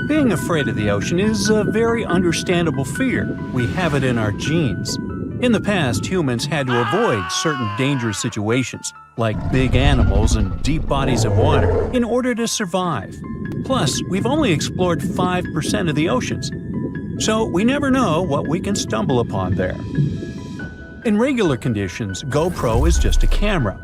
Being afraid of the ocean is a very understandable fear. We have it in our genes. In the past, humans had to avoid certain dangerous situations, like big animals and deep bodies of water, in order to survive. Plus, we've only explored 5% of the oceans, so we never know what we can stumble upon there. In regular conditions, GoPro is just a camera.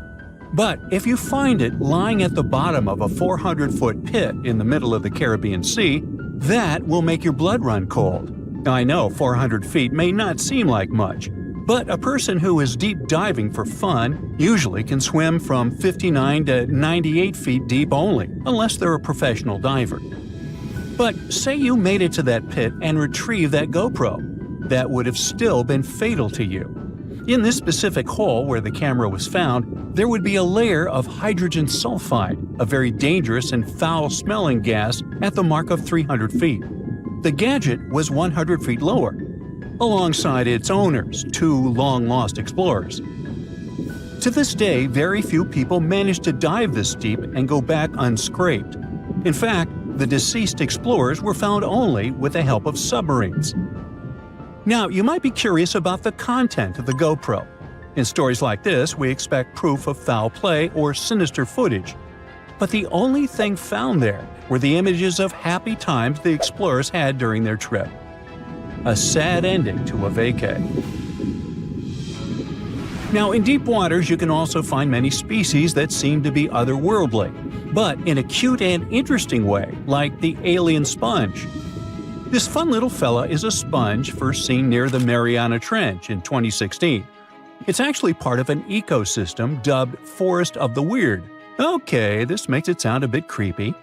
But if you find it lying at the bottom of a 400-foot pit in the middle of the Caribbean Sea, that will make your blood run cold. I know 400 feet may not seem like much, but a person who is deep diving for fun usually can swim from 59 to 98 feet deep only, unless they're a professional diver. But say you made it to that pit and retrieved that GoPro. That would have still been fatal to you. In this specific hole where the camera was found, there would be a layer of hydrogen sulfide, a very dangerous and foul-smelling gas, at the mark of 300 feet. The gadget was 100 feet lower, alongside its owners, two long-lost explorers. To this day, very few people manage to dive this deep and go back unscraped. In fact, the deceased explorers were found only with the help of submarines. Now, you might be curious about the content of the GoPro. In stories like this, we expect proof of foul play or sinister footage. But the only thing found there were the images of happy times the explorers had during their trip. A sad ending to a vacay. Now, in deep waters, you can also find many species that seem to be otherworldly, but in a cute and interesting way, like the alien sponge. This fun little fella is a sponge first seen near the Mariana Trench in 2016. It's actually part of an ecosystem dubbed Forest of the Weird. Okay, this makes it sound a bit creepy.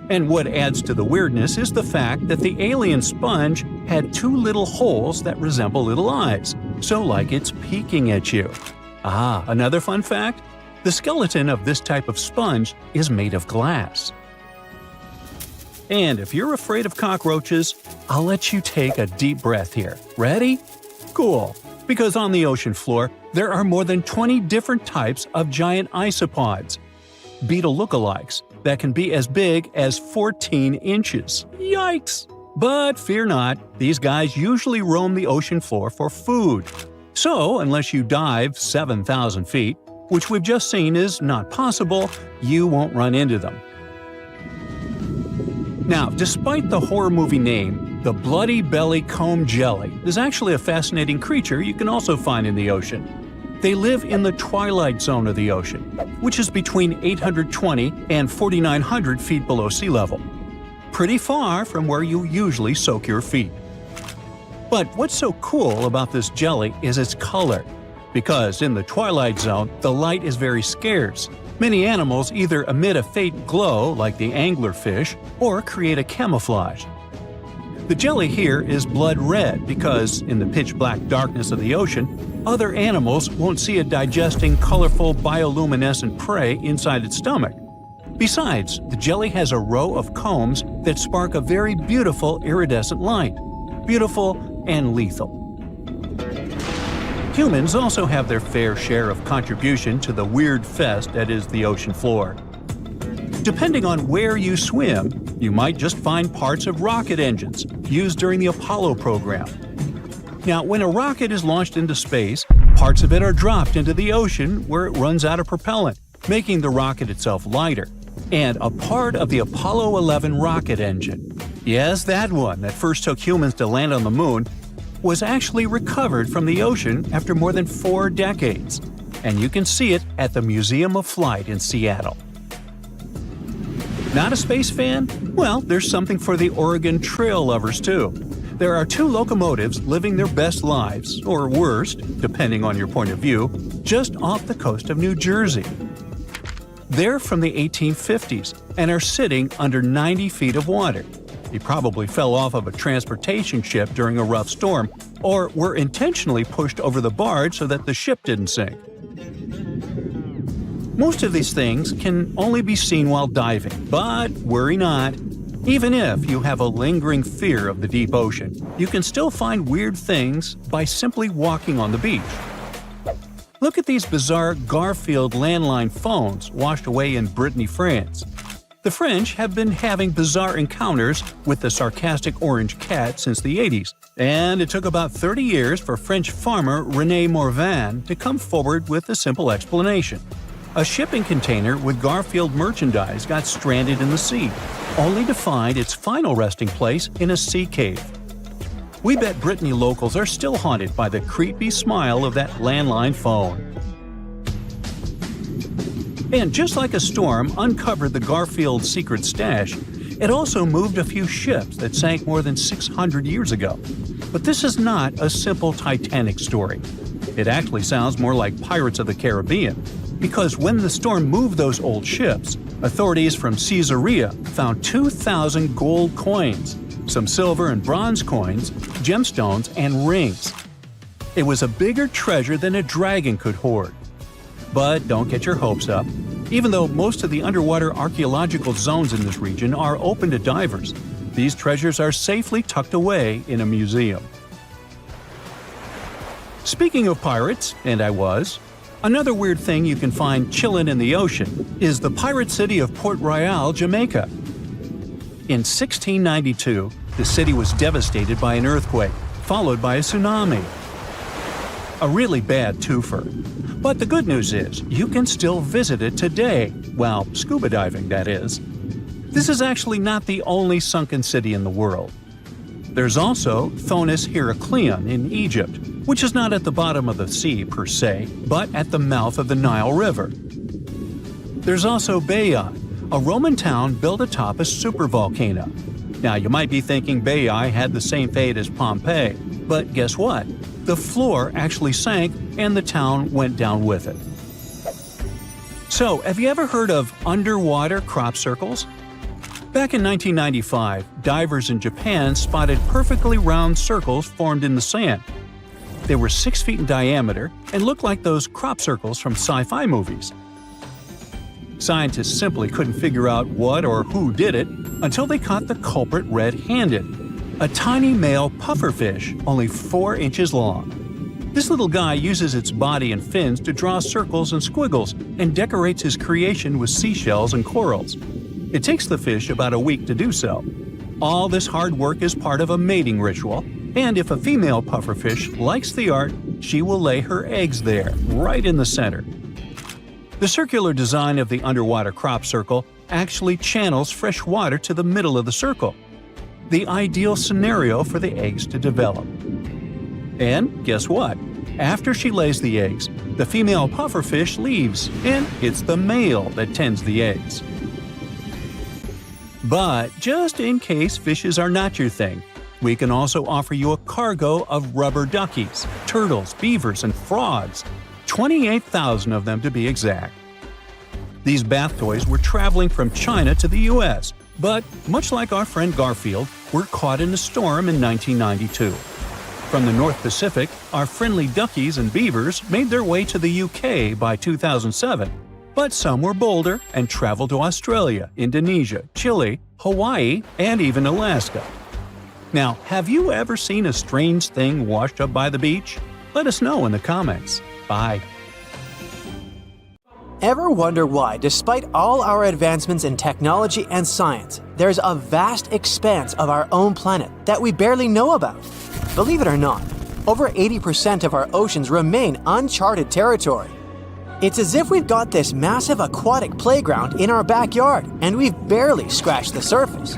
And what adds to the weirdness is the fact that the alien sponge had two little holes that resemble little eyes, so like it's peeking at you. Ah, another fun fact? The skeleton of this type of sponge is made of glass. And if you're afraid of cockroaches, I'll let you take a deep breath here. Ready? Cool. Because on the ocean floor, there are more than 20 different types of giant isopods, beetle lookalikes, that can be as big as 14 inches. Yikes! But fear not, these guys usually roam the ocean floor for food. So, unless you dive 7,000 feet, which we've just seen is not possible, you won't run into them. Now, despite the horror movie name, the bloody belly comb jelly is actually a fascinating creature you can also find in the ocean. They live in the twilight zone of the ocean, which is between 820 and 4,900 feet below sea level. Pretty far from where you usually soak your feet. But what's so cool about this jelly is its color. Because in the twilight zone, the light is very scarce. Many animals either emit a faint glow, like the anglerfish, or create a camouflage. The jelly here is blood red because, in the pitch-black darkness of the ocean, other animals won't see it digesting colorful bioluminescent prey inside its stomach. Besides, the jelly has a row of combs that spark a very beautiful iridescent light. Beautiful and lethal. Humans also have their fair share of contribution to the weird fest that is the ocean floor. Depending on where you swim, you might just find parts of rocket engines used during the Apollo program. Now, when a rocket is launched into space, parts of it are dropped into the ocean where it runs out of propellant, making the rocket itself lighter. And a part of the Apollo 11 rocket engine, yes, that one that first took humans to land on the moon, was actually recovered from the ocean after more than 4 decades, and you can see it at the Museum of Flight in Seattle. Not a space fan? Well, there's something for the Oregon Trail lovers too. There are 2 locomotives living their best lives, or worst, depending on your point of view, just off the coast of New Jersey. They're from the 1850s and are sitting under 90 feet of water. They probably fell off of a transportation ship during a rough storm, or were intentionally pushed over the barge so that the ship didn't sink. Most of these things can only be seen while diving, but worry not. Even if you have a lingering fear of the deep ocean, you can still find weird things by simply walking on the beach. Look at these bizarre Garfield landline phones washed away in Brittany, France. The French have been having bizarre encounters with the sarcastic orange cat since the 80s, and it took about 30 years for French farmer René Morvan to come forward with a simple explanation. A shipping container with Garfield merchandise got stranded in the sea, only to find its final resting place in a sea cave. We bet Brittany locals are still haunted by the creepy smile of that landline phone. And just like a storm uncovered the Garfield secret stash, it also moved a few ships that sank more than 600 years ago. But this is not a simple Titanic story. It actually sounds more like Pirates of the Caribbean, because when the storm moved those old ships, authorities from Caesarea found 2,000 gold coins, some silver and bronze coins, gemstones, and rings. It was a bigger treasure than a dragon could hoard. But don't get your hopes up. Even though most of the underwater archaeological zones in this region are open to divers, these treasures are safely tucked away in a museum. Speaking of pirates, and I was, another weird thing you can find chillin' in the ocean is the pirate city of Port Royal, Jamaica. In 1692, the city was devastated by an earthquake, followed by a tsunami. A really bad twofer. But the good news is, you can still visit it today, well, scuba diving, that is. This is actually not the only sunken city in the world. There's also Thonis Heracleion in Egypt, which is not at the bottom of the sea per se, but at the mouth of the Nile River. There's also Baiae, a Roman town built atop a supervolcano. Now, you might be thinking Baiae had the same fate as Pompeii, but guess what? The floor actually sank and the town went down with it. So, have you ever heard of underwater crop circles? Back in 1995, divers in Japan spotted perfectly round circles formed in the sand. They were 6 feet in diameter and looked like those crop circles from sci-fi movies. Scientists simply couldn't figure out what or who did it until they caught the culprit red-handed. A tiny male pufferfish, only 4 inches long. This little guy uses its body and fins to draw circles and squiggles and decorates his creation with seashells and corals. It takes the fish about a week to do so. All this hard work is part of a mating ritual, and if a female pufferfish likes the art, she will lay her eggs there, right in the center. The circular design of the underwater crop circle actually channels fresh water to the middle of the circle, the ideal scenario for the eggs to develop. And guess what? After she lays the eggs, the female pufferfish leaves, and it's the male that tends the eggs. But just in case fishes are not your thing, we can also offer you a cargo of rubber duckies, turtles, beavers, and frogs, 28,000 of them to be exact. These bath toys were traveling from China to the US, but much like our friend Garfield, were caught in a storm in 1992. From the North Pacific, our friendly duckies and beavers made their way to the UK by 2007. But some were bolder and traveled to Australia, Indonesia, Chile, Hawaii, and even Alaska. Now, have you ever seen a strange thing washed up by the beach? Let us know in the comments. Bye. Ever wonder why, despite all our advancements in technology and science, there's a vast expanse of our own planet that we barely know about? Believe it or not, over 80% of our oceans remain uncharted territory. It's as if we've got this massive aquatic playground in our backyard, and we've barely scratched the surface.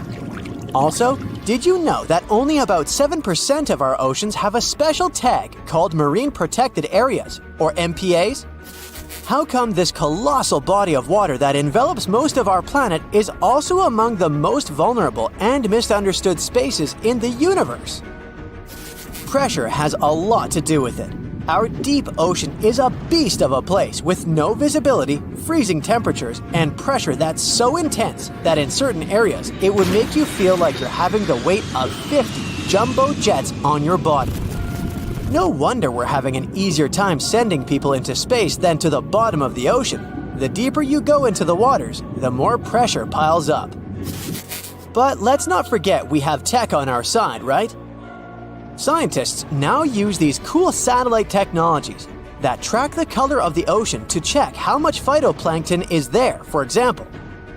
Also, did you know that only about 7% of our oceans have a special tag called Marine Protected Areas, or MPAs? How come this colossal body of water that envelops most of our planet is also among the most vulnerable and misunderstood spaces in the universe? Pressure has a lot to do with it. Our deep ocean is a beast of a place with no visibility, freezing temperatures, and pressure that's so intense that in certain areas it would make you feel like you're having the weight of 50 jumbo jets on your body. No wonder we're having an easier time sending people into space than to the bottom of the ocean. The deeper you go into the waters, the more pressure piles up. But let's not forget we have tech on our side, right? Scientists now use these cool satellite technologies that track the color of the ocean to check how much phytoplankton is there, for example.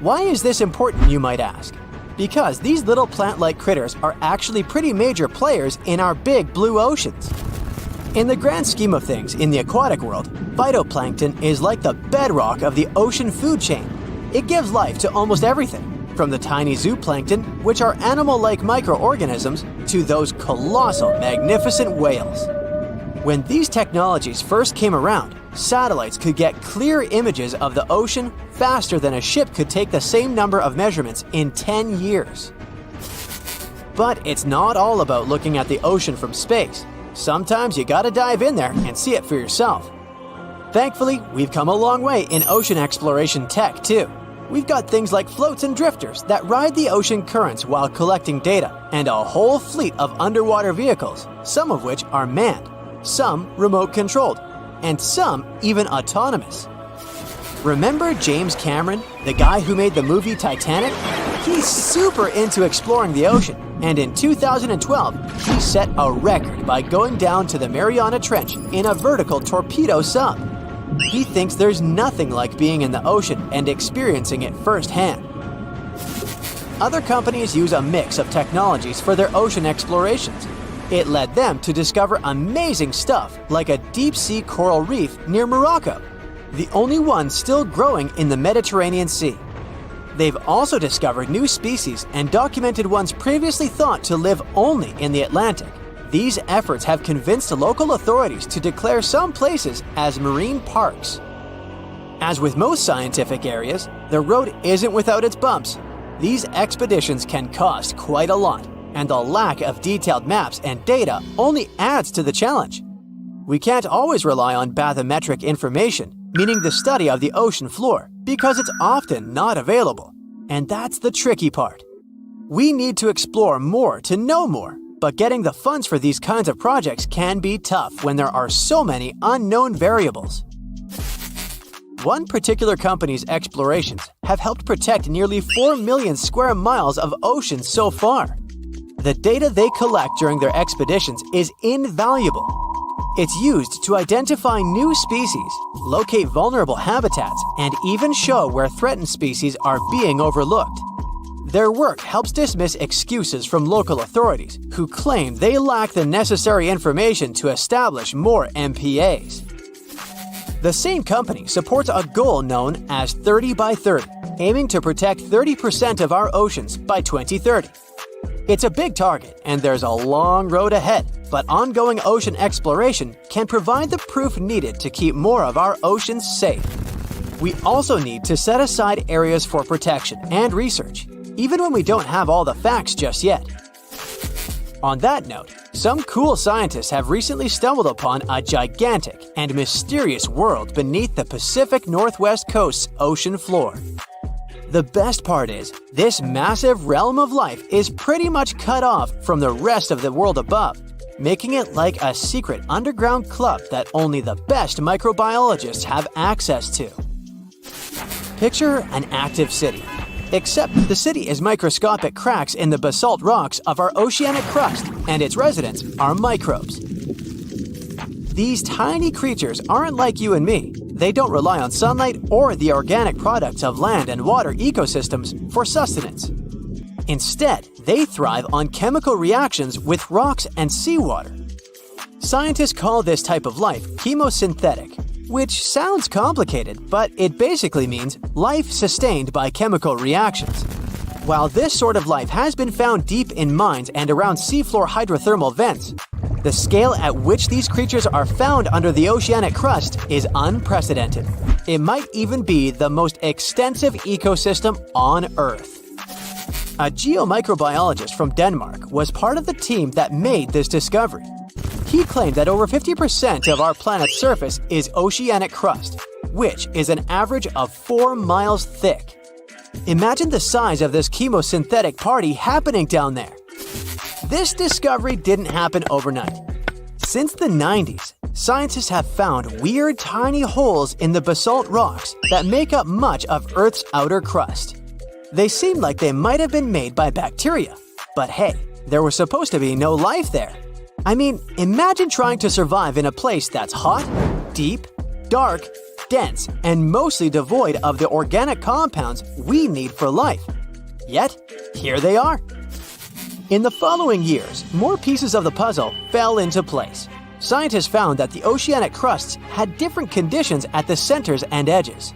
Why is this important, you might ask? Because these little plant-like critters are actually pretty major players in our big blue oceans. In the grand scheme of things in the aquatic world, phytoplankton is like the bedrock of the ocean food chain. It gives life to almost everything, from the tiny zooplankton, which are animal-like microorganisms, to those colossal, magnificent whales. When these technologies first came around, satellites could get clear images of the ocean faster than a ship could take the same number of measurements in 10 years. But it's not all about looking at the ocean from space. Sometimes you gotta dive in there and see it for yourself. Thankfully, we've come a long way in ocean exploration tech too. We've got things like floats and drifters that ride the ocean currents while collecting data, and a whole fleet of underwater vehicles, some of which are manned, some remote-controlled, and some even autonomous. Remember James Cameron, the guy who made the movie Titanic? He's super into exploring the ocean, and in 2012, he set a record by going down to the Mariana Trench in a vertical torpedo sub. He thinks there's nothing like being in the ocean and experiencing it firsthand. Other companies use a mix of technologies for their ocean explorations. It led them to discover amazing stuff like a deep-sea coral reef near Morocco, the only one still growing in the Mediterranean Sea. They've also discovered new species and documented ones previously thought to live only in the Atlantic. These efforts have convinced local authorities to declare some places as marine parks. As with most scientific areas, the road isn't without its bumps. These expeditions can cost quite a lot, and the lack of detailed maps and data only adds to the challenge. We can't always rely on bathymetric information, meaning the study of the ocean floor, because it's often not available. And that's the tricky part. We need to explore more to know more, but getting the funds for these kinds of projects can be tough when there are so many unknown variables. One particular company's explorations have helped protect nearly 4 million square miles of ocean so far. The data they collect during their expeditions is invaluable. It's used to identify new species, locate vulnerable habitats, and even show where threatened species are being overlooked. Their work helps dismiss excuses from local authorities who claim they lack the necessary information to establish more MPAs. The same company supports a goal known as 30 by 30, aiming to protect 30% of our oceans by 2030. It's a big target, and there's a long road ahead, but ongoing ocean exploration can provide the proof needed to keep more of our oceans safe. We also need to set aside areas for protection and research, even when we don't have all the facts just yet. On that note, some cool scientists have recently stumbled upon a gigantic and mysterious world beneath the Pacific Northwest coast's ocean floor. The best part is, this massive realm of life is pretty much cut off from the rest of the world above, making it like a secret underground club that only the best microbiologists have access to. Picture an active city, except the city is microscopic cracks in the basalt rocks of our oceanic crust, and its residents are microbes. These tiny creatures aren't like you and me. They don't rely on sunlight or the organic products of land and water ecosystems for sustenance. Instead, they thrive on chemical reactions with rocks and seawater. Scientists call this type of life chemosynthetic, which sounds complicated, but it basically means life sustained by chemical reactions. While this sort of life has been found deep in mines and around seafloor hydrothermal vents, the scale at which these creatures are found under the oceanic crust is unprecedented. It might even be the most extensive ecosystem on Earth. A geomicrobiologist from Denmark was part of the team that made this discovery. He claimed that over 50% of our planet's surface is oceanic crust, which is an average of 4 miles thick. Imagine the size of this chemosynthetic party happening down there. This discovery didn't happen overnight. Since the 90s, scientists have found weird tiny holes in the basalt rocks that make up much of Earth's outer crust. They seem like they might have been made by bacteria, but hey, there was supposed to be no life there. I mean, imagine trying to survive in a place that's hot, deep, dark, dense, and mostly devoid of the organic compounds we need for life. Yet, here they are. In the following years, more pieces of the puzzle fell into place. Scientists found that the oceanic crusts had different conditions at the centers and edges.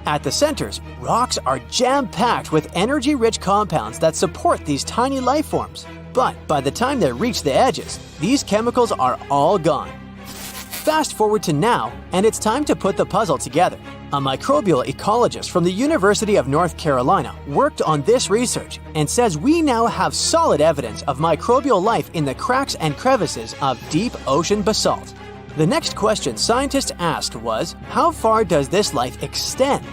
At the centers, rocks are jam-packed with energy-rich compounds that support these tiny life forms. But by the time they reach the edges, these chemicals are all gone. Fast forward to now, and it's time to put the puzzle together. A microbial ecologist from the University of North Carolina worked on this research and says we now have solid evidence of microbial life in the cracks and crevices of deep ocean basalt. The next question scientists asked was, how far does this life extend?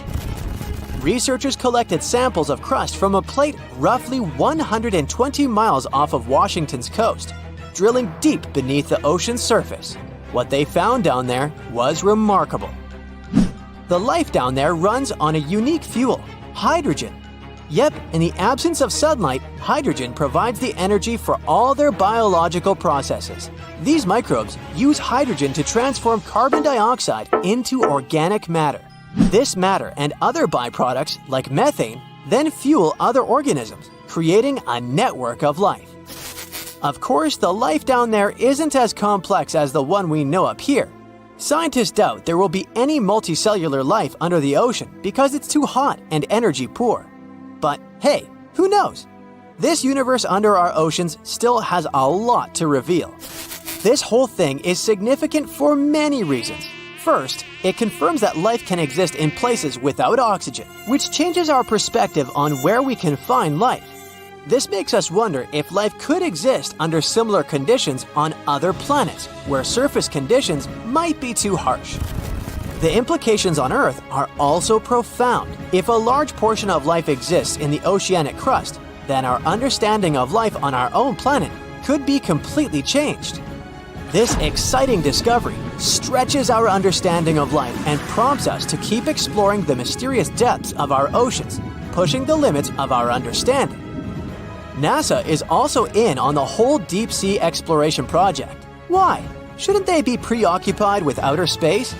Researchers collected samples of crust from a plate roughly 120 miles off of Washington's coast, drilling deep beneath the ocean's surface. What they found down there was remarkable. The life down there runs on a unique fuel, hydrogen. Yep, in the absence of sunlight, hydrogen provides the energy for all their biological processes. These microbes use hydrogen to transform carbon dioxide into organic matter. This matter and other byproducts, like methane, then fuel other organisms, creating a network of life. Of course, the life down there isn't as complex as the one we know up here. Scientists doubt there will be any multicellular life under the ocean because it's too hot and energy poor. But hey, who knows? This universe under our oceans still has a lot to reveal. This whole thing is significant for many reasons. First, it confirms that life can exist in places without oxygen, which changes our perspective on where we can find life. This makes us wonder if life could exist under similar conditions on other planets, where surface conditions might be too harsh. The implications on Earth are also profound. If a large portion of life exists in the oceanic crust, then our understanding of life on our own planet could be completely changed. This exciting discovery stretches our understanding of life and prompts us to keep exploring the mysterious depths of our oceans, pushing the limits of our understanding. NASA is also in on the whole deep sea exploration project. Why? Shouldn't they be preoccupied with outer space?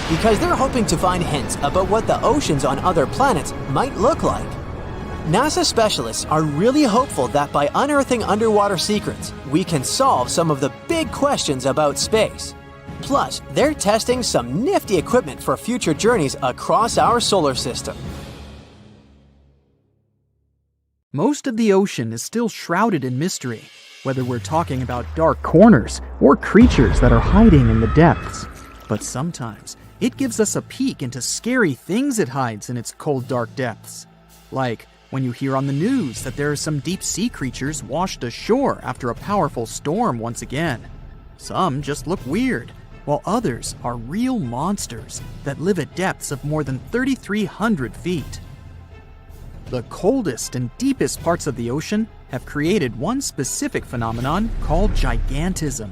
Because they're hoping to find hints about what the oceans on other planets might look like. NASA specialists are really hopeful that by unearthing underwater secrets, we can solve some of the big questions about space. Plus, they're testing some nifty equipment for future journeys across our solar system. Most of the ocean is still shrouded in mystery, whether we're talking about dark corners or creatures that are hiding in the depths. But sometimes, it gives us a peek into scary things it hides in its cold, dark depths. Like when you hear on the news that there are some deep sea creatures washed ashore after a powerful storm once again. Some just look weird, while others are real monsters that live at depths of more than 3,300 feet. The coldest and deepest parts of the ocean have created one specific phenomenon called gigantism.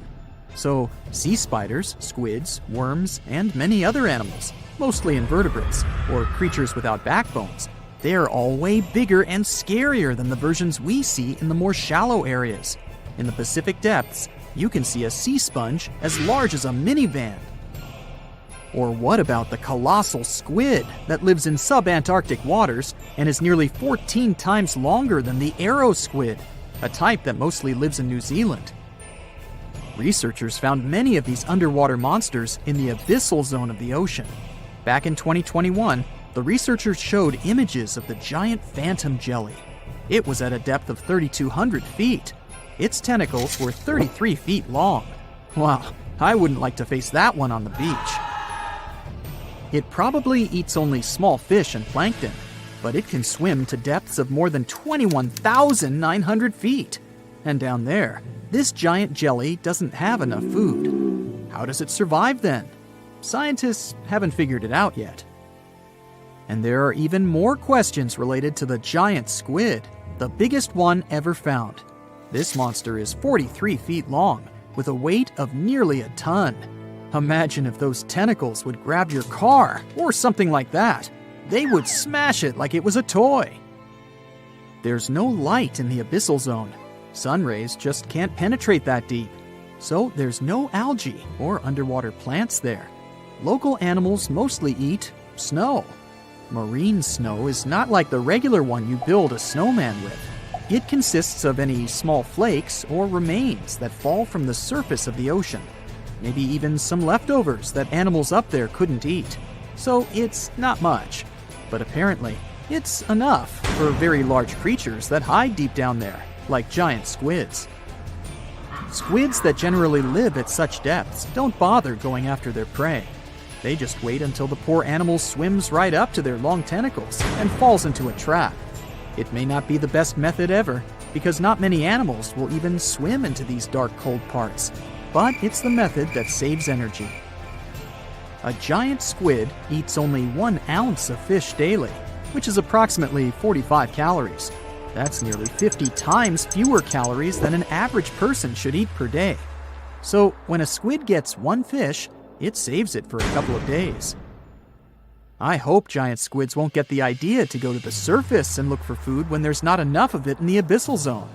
So, sea spiders, squids, worms, and many other animals, mostly invertebrates, or creatures without backbones, they're all way bigger and scarier than the versions we see in the more shallow areas. In the Pacific depths, you can see a sea sponge as large as a minivan. Or what about the colossal squid that lives in subantarctic waters and is nearly 14 times longer than the arrow squid, a type that mostly lives in New Zealand? Researchers found many of these underwater monsters in the abyssal zone of the ocean. Back in 2021, the researchers showed images of the giant phantom jelly. It was at a depth of 3,200 feet. Its tentacles were 33 feet long. Wow, I wouldn't like to face that one on the beach. It probably eats only small fish and plankton, but it can swim to depths of more than 21,900 feet. And down there, this giant jelly doesn't have enough food. How does it survive then? Scientists haven't figured it out yet. And there are even more questions related to the giant squid, the biggest one ever found. This monster is 43 feet long, with a weight of nearly a ton. Imagine if those tentacles would grab your car, or something like that. They would smash it like it was a toy. There's no light in the abyssal zone. Sun rays just can't penetrate that deep. So there's no algae or underwater plants there. local animals mostly eat snow. Marine snow is not like the regular one you build a snowman with. It consists of any small flakes or remains that fall from the surface of the ocean. Maybe even some leftovers that animals up there couldn't eat. So it's not much, but apparently it's enough for very large creatures that hide deep down there, like giant squids. Squids that generally live at such depths don't bother going after their prey. They just wait until the poor animal swims right up to their long tentacles and falls into a trap. It may not be the best method ever, because not many animals will even swim into these dark, cold parts, but it's the method that saves energy. A giant squid eats only 1 ounce of fish daily, which is approximately 45 calories. That's nearly 50 times fewer calories than an average person should eat per day. So when a squid gets 1 fish, it saves it for a couple of days. I hope giant squids won't get the idea to go to the surface and look for food when there's not enough of it in the abyssal zone.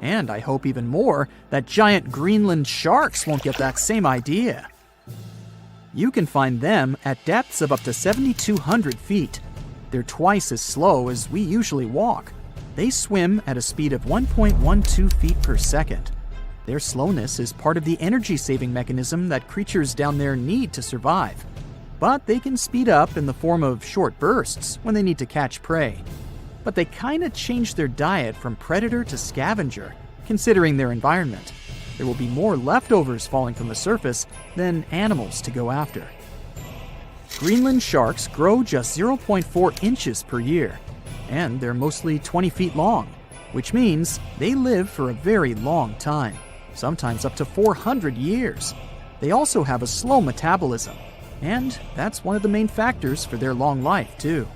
And I hope even more that giant Greenland sharks won't get that same idea. You can find them at depths of up to 7,200 feet. They're twice as slow as we usually walk. They swim at a speed of 1.12 feet per second. Their slowness is part of the energy-saving mechanism that creatures down there need to survive. But they can speed up in the form of short bursts when they need to catch prey. But they kinda change their diet from predator to scavenger, considering their environment. There will be more leftovers falling from the surface than animals to go after. Greenland sharks grow just 0.4 inches per year, and they're mostly 20 feet long, which means they live for a very long time, sometimes up to 400 years. They also have a slow metabolism, and that's one of the main factors for their long life, too.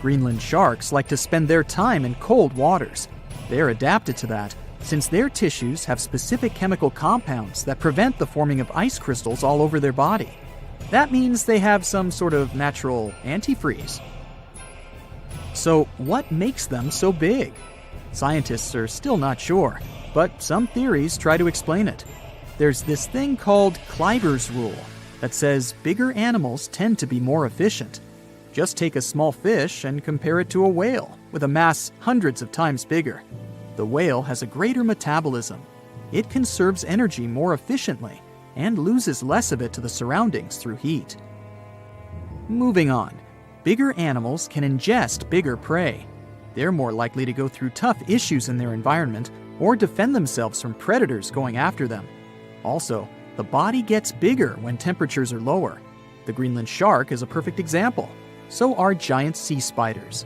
Greenland sharks like to spend their time in cold waters. They're adapted to that, since their tissues have specific chemical compounds that prevent the forming of ice crystals all over their body. That means they have some sort of natural antifreeze. So what makes them so big? Scientists are still not sure, but some theories try to explain it. There's this thing called Kleiber's rule that says bigger animals tend to be more efficient. Just take a small fish and compare it to a whale with a mass hundreds of times bigger. The whale has a greater metabolism. It conserves energy more efficiently and loses less of it to the surroundings through heat. Moving on, bigger animals can ingest bigger prey. They're more likely to go through tough issues in their environment or defend themselves from predators going after them. Also, the body gets bigger when temperatures are lower. The Greenland shark is a perfect example. So are giant sea spiders.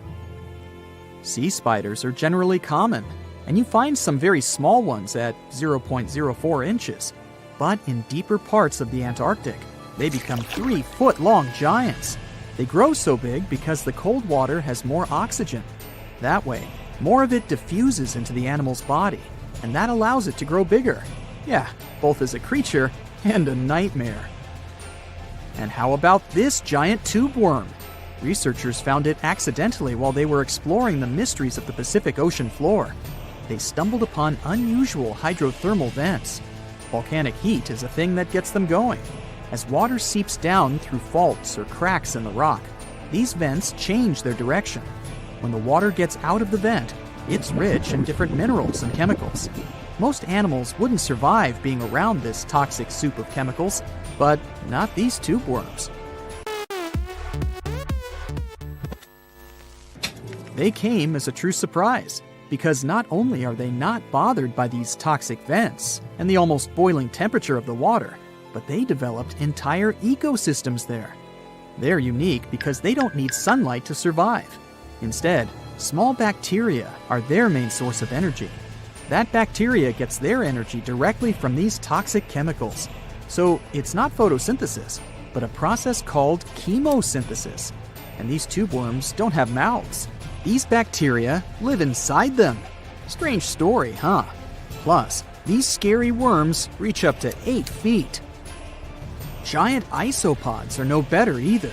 Sea spiders are generally common, and you find some very small ones at 0.04 inches. But in deeper parts of the Antarctic, they become 3-foot-long giants. They grow so big because the cold water has more oxygen. That way, more of it diffuses into the animal's body, and that allows it to grow bigger. Yeah, both as a creature and a nightmare. And how about this giant tube worm? Researchers found it accidentally while they were exploring the mysteries of the Pacific Ocean floor. They stumbled upon unusual hydrothermal vents. Volcanic heat is a thing that gets them going. As water seeps down through faults or cracks in the rock, these vents change their direction. When the water gets out of the vent, it's rich in different minerals and chemicals. Most animals wouldn't survive being around this toxic soup of chemicals, but not these tube worms. They came as a true surprise, because not only are they not bothered by these toxic vents and the almost boiling temperature of the water, but they developed entire ecosystems there. They're unique because they don't need sunlight to survive. Instead, small bacteria are their main source of energy. That bacteria gets their energy directly from these toxic chemicals. So it's not photosynthesis, but a process called chemosynthesis. And these tube worms don't have mouths. These bacteria live inside them. Strange story, huh? Plus, these scary worms reach up to 8 feet. Giant isopods are no better either.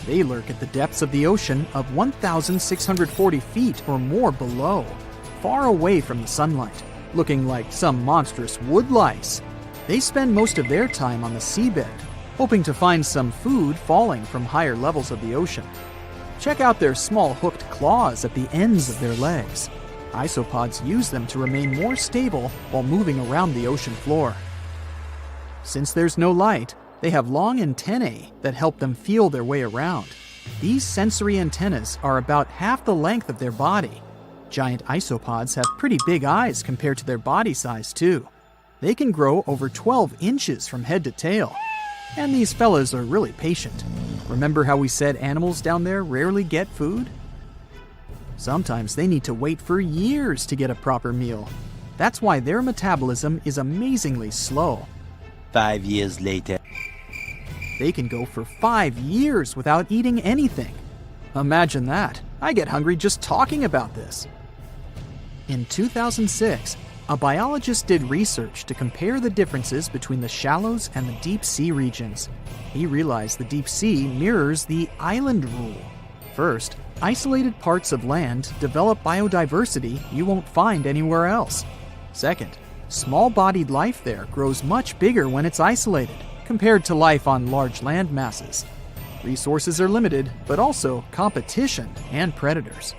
They lurk at the depths of the ocean of 1,640 feet or more below, far away from the sunlight, looking like some monstrous wood lice. They spend most of their time on the seabed, hoping to find some food falling from higher levels of the ocean. Check out their small hooked claws at the ends of their legs. Isopods use them to remain more stable while moving around the ocean floor. Since there's no light, they have long antennae that help them feel their way around. These sensory antennas are about half the length of their body. Giant isopods have pretty big eyes compared to their body size, too. They can grow over 12 inches from head to tail. And these fellas are really patient. Remember how we said animals down there rarely get food? Sometimes they need to wait for years to get a proper meal. That's why their metabolism is amazingly slow. 5 years later. They can go for 5 years without eating anything. Imagine that. I get hungry just talking about this. In 2006, a biologist did research to compare the differences between the shallows and the deep sea regions. He realized the deep sea mirrors the island rule. First, isolated parts of land develop biodiversity you won't find anywhere else. Second, small-bodied life there grows much bigger when it's isolated, compared to life on large land masses. Resources are limited, but also competition and predators.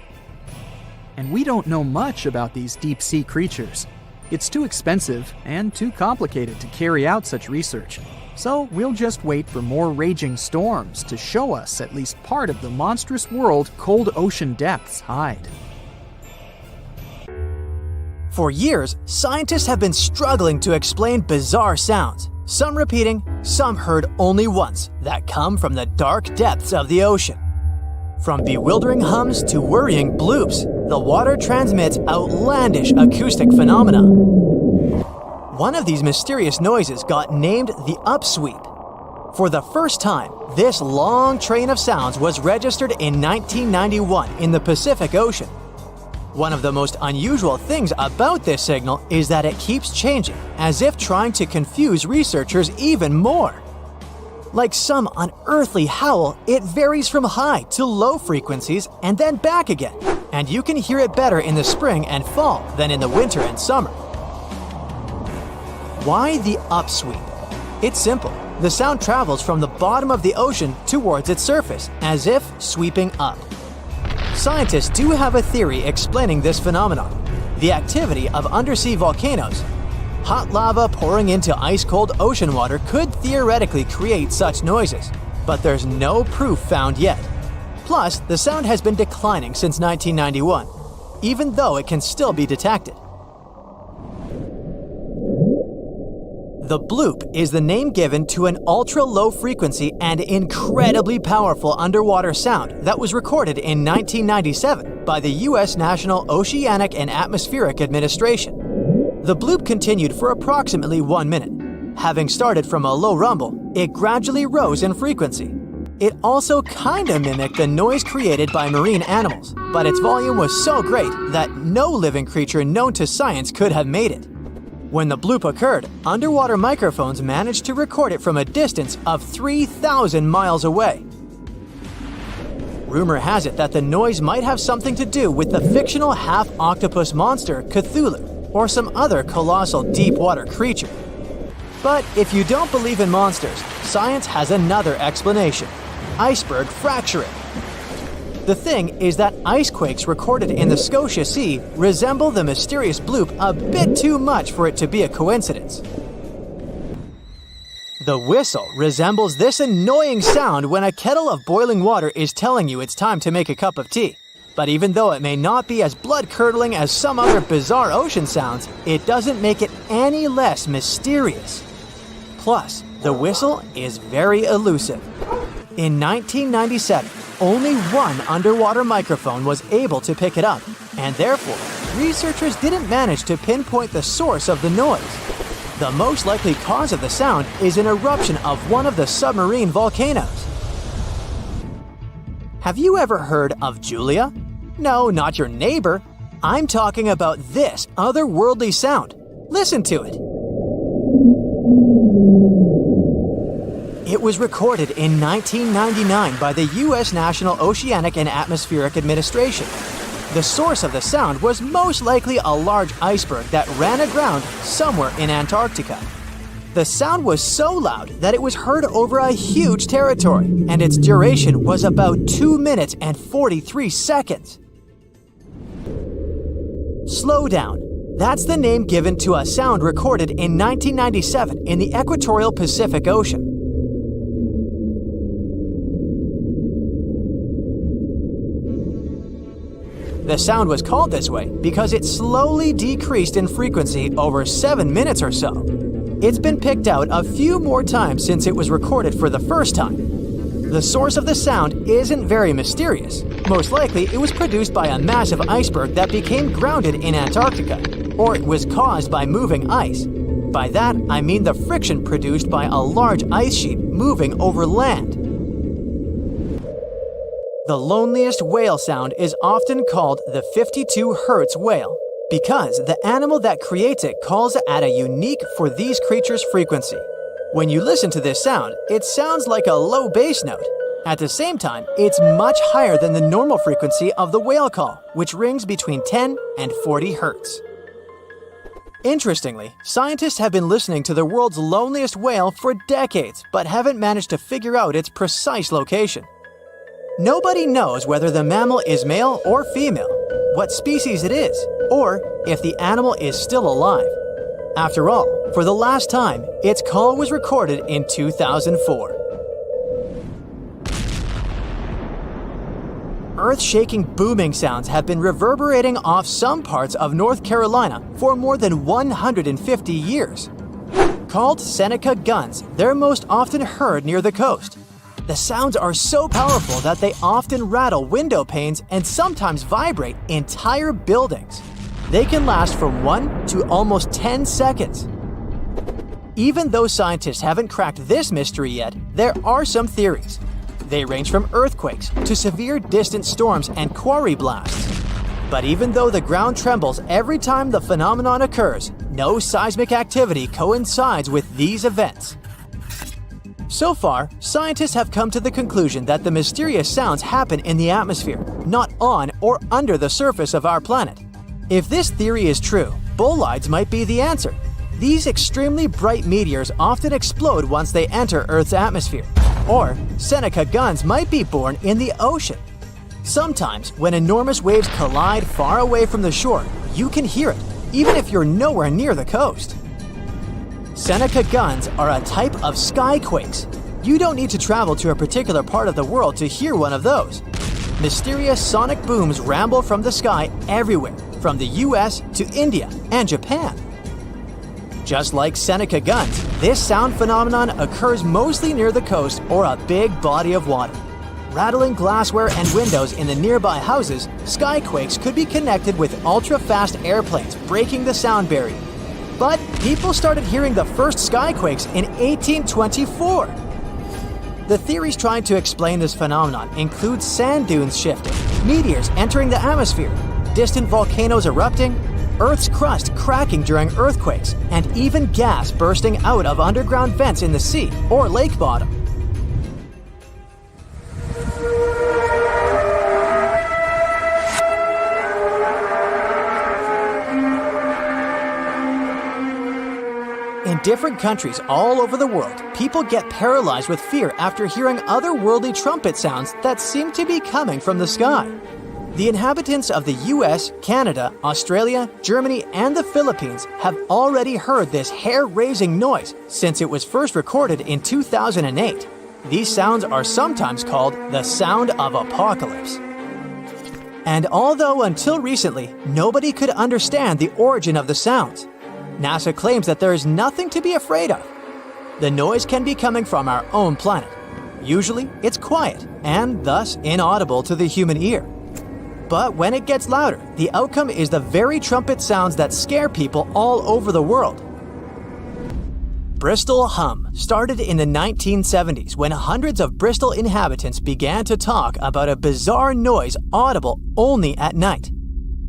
And we don't know much about these deep-sea creatures. It's too expensive and too complicated to carry out such research, so we'll just wait for more raging storms to show us at least part of the monstrous world cold ocean depths hide. For years, scientists have been struggling to explain bizarre sounds, some repeating, some heard only once, that come from the dark depths of the ocean. From bewildering hums to worrying bloops, the water transmits outlandish acoustic phenomena. One of these mysterious noises got named the upsweep. For the first time, this long train of sounds was registered in 1991 in the Pacific Ocean. One of the most unusual things about this signal is that it keeps changing, as if trying to confuse researchers even more. Like some unearthly howl, it varies from high to low frequencies and then back again, and you can hear it better in the spring and fall than in the winter and summer. Why the upsweep? It's simple. The sound travels from the bottom of the ocean towards its surface, as if sweeping up. Scientists do have a theory explaining this phenomenon: the activity of undersea volcanoes. Hot lava pouring into ice-cold ocean water could theoretically create such noises, but there's no proof found yet. Plus, the sound has been declining since 1991, even though it can still be detected. The bloop is the name given to an ultra-low frequency and incredibly powerful underwater sound that was recorded in 1997 by the U.S. National Oceanic and Atmospheric Administration. The bloop continued for approximately 1 minute. Having started from a low rumble, it gradually rose in frequency. It also kinda mimicked the noise created by marine animals, but its volume was so great that no living creature known to science could have made it. When the bloop occurred, underwater microphones managed to record it from a distance of 3,000 miles away. Rumor has it that the noise might have something to do with the fictional half-octopus monster Cthulhu, or some other colossal deep-water creature. But if you don't believe in monsters, science has another explanation: iceberg fracturing. The thing is that ice quakes recorded in the Scotia Sea resemble the mysterious bloop a bit too much for it to be a coincidence. The whistle resembles this annoying sound when a kettle of boiling water is telling you it's time to make a cup of tea. But even though it may not be as blood-curdling as some other bizarre ocean sounds, it doesn't make it any less mysterious. Plus, the whistle is very elusive. In 1997, only one underwater microphone was able to pick it up, and therefore, researchers didn't manage to pinpoint the source of the noise. The most likely cause of the sound is an eruption of one of the submarine volcanoes. Have you ever heard of Julia? No, not your neighbor. I'm talking about this otherworldly sound. Listen to it. It was recorded in 1999 by the U.S. National Oceanic and Atmospheric Administration. The source of the sound was most likely a large iceberg that ran aground somewhere in Antarctica. The sound was so loud that it was heard over a huge territory, and its duration was about 2 minutes and 43 seconds. Slowdown. That's the name given to a sound recorded in 1997 in the equatorial Pacific Ocean. The sound was called this way because it slowly decreased in frequency over 7 minutes or so. It's been picked out a few more times since it was recorded for the first time. The source of the sound isn't very mysterious. Most likely, it was produced by a massive iceberg that became grounded in Antarctica, or it was caused by moving ice. By that, I mean the friction produced by a large ice sheet moving over land. The loneliest whale sound is often called the 52 Hz whale because the animal that creates it calls at a unique for these creatures frequency. When you listen to this sound, it sounds like a low bass note. At the same time, it's much higher than the normal frequency of the whale call, which rings between 10 and 40 Hz. Interestingly, scientists have been listening to the world's loneliest whale for decades, but haven't managed to figure out its precise location. Nobody knows whether the mammal is male or female, what species it is, or if the animal is still alive. After all, for the last time, its call was recorded in 2004. Earth-shaking booming sounds have been reverberating off some parts of North Carolina for more than 150 years. Called Seneca guns, they're most often heard near the coast. The sounds are so powerful that they often rattle window panes and sometimes vibrate entire buildings. They can last from 1 to almost 10 seconds. Even though scientists haven't cracked this mystery yet, there are some theories. They range from earthquakes to severe distant storms and quarry blasts. But even though the ground trembles every time the phenomenon occurs, no seismic activity coincides with these events. So far, scientists have come to the conclusion that the mysterious sounds happen in the atmosphere, not on or under the surface of our planet. If this theory is true, bolides might be the answer. These extremely bright meteors often explode once they enter Earth's atmosphere. Or Seneca guns might be born in the ocean. Sometimes, when enormous waves collide far away from the shore, you can hear it, even if you're nowhere near the coast. Seneca guns are a type of skyquakes. You don't need to travel to a particular part of the world to hear one of those. Mysterious sonic booms ramble from the sky everywhere, from the US to India and Japan. Just like Seneca guns, this sound phenomenon occurs mostly near the coast or a big body of water. Rattling glassware and windows in the nearby houses, skyquakes could be connected with ultra-fast airplanes breaking the sound barrier. But people started hearing the first skyquakes in 1824. The theories trying to explain this phenomenon include sand dunes shifting, meteors entering the atmosphere, distant volcanoes erupting, Earth's crust cracking during earthquakes, and even gas bursting out of underground vents in the sea or lake bottom. In different countries all over the world, people get paralyzed with fear after hearing otherworldly trumpet sounds that seem to be coming from the sky. The inhabitants of the US, Canada, Australia, Germany, and the Philippines have already heard this hair-raising noise since it was first recorded in 2008. These sounds are sometimes called the sound of apocalypse. And although until recently, nobody could understand the origin of the sounds, NASA claims that there is nothing to be afraid of. The noise can be coming from our own planet. Usually, it's quiet and thus inaudible to the human ear. But when it gets louder, the outcome is the very trumpet sounds that scare people all over the world. Bristol hum started in the 1970s when hundreds of Bristol inhabitants began to talk about a bizarre noise audible only at night.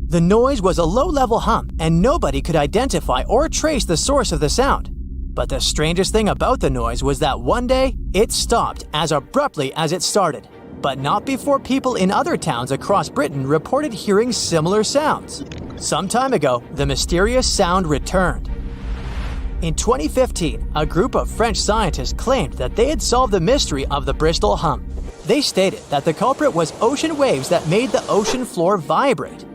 The noise was a low-level hum, and nobody could identify or trace the source of the sound. But the strangest thing about the noise was that one day, it stopped as abruptly as it started. But not before people in other towns across Britain reported hearing similar sounds. Some time ago, the mysterious sound returned. In 2015, a group of French scientists claimed that they had solved the mystery of the Bristol hum. They stated that the culprit was ocean waves that made the ocean floor vibrate.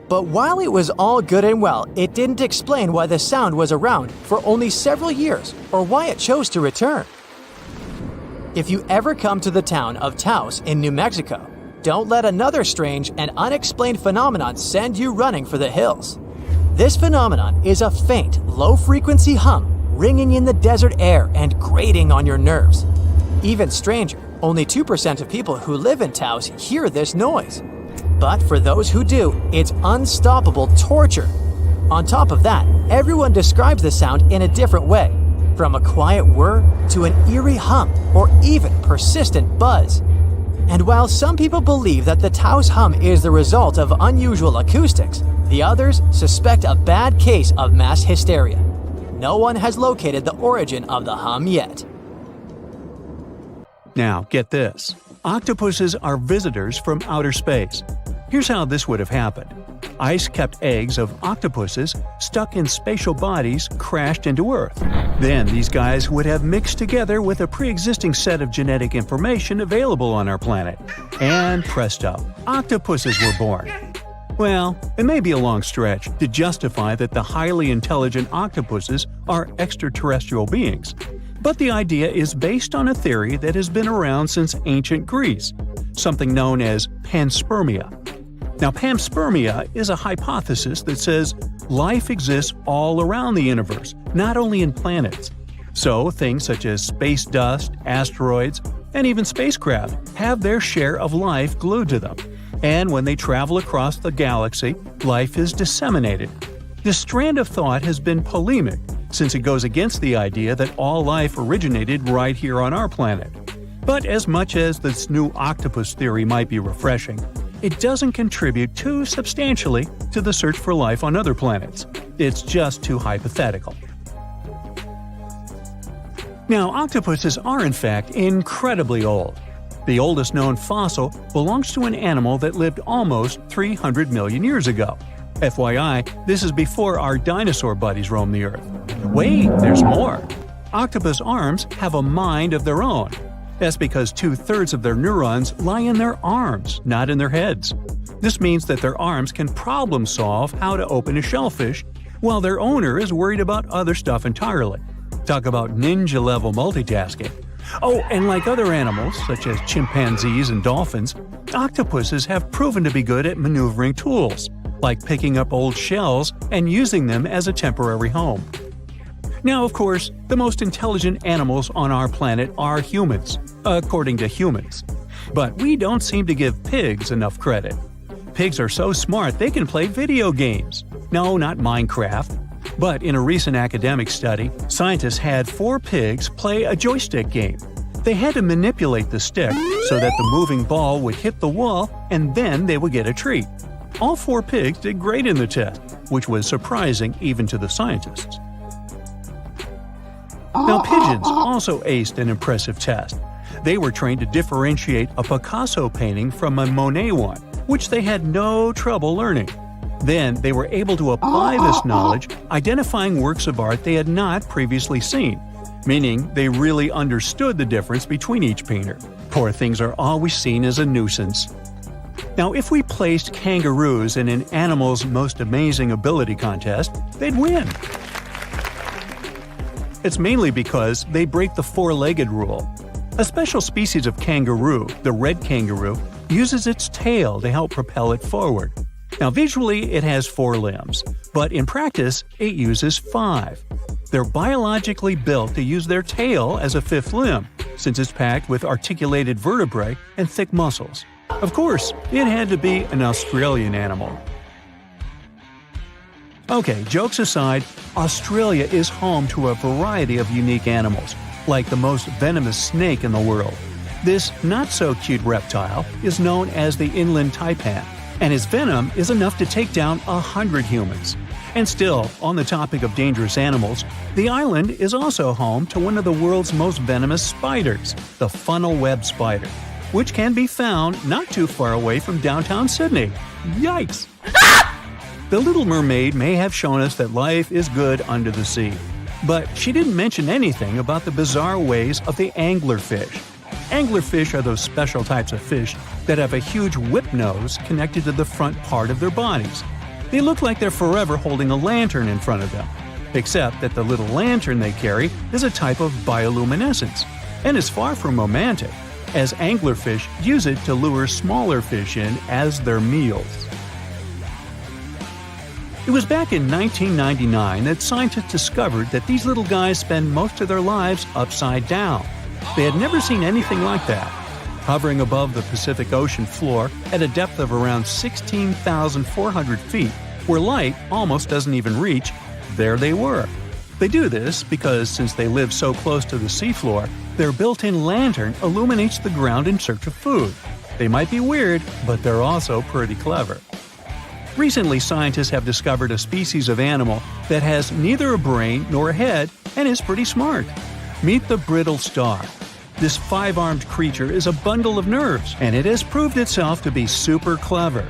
But while it was all good and well, it didn't explain why the sound was around for only several years or why it chose to return. If you ever come to the town of Taos in New Mexico, don't let another strange and unexplained phenomenon send you running for the hills. This phenomenon is a faint, low-frequency hum ringing in the desert air and grating on your nerves. Even stranger, only 2% of people who live in Taos hear this noise. But for those who do, it's unstoppable torture. On top of that, everyone describes the sound in a different way, from a quiet whir to an eerie hum or even persistent buzz. And while some people believe that the Taos hum is the result of unusual acoustics, the others suspect a bad case of mass hysteria. No one has located the origin of the hum yet. Now, get this. Octopuses are visitors from outer space. Here's how this would have happened. Ice kept eggs of octopuses stuck in spatial bodies crashed into Earth. Then these guys would have mixed together with a pre-existing set of genetic information available on our planet. And presto, octopuses were born. Well, it may be a long stretch to justify that the highly intelligent octopuses are extraterrestrial beings. But the idea is based on a theory that has been around since ancient Greece, something known as panspermia. Now, panspermia is a hypothesis that says life exists all around the universe, not only in planets. So, things such as space dust, asteroids, and even spacecraft have their share of life glued to them. And when they travel across the galaxy, life is disseminated. This strand of thought has been polemic, since it goes against the idea that all life originated right here on our planet. But as much as this new octopus theory might be refreshing, it doesn't contribute too substantially to the search for life on other planets. It's just too hypothetical. Now, octopuses are in fact incredibly old. The oldest known fossil belongs to an animal that lived almost 300 million years ago. FYI, this is before our dinosaur buddies roamed the Earth. Wait, there's more! Octopus arms have a mind of their own. That's because 2/3 of their neurons lie in their arms, not in their heads. This means that their arms can problem solve how to open a shellfish, while their owner is worried about other stuff entirely. Talk about ninja-level multitasking. Oh, and like other animals, such as chimpanzees and dolphins, octopuses have proven to be good at maneuvering tools, like picking up old shells and using them as a temporary home. Now, of course, the most intelligent animals on our planet are humans, according to humans. But we don't seem to give pigs enough credit. Pigs are so smart they can play video games. No, not Minecraft. But in a recent academic study, scientists had 4 pigs play a joystick game. They had to manipulate the stick so that the moving ball would hit the wall and then they would get a treat. All 4 pigs did great in the test, which was surprising even to the scientists. Now, pigeons also aced an impressive test. They were trained to differentiate a Picasso painting from a Monet one, which they had no trouble learning. Then they were able to apply this knowledge, identifying works of art they had not previously seen, meaning they really understood the difference between each painter. Poor things are always seen as a nuisance. Now, if we placed kangaroos in an animal's most amazing ability contest, they'd win. It's mainly because they break the 4-legged rule. A special species of kangaroo, the red kangaroo, uses its tail to help propel it forward. Now, visually, it has 4 limbs, but in practice, it uses 5. They're biologically built to use their tail as a 5th limb, since it's packed with articulated vertebrae and thick muscles. Of course, it had to be an Australian animal. Okay, jokes aside, Australia is home to a variety of unique animals, like the most venomous snake in the world. This not-so-cute reptile is known as the inland taipan, and its venom is enough to take down 100 humans. And still, on the topic of dangerous animals, the island is also home to one of the world's most venomous spiders, the funnel web spider, which can be found not too far away from downtown Sydney. Yikes! The Little Mermaid may have shown us that life is good under the sea. But she didn't mention anything about the bizarre ways of the anglerfish. Anglerfish are those special types of fish that have a huge whip nose connected to the front part of their bodies. They look like they're forever holding a lantern in front of them, except that the little lantern they carry is a type of bioluminescence, and is far from romantic, as anglerfish use it to lure smaller fish in as their meals. It was back in 1999 that scientists discovered that these little guys spend most of their lives upside down. They had never seen anything like that. Hovering above the Pacific Ocean floor at a depth of around 16,400 feet, where light almost doesn't even reach, there they were. They do this because since they live so close to the seafloor, their built-in lantern illuminates the ground in search of food. They might be weird, but they're also pretty clever. Recently, scientists have discovered a species of animal that has neither a brain nor a head and is pretty smart. Meet the brittle star. This 5-armed creature is a bundle of nerves, and it has proved itself to be super clever.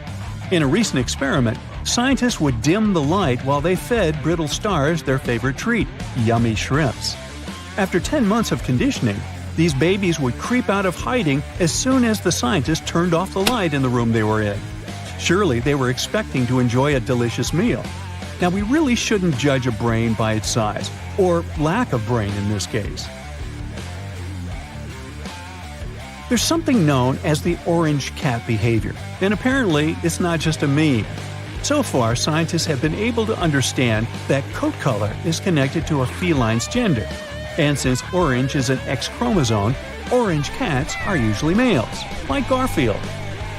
In a recent experiment, scientists would dim the light while they fed brittle stars their favorite treat, yummy shrimps. After 10 months of conditioning, these babies would creep out of hiding as soon as the scientists turned off the light in the room they were in. Surely they were expecting to enjoy a delicious meal. Now, we really shouldn't judge a brain by its size, or lack of brain in this case. There's something known as the orange cat behavior, and apparently it's not just a meme. So far, scientists have been able to understand that coat color is connected to a feline's gender. And since orange is an X chromosome, orange cats are usually males, like Garfield.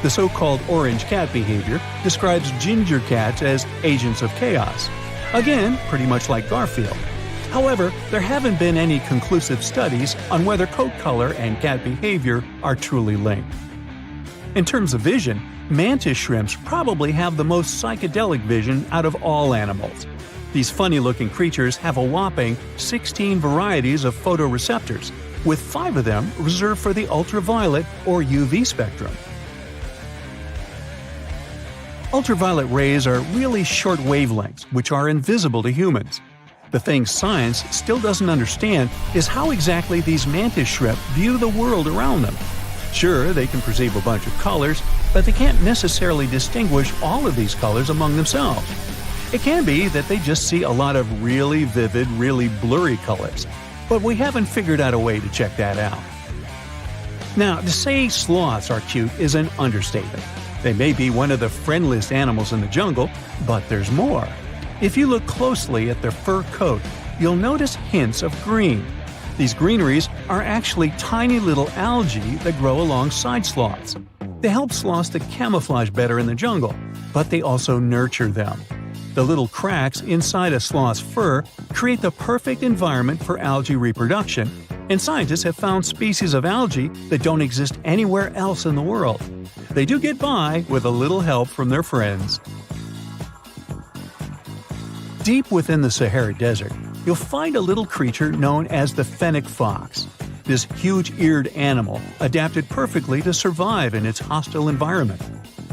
The so-called orange cat behavior describes ginger cats as agents of chaos. Again, pretty much like Garfield. However, there haven't been any conclusive studies on whether coat color and cat behavior are truly linked. In terms of vision, mantis shrimps probably have the most psychedelic vision out of all animals. These funny-looking creatures have a whopping 16 varieties of photoreceptors, with 5 of them reserved for the ultraviolet or UV spectrum. Ultraviolet rays are really short wavelengths, which are invisible to humans. The thing science still doesn't understand is how exactly these mantis shrimp view the world around them. Sure, they can perceive a bunch of colors, but they can't necessarily distinguish all of these colors among themselves. It can be that they just see a lot of really vivid, really blurry colors, but we haven't figured out a way to check that out. Now, to say sloths are cute is an understatement. They may be one of the friendliest animals in the jungle, but there's more. If you look closely at their fur coat, you'll notice hints of green. These greeneries are actually tiny little algae that grow alongside sloths. They help sloths to camouflage better in the jungle, but they also nurture them. The little cracks inside a sloth's fur create the perfect environment for algae reproduction, and scientists have found species of algae that don't exist anywhere else in the world. They do get by with a little help from their friends. Deep within the Sahara Desert, you'll find a little creature known as the fennec fox. This huge-eared animal adapted perfectly to survive in its hostile environment.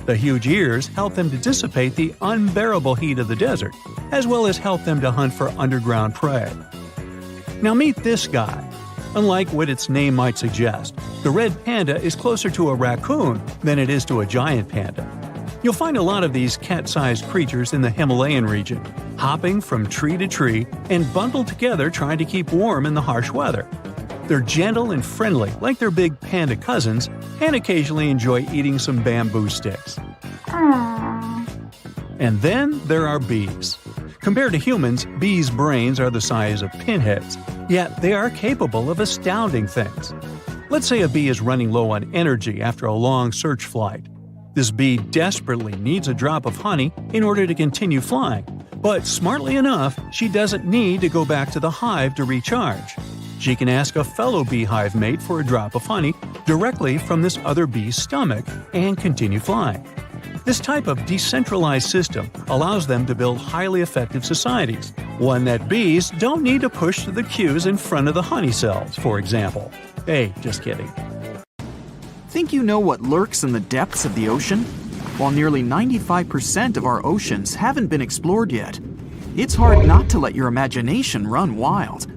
The huge ears help them to dissipate the unbearable heat of the desert, as well as help them to hunt for underground prey. Now meet this guy. Unlike what its name might suggest, the red panda is closer to a raccoon than it is to a giant panda. You'll find a lot of these cat-sized creatures in the Himalayan region, hopping from tree to tree and bundled together trying to keep warm in the harsh weather. They're gentle and friendly like their big panda cousins, and occasionally enjoy eating some bamboo sticks. And then there are bees. Compared to humans, bees' brains are the size of pinheads, yet they are capable of astounding things. Let's say a bee is running low on energy after a long search flight. This bee desperately needs a drop of honey in order to continue flying, but smartly enough, she doesn't need to go back to the hive to recharge. She can ask a fellow beehive mate for a drop of honey directly from this other bee's stomach and continue flying. This type of decentralized system allows them to build highly effective societies, one that bees don't need to push the queues in front of the honey cells, for example. Hey, just kidding. Think you know what lurks in the depths of the ocean? While nearly 95% of our oceans haven't been explored yet, it's hard not to let your imagination run wild.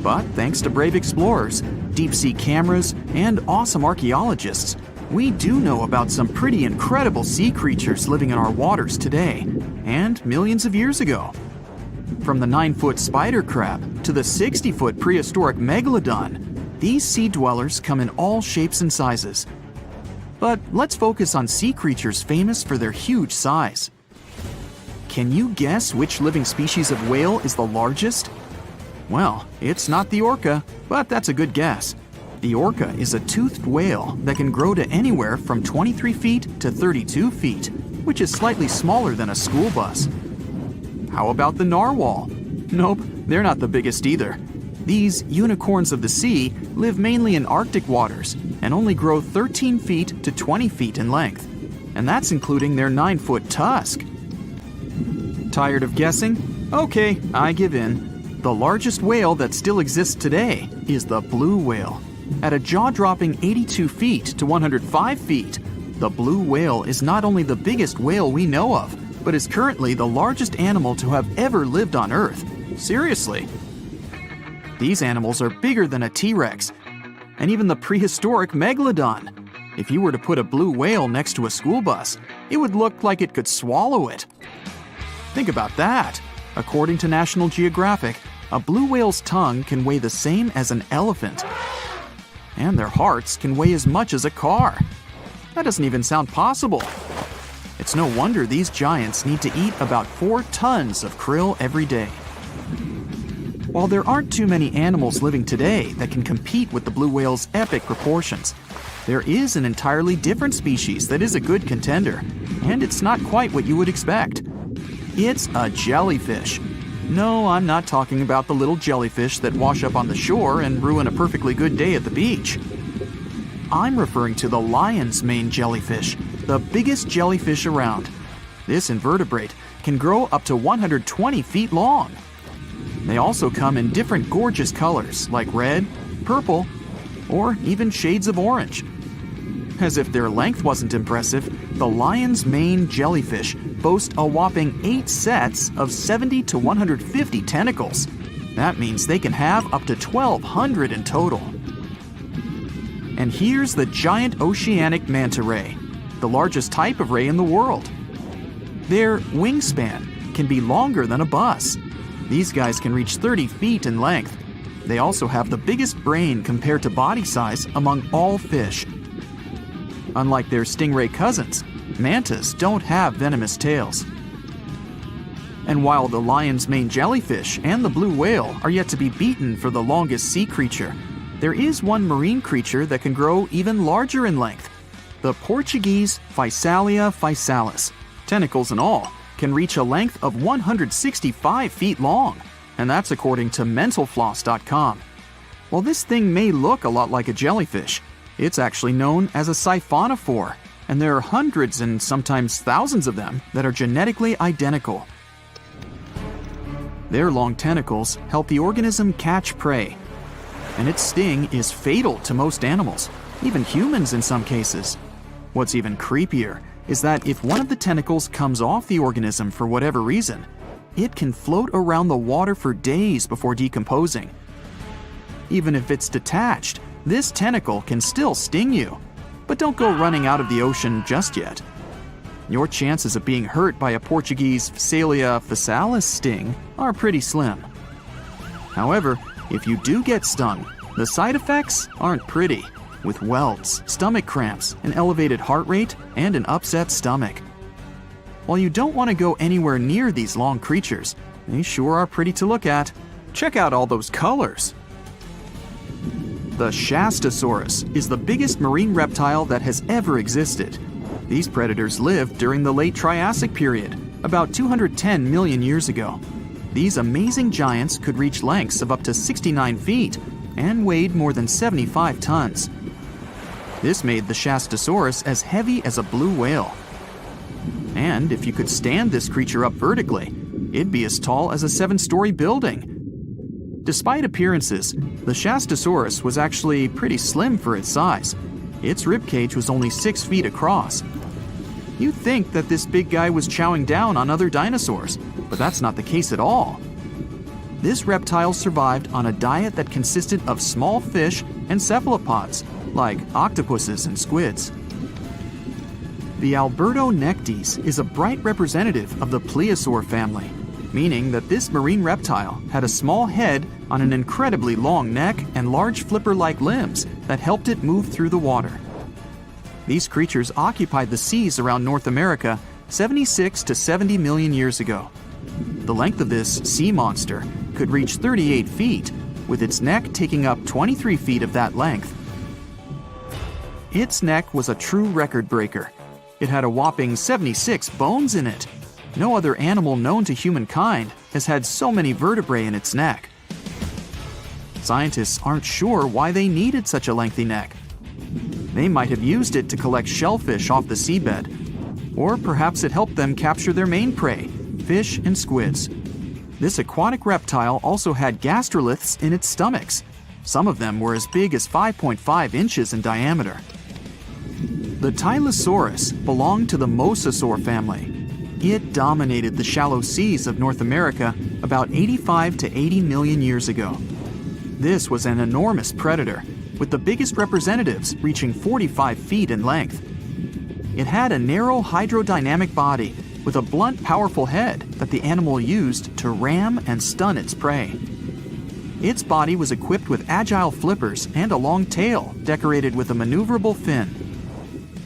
But thanks to brave explorers, deep-sea cameras, and awesome archaeologists, we do know about some pretty incredible sea creatures living in our waters today, and millions of years ago. From the 9-foot spider crab to the 60-foot prehistoric megalodon, these sea dwellers come in all shapes and sizes. But let's focus on sea creatures famous for their huge size. Can you guess which living species of whale is the largest? Well, it's not the orca, but that's a good guess. The orca is a toothed whale that can grow to anywhere from 23 feet to 32 feet, which is slightly smaller than a school bus. How about the narwhal? Nope, they're not the biggest either. These unicorns of the sea live mainly in Arctic waters and only grow 13 feet to 20 feet in length, and that's including their 9-foot tusk. Tired of guessing? Okay, I give in. The largest whale that still exists today is the blue whale. At a jaw-dropping 82 feet to 105 feet, the blue whale is not only the biggest whale we know of, but is currently the largest animal to have ever lived on Earth. Seriously. These animals are bigger than a T-Rex, and even the prehistoric megalodon. If you were to put a blue whale next to a school bus, it would look like it could swallow it. Think about that. According to National Geographic, a blue whale's tongue can weigh the same as an elephant. And their hearts can weigh as much as a car. That doesn't even sound possible. It's no wonder these giants need to eat about 4 tons of krill every day. While there aren't too many animals living today that can compete with the blue whale's epic proportions, there is an entirely different species that is a good contender, and it's not quite what you would expect. It's a jellyfish. No, I'm not talking about the little jellyfish that wash up on the shore and ruin a perfectly good day at the beach. I'm referring to the lion's mane jellyfish, the biggest jellyfish around. This invertebrate can grow up to 120 feet long. They also come in different gorgeous colors like red, purple, or even shades of orange. As if their length wasn't impressive, the lion's mane jellyfish boast a whopping 8 sets of 70 to 150 tentacles. That means they can have up to 1,200 in total. And here's the giant oceanic manta ray, the largest type of ray in the world. Their wingspan can be longer than a bus. These guys can reach 30 feet in length. They also have the biggest brain compared to body size among all fish. Unlike their stingray cousins, mantas don't have venomous tails. And while the lion's mane jellyfish and the blue whale are yet to be beaten for the longest sea creature, there is one marine creature that can grow even larger in length. The Portuguese Physalia physalis, tentacles and all, can reach a length of 165 feet long, and that's according to mentalfloss.com. While this thing may look a lot like a jellyfish, it's actually known as a siphonophore, and there are hundreds and sometimes thousands of them that are genetically identical. Their long tentacles help the organism catch prey, and its sting is fatal to most animals, even humans in some cases. What's even creepier is that if one of the tentacles comes off the organism for whatever reason, it can float around the water for days before decomposing. Even if it's detached, this tentacle can still sting you. But don't go running out of the ocean just yet. Your chances of being hurt by a Portuguese Physalia physalis sting are pretty slim. However, if you do get stung, the side effects aren't pretty, with welts, stomach cramps, an elevated heart rate, and an upset stomach. While you don't want to go anywhere near these long creatures, they sure are pretty to look at. Check out all those colors. The Shastasaurus is the biggest marine reptile that has ever existed. These predators lived during the late Triassic period, about 210 million years ago. These amazing giants could reach lengths of up to 69 feet and weighed more than 75 tons. This made the Shastasaurus as heavy as a blue whale. And if you could stand this creature up vertically, it'd be as tall as a 7-story building. Despite appearances, the Shastasaurus was actually pretty slim for its size. Its ribcage was only 6 feet across. You'd think that this big guy was chowing down on other dinosaurs, but that's not the case at all. This reptile survived on a diet that consisted of small fish and cephalopods, like octopuses and squids. The Albertonectes is a bright representative of the plesiosaur family, meaning that this marine reptile had a small head on an incredibly long neck and large flipper-like limbs that helped it move through the water. These creatures occupied the seas around North America 76 to 70 million years ago. The length of this sea monster could reach 38 feet, with its neck taking up 23 feet of that length. Its neck was a true record breaker. It had a whopping 76 bones in it. No other animal known to humankind has had so many vertebrae in its neck. Scientists aren't sure why they needed such a lengthy neck. They might have used it to collect shellfish off the seabed, or perhaps it helped them capture their main prey, fish and squids. This aquatic reptile also had gastroliths in its stomachs. Some of them were as big as 5.5 inches in diameter. The Tylosaurus belonged to the mosasaur family. It dominated the shallow seas of North America about 85 to 80 million years ago. This was an enormous predator, with the biggest representatives reaching 45 feet in length. It had a narrow hydrodynamic body with a blunt, powerful head that the animal used to ram and stun its prey. Its body was equipped with agile flippers and a long tail decorated with a maneuverable fin.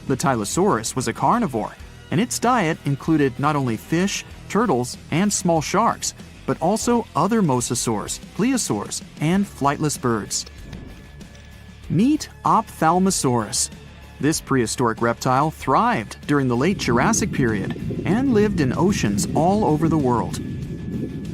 The Tylosaurus was a carnivore, and its diet included not only fish, turtles, and small sharks, but also other mosasaurs, plesiosaurs, and flightless birds. Meet Ophthalmosaurus. This prehistoric reptile thrived during the late Jurassic period and lived in oceans all over the world.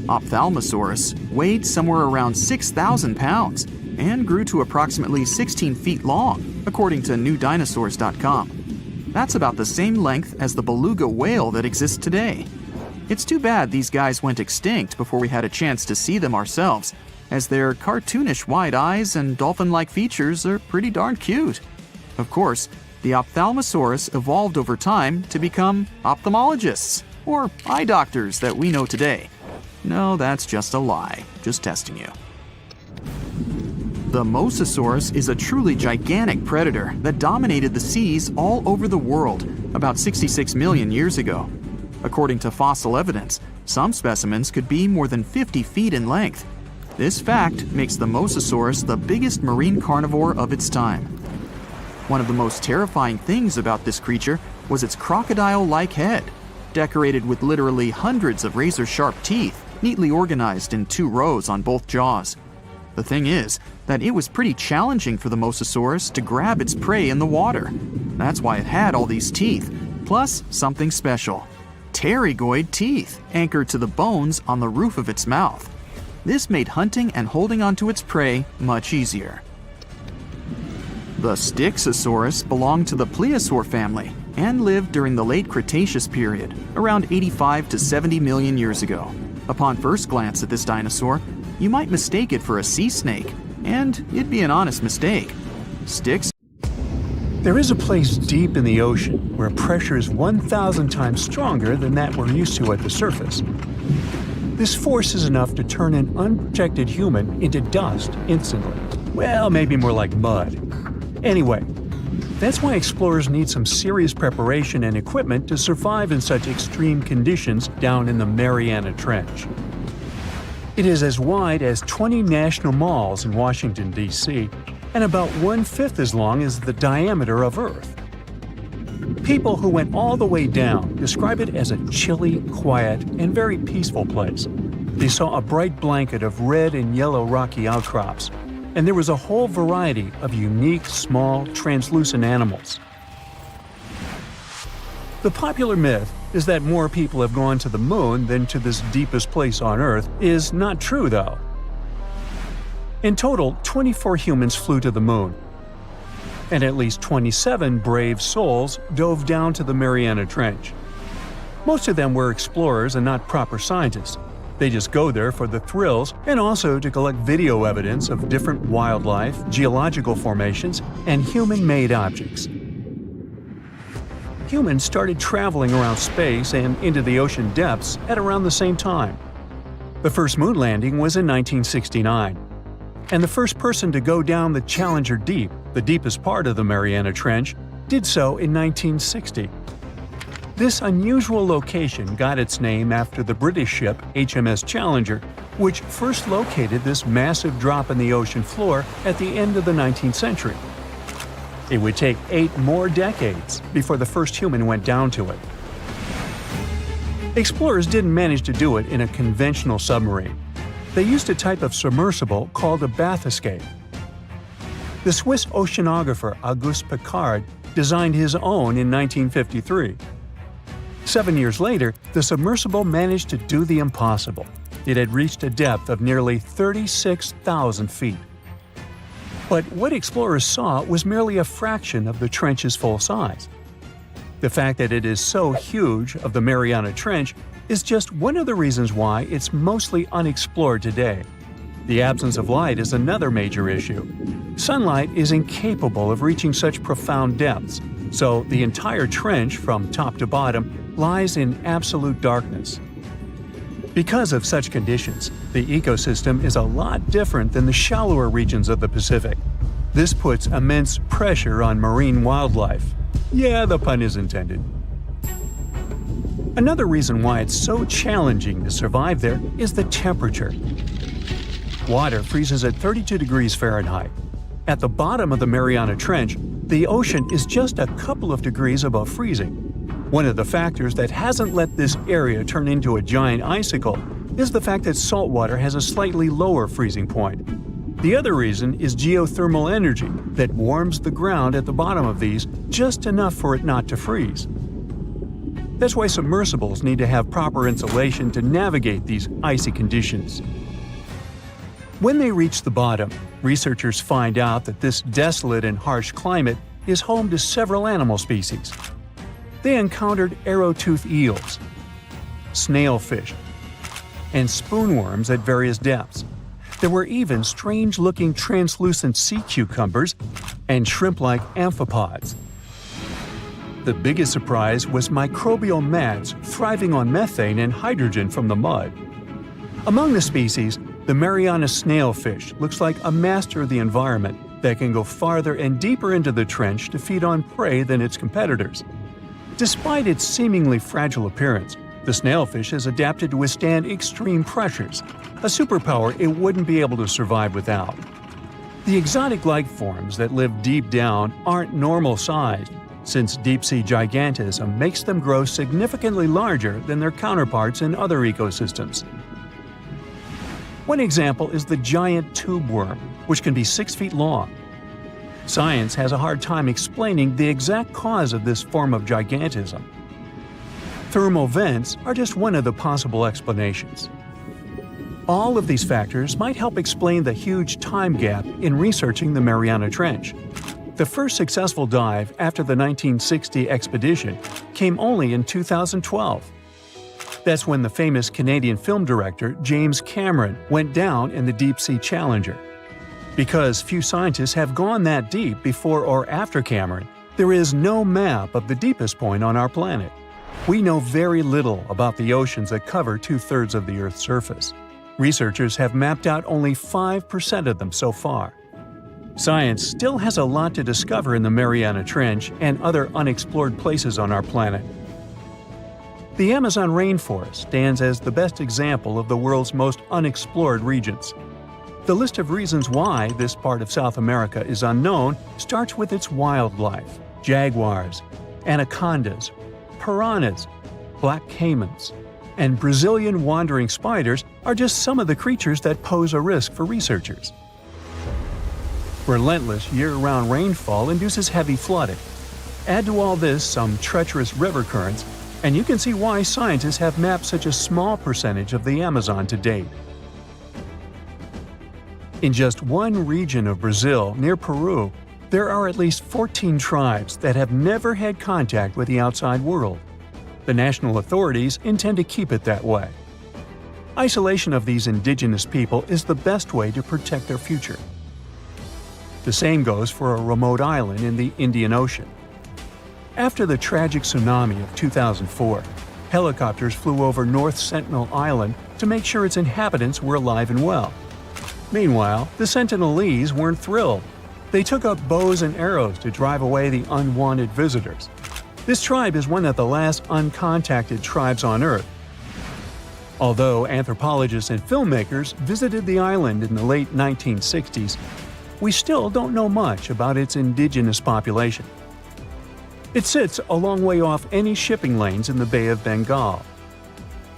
Ophthalmosaurus weighed somewhere around 6,000 pounds and grew to approximately 16 feet long, according to newdinosaurs.com. That's about the same length as the beluga whale that exists today. It's too bad these guys went extinct before we had a chance to see them ourselves, as their cartoonish wide eyes and dolphin-like features are pretty darn cute. Of course, the Ophthalmosaurus evolved over time to become ophthalmologists, or eye doctors that we know today. No, that's just a lie. Just testing you. The Mosasaurus is a truly gigantic predator that dominated the seas all over the world about 66 million years ago. According to fossil evidence, some specimens could be more than 50 feet in length. This fact makes the Mosasaurus the biggest marine carnivore of its time. One of the most terrifying things about this creature was its crocodile-like head, decorated with literally hundreds of razor-sharp teeth, neatly organized in 2 rows on both jaws. The thing is that it was pretty challenging for the Mosasaurus to grab its prey in the water. That's why it had all these teeth, plus something special: pterygoid teeth anchored to the bones on the roof of its mouth. This made hunting and holding onto its prey much easier. The Styxosaurus belonged to the plesiosaur family and lived during the late Cretaceous period, around 85 to 70 million years ago. Upon first glance at this dinosaur, you might mistake it for a sea snake, and it'd be an honest mistake. There is a place deep in the ocean where pressure is 1,000 times stronger than that we're used to at the surface. This force is enough to turn an unprotected human into dust instantly. Well, maybe more like mud. Anyway, that's why explorers need some serious preparation and equipment to survive in such extreme conditions down in the Mariana Trench. It is as wide as 20 national malls in Washington, D.C., and about 1/5 as long as the diameter of Earth. People who went all the way down describe it as a chilly, quiet, and very peaceful place. They saw a bright blanket of red and yellow rocky outcrops, and there was a whole variety of unique, small, translucent animals. The popular myth is that more people have gone to the moon than to this deepest place on Earth is not true, though. In total, 24 humans flew to the moon, and at least 27 brave souls dove down to the Mariana Trench. Most of them were explorers and not proper scientists. They just go there for the thrills and also to collect video evidence of different wildlife, geological formations, and human-made objects. Humans started traveling around space and into the ocean depths at around the same time. The first moon landing was in 1969, and the first person to go down the Challenger Deep, the deepest part of the Mariana Trench, did so in 1960. This unusual location got its name after the British ship HMS Challenger, which first located this massive drop in the ocean floor at the end of the 19th century. It would take 8 more decades before the first human went down to it. Explorers didn't manage to do it in a conventional submarine. They used a type of submersible called a bathyscaphe. The Swiss oceanographer Auguste Piccard designed his own in 1953. 7 years later, the submersible managed to do the impossible. It had reached a depth of nearly 36,000 feet. But what explorers saw was merely a fraction of the trench's full size. The fact that it is so huge of the Mariana Trench is just one of the reasons why it's mostly unexplored today. The absence of light is another major issue. Sunlight is incapable of reaching such profound depths, so the entire trench, from top to bottom, lies in absolute darkness. Because of such conditions, the ecosystem is a lot different than the shallower regions of the Pacific. This puts immense pressure on marine wildlife. Yeah, the pun is intended. Another reason why it's so challenging to survive there is the temperature. Water freezes at 32 degrees Fahrenheit. At the bottom of the Mariana Trench, the ocean is just a couple of degrees above freezing. One of the factors that hasn't let this area turn into a giant icicle is the fact that salt water has a slightly lower freezing point. The other reason is geothermal energy that warms the ground at the bottom of these just enough for it not to freeze. That's why submersibles need to have proper insulation to navigate these icy conditions. When they reach the bottom, researchers find out that this desolate and harsh climate is home to several animal species. They encountered arrow-toothed eels, snailfish, and spoonworms at various depths. There were even strange-looking translucent sea cucumbers and shrimp-like amphipods. The biggest surprise was microbial mats thriving on methane and hydrogen from the mud. Among the species, the Mariana snailfish looks like a master of the environment that can go farther and deeper into the trench to feed on prey than its competitors. Despite its seemingly fragile appearance, the snailfish has adapted to withstand extreme pressures, a superpower it wouldn't be able to survive without. The exotic life forms that live deep down aren't normal-sized, since deep-sea gigantism makes them grow significantly larger than their counterparts in other ecosystems. One example is the giant tube worm, which can be 6 feet long. Science has a hard time explaining the exact cause of this form of gigantism. Thermal vents are just one of the possible explanations. All of these factors might help explain the huge time gap in researching the Mariana Trench. The first successful dive after the 1960 expedition came only in 2012. That's when the famous Canadian film director James Cameron went down in the deep-sea Challenger. Because few scientists have gone that deep before or after Cameron, there is no map of the deepest point on our planet. We know very little about the oceans that cover 2/3 of the Earth's surface. Researchers have mapped out only 5% of them so far. Science still has a lot to discover in the Mariana Trench and other unexplored places on our planet. The Amazon rainforest stands as the best example of the world's most unexplored regions. The list of reasons why this part of South America is unknown starts with its wildlife. Jaguars, anacondas, piranhas, black caimans, and Brazilian wandering spiders are just some of the creatures that pose a risk for researchers. Relentless year-round rainfall induces heavy flooding. Add to all this some treacherous river currents, and you can see why scientists have mapped such a small percentage of the Amazon to date. In just one region of Brazil, near Peru, there are at least 14 tribes that have never had contact with the outside world. The national authorities intend to keep it that way. Isolation of these indigenous people is the best way to protect their future. The same goes for a remote island in the Indian Ocean. After the tragic tsunami of 2004, helicopters flew over North Sentinel Island to make sure its inhabitants were alive and well. Meanwhile, the Sentinelese weren't thrilled. They took up bows and arrows to drive away the unwanted visitors. This tribe is one of the last uncontacted tribes on Earth. Although anthropologists and filmmakers visited the island in the late 1960s, we still don't know much about its indigenous population. It sits a long way off any shipping lanes in the Bay of Bengal.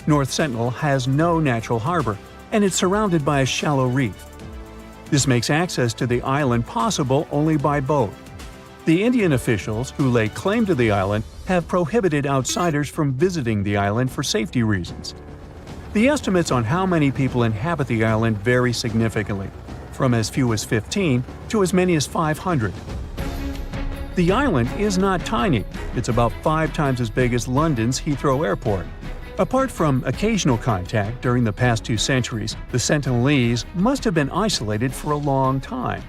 North Sentinel has no natural harbor, and it's surrounded by a shallow reef. This makes access to the island possible only by boat. The Indian officials who lay claim to the island have prohibited outsiders from visiting the island for safety reasons. The estimates on how many people inhabit the island vary significantly, from as few as 15 to as many as 500. The island is not tiny. It's about 5 times as big as London's Heathrow Airport. Apart from occasional contact during the past 2 centuries, the Sentinelese must have been isolated for a long time.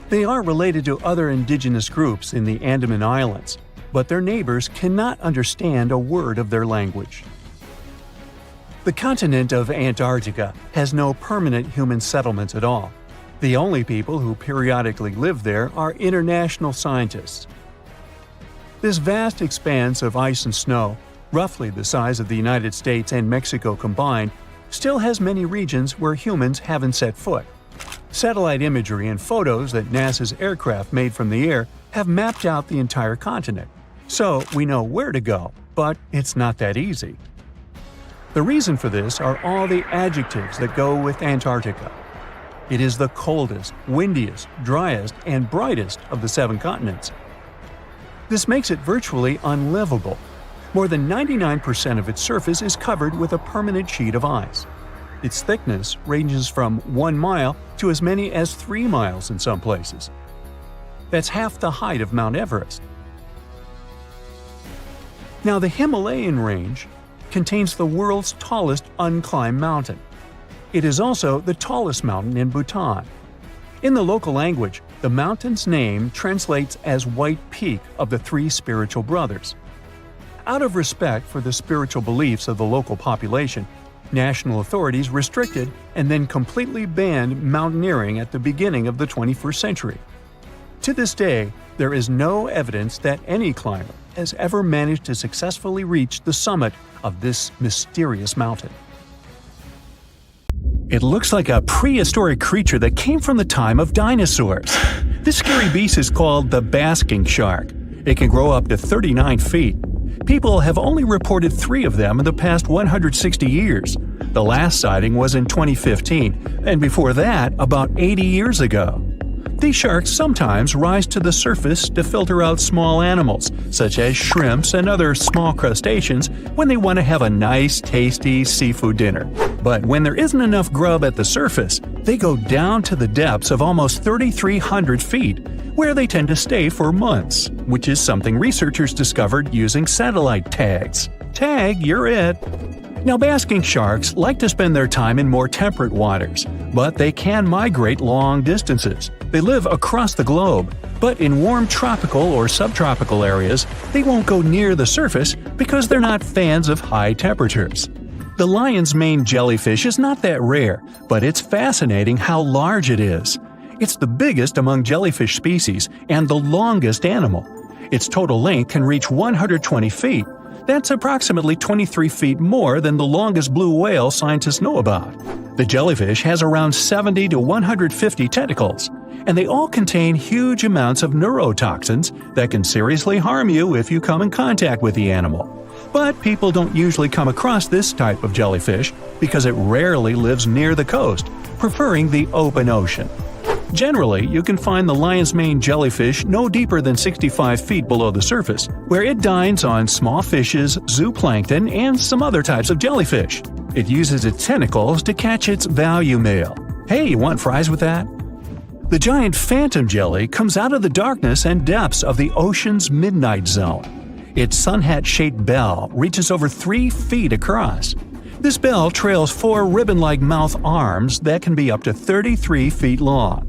They are related to other indigenous groups in the Andaman Islands, but their neighbors cannot understand a word of their language. The continent of Antarctica has no permanent human settlements at all. The only people who periodically live there are international scientists. This vast expanse of ice and snow, roughly the size of the United States and Mexico combined, still has many regions where humans haven't set foot. Satellite imagery and photos that NASA's aircraft made from the air have mapped out the entire continent, so we know where to go, but it's not that easy. The reason for this are all the adjectives that go with Antarctica. It is the coldest, windiest, driest, and brightest of the 7 continents. This makes it virtually unlivable. More than 99% of its surface is covered with a permanent sheet of ice. Its thickness ranges from 1 mile to as many as 3 miles in some places. That's half the height of Mount Everest. Now, the Himalayan range contains the world's tallest unclimbed mountain. It is also the tallest mountain in Bhutan. In the local language, the mountain's name translates as White Peak of the 3 spiritual brothers. Out of respect for the spiritual beliefs of the local population, national authorities restricted and then completely banned mountaineering at the beginning of the 21st century. To this day, there is no evidence that any climber has ever managed to successfully reach the summit of this mysterious mountain. It looks like a prehistoric creature that came from the time of dinosaurs. This scary beast is called the basking shark. It can grow up to 39 feet. People have only reported 3 of them in the past 160 years. The last sighting was in 2015, and before that, about 80 years ago. These sharks sometimes rise to the surface to filter out small animals, such as shrimps and other small crustaceans, when they want to have a nice, tasty seafood dinner. But when there isn't enough grub at the surface, they go down to the depths of almost 3,300 feet, where they tend to stay for months, which is something researchers discovered using satellite tags. Tag, you're it! Now, basking sharks like to spend their time in more temperate waters, but they can migrate long distances. They live across the globe, but in warm tropical or subtropical areas, they won't go near the surface because they're not fans of high temperatures. The lion's mane jellyfish is not that rare, but it's fascinating how large it is. It's the biggest among jellyfish species and the longest animal. Its total length can reach 120 feet. That's approximately 23 feet more than the longest blue whale scientists know about. The jellyfish has around 70 to 150 tentacles, and they all contain huge amounts of neurotoxins that can seriously harm you if you come in contact with the animal. But people don't usually come across this type of jellyfish because it rarely lives near the coast, preferring the open ocean. Generally, you can find the lion's mane jellyfish no deeper than 65 feet below the surface, where it dines on small fishes, zooplankton, and some other types of jellyfish. It uses its tentacles to catch its value male. Hey, you want fries with that? The giant phantom jelly comes out of the darkness and depths of the ocean's midnight zone. Its sun-hat-shaped bell reaches over 3 feet across. This bell trails 4 ribbon-like mouth arms that can be up to 33 feet long.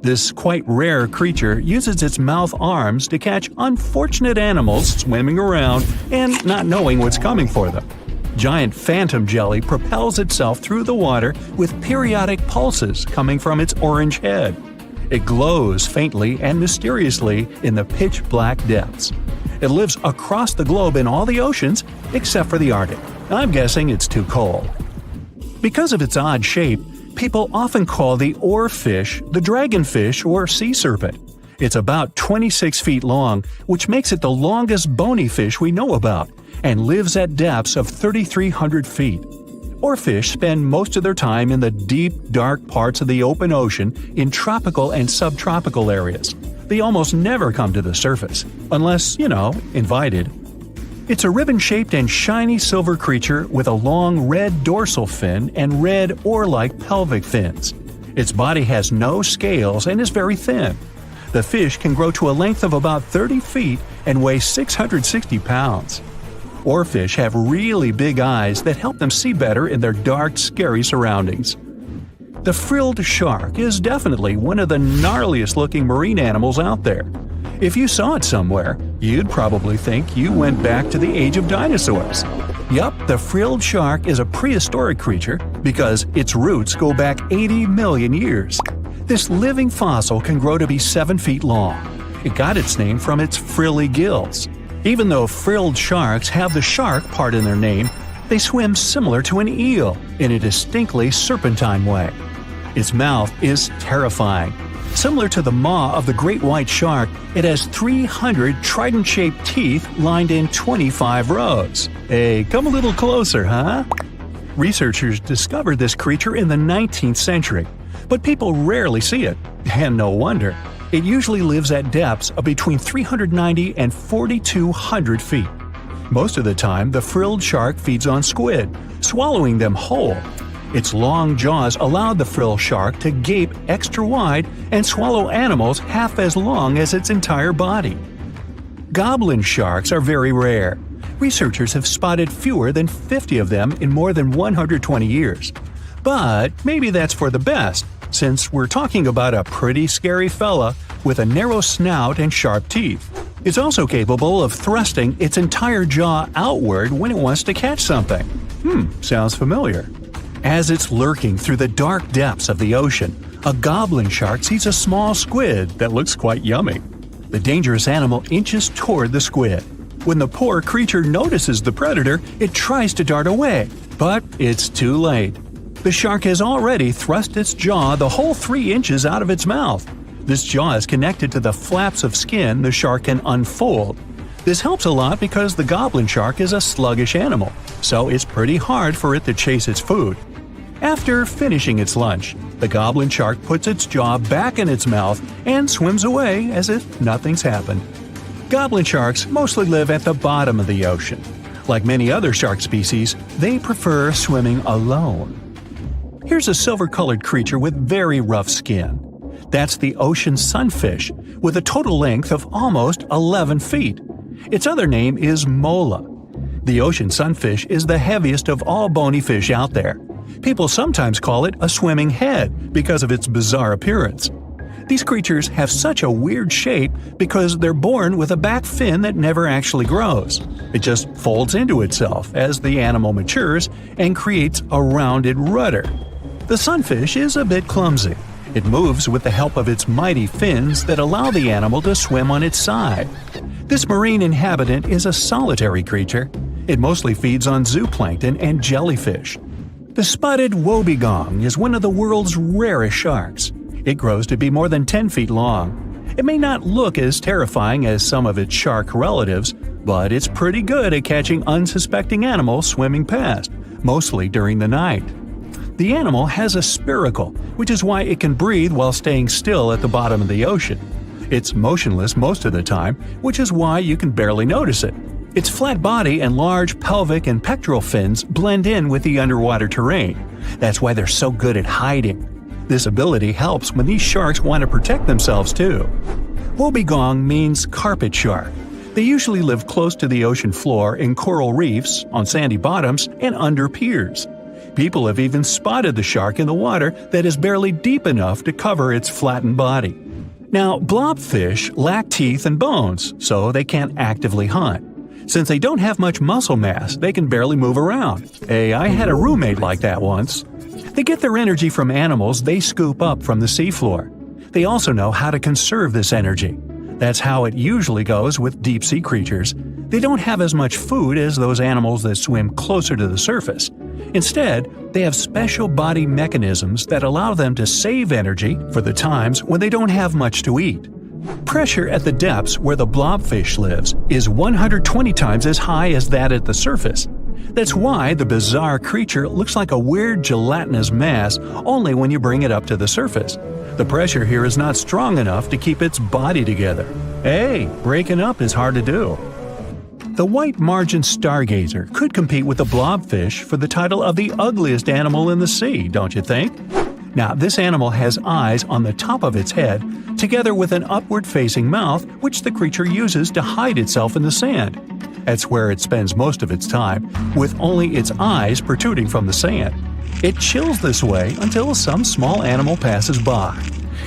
This quite rare creature uses its mouth arms to catch unfortunate animals swimming around and not knowing what's coming for them. Giant phantom jelly propels itself through the water with periodic pulses coming from its orange head. It glows faintly and mysteriously in the pitch-black depths. It lives across the globe in all the oceans except for the Arctic. I'm guessing it's too cold. Because of its odd shape, people often call the oarfish the dragonfish or sea serpent. It's about 26 feet long, which makes it the longest bony fish we know about, and lives at depths of 3,300 feet. Oarfish spend most of their time in the deep, dark parts of the open ocean in tropical and subtropical areas. They almost never come to the surface, unless, invited. It's a ribbon-shaped and shiny silver creature with a long red dorsal fin and red oar-like pelvic fins. Its body has no scales and is very thin. The fish can grow to a length of about 30 feet and weigh 660 pounds. Oarfish have really big eyes that help them see better in their dark, scary surroundings. The frilled shark is definitely one of the gnarliest-looking marine animals out there. If you saw it somewhere, you'd probably think you went back to the age of dinosaurs. Yup, the frilled shark is a prehistoric creature because its roots go back 80 million years. This living fossil can grow to be 7 feet long. It got its name from its frilly gills. Even though frilled sharks have the shark part in their name, they swim similar to an eel in a distinctly serpentine way. Its mouth is terrifying. Similar to the maw of the great white shark, it has 300 trident-shaped teeth lined in 25 rows. Hey, come a little closer, huh? Researchers discovered this creature in the 19th century, but people rarely see it, and no wonder. It usually lives at depths of between 390 and 4,200 feet. Most of the time, the frilled shark feeds on squid, swallowing them whole. Its long jaws allowed the frilled shark to gape extra wide and swallow animals half as long as its entire body. Goblin sharks are very rare. Researchers have spotted fewer than 50 of them in more than 120 years. But maybe that's for the best, since we're talking about a pretty scary fella with a narrow snout and sharp teeth. It's also capable of thrusting its entire jaw outward when it wants to catch something. Sounds familiar. As it's lurking through the dark depths of the ocean, a goblin shark sees a small squid that looks quite yummy. The dangerous animal inches toward the squid. When the poor creature notices the predator, it tries to dart away, but it's too late. The shark has already thrust its jaw the whole 3 inches out of its mouth. This jaw is connected to the flaps of skin the shark can unfold. This helps a lot because the goblin shark is a sluggish animal, so it's pretty hard for it to chase its food. After finishing its lunch, the goblin shark puts its jaw back in its mouth and swims away as if nothing's happened. Goblin sharks mostly live at the bottom of the ocean. Like many other shark species, they prefer swimming alone. Here's a silver-colored creature with very rough skin. That's the ocean sunfish, with a total length of almost 11 feet. Its other name is mola. The ocean sunfish is the heaviest of all bony fish out there. People sometimes call it a swimming head because of its bizarre appearance. These creatures have such a weird shape because they're born with a back fin that never actually grows. It just folds into itself as the animal matures and creates a rounded rudder. The sunfish is a bit clumsy. It moves with the help of its mighty fins that allow the animal to swim on its side. This marine inhabitant is a solitary creature. It mostly feeds on zooplankton and jellyfish. The spotted wobbegong is one of the world's rarest sharks. It grows to be more than 10 feet long. It may not look as terrifying as some of its shark relatives, but it's pretty good at catching unsuspecting animals swimming past, mostly during the night. The animal has a spiracle, which is why it can breathe while staying still at the bottom of the ocean. It's motionless most of the time, which is why you can barely notice it. Its flat body and large pelvic and pectoral fins blend in with the underwater terrain. That's why they're so good at hiding. This ability helps when these sharks want to protect themselves too. Wobbegong means carpet shark. They usually live close to the ocean floor in coral reefs, on sandy bottoms, and under piers. People have even spotted the shark in the water that is barely deep enough to cover its flattened body. Now, blobfish lack teeth and bones, so they can't actively hunt. Since they don't have much muscle mass, they can barely move around. Hey, I had a roommate like that once. They get their energy from animals they scoop up from the seafloor. They also know how to conserve this energy. That's how it usually goes with deep-sea creatures. They don't have as much food as those animals that swim closer to the surface. Instead, they have special body mechanisms that allow them to save energy for the times when they don't have much to eat. Pressure at the depths where the blobfish lives is 120 times as high as that at the surface. That's why the bizarre creature looks like a weird gelatinous mass only when you bring it up to the surface. The pressure here is not strong enough to keep its body together. Hey, breaking up is hard to do. The white margin stargazer could compete with the blobfish for the title of the ugliest animal in the sea, don't you think? Now, this animal has eyes on the top of its head, together with an upward-facing mouth which the creature uses to hide itself in the sand. That's where it spends most of its time, with only its eyes protruding from the sand. It chills this way until some small animal passes by.